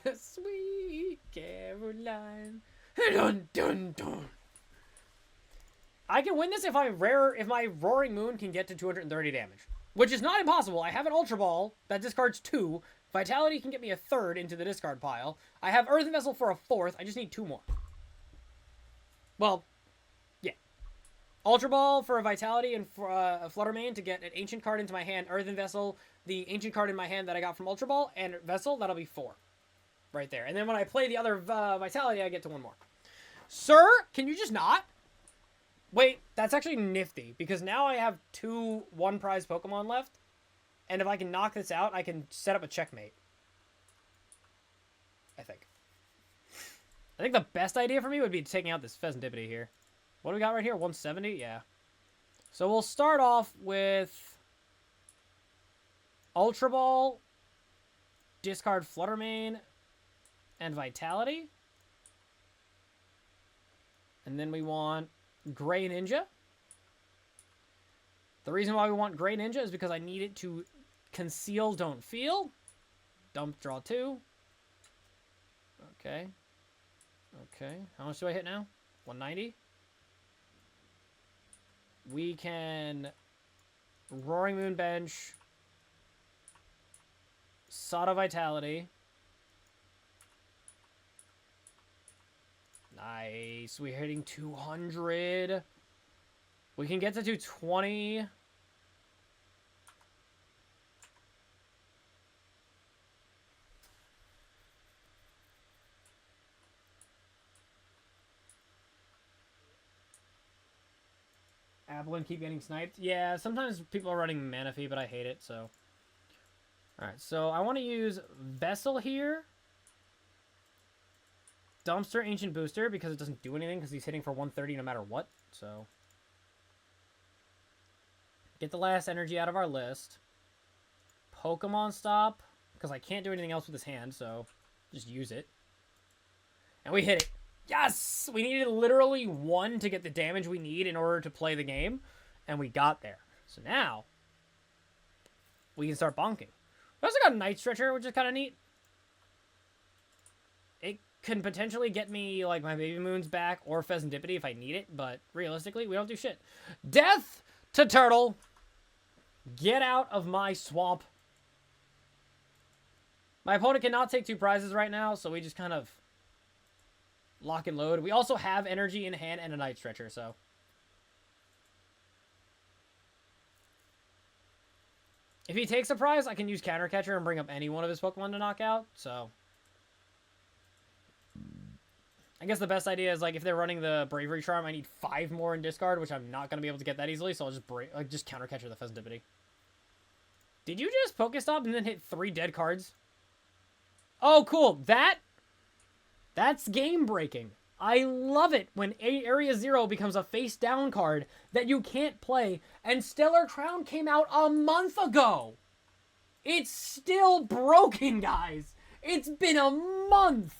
The Sweet Caroline. Dun dun dun. I can win this if my Roaring Moon can get to 230 damage, which is not impossible. I have an Ultra Ball that discards 2. Vitality can get me a 3rd into the discard pile. I have Earthen Vessel for a 4th. I just need 2 more. Well, yeah. Ultra Ball for a Vitality and for a Flutter main to get an Ancient card into my hand. Earthen Vessel, the Ancient card in my hand that I got from Ultra Ball, and Vessel, that'll be 4. Right there. And then when I play the other Vitality, I get to 1 more. Sir, can you just not? Wait, that's actually nifty, because now I have 2 one-prize Pokemon left, and if I can knock this out, I can set up a checkmate. I think the best idea for me would be taking out this Fezandipiti here. What do we got right here? 170? Yeah. So we'll start off with Ultra Ball, discard Flutter Mane, and Vitality. And then we want Greninja. The reason why we want Greninja is because I need it to conceal, don't feel. Dump, draw 2. Okay. Okay. How much do I hit now? 190? We can Roaring Moon bench. Sada Vitality. Nice. We're hitting 200. We can get to 220. Applin keep getting sniped. Yeah, sometimes people are running Manaphy, but I hate it, so. Alright, so I want to use Vessel here. Dumpster Ancient Booster, because it doesn't do anything, because he's hitting for 130 no matter what, so. Get the last energy out of our list. Pokemon Stop, because I can't do anything else with his hand, so just use it. And we hit it. Yes! We needed literally 1 to get the damage we need in order to play the game, and we got there. So now, we can start bonking. We also got Night Stretcher, which is kind of neat. It can potentially get me, like, my Baby Moons back or Fezandipiti if I need it, but realistically, we don't do shit. Death to Turtle! Get out of my swamp. My opponent cannot take 2 prizes right now, so we just kind of lock and load. We also have energy in hand and a Night Stretcher, so. If he takes a prize, I can use Counter Catcher and bring up any one of his Pokemon to knock out, so. I guess the best idea is, like, if they're running the Bravery Charm, I need 5 more in discard, which I'm not going to be able to get that easily, so I'll just Counter Catcher the Fezandipiti. Did you just PokéStop and then hit 3 dead cards? Oh, cool. That's game-breaking. I love it when Area 0 becomes a face-down card that you can't play, and Stellar Crown came out a month ago. It's still broken, guys. It's been a month.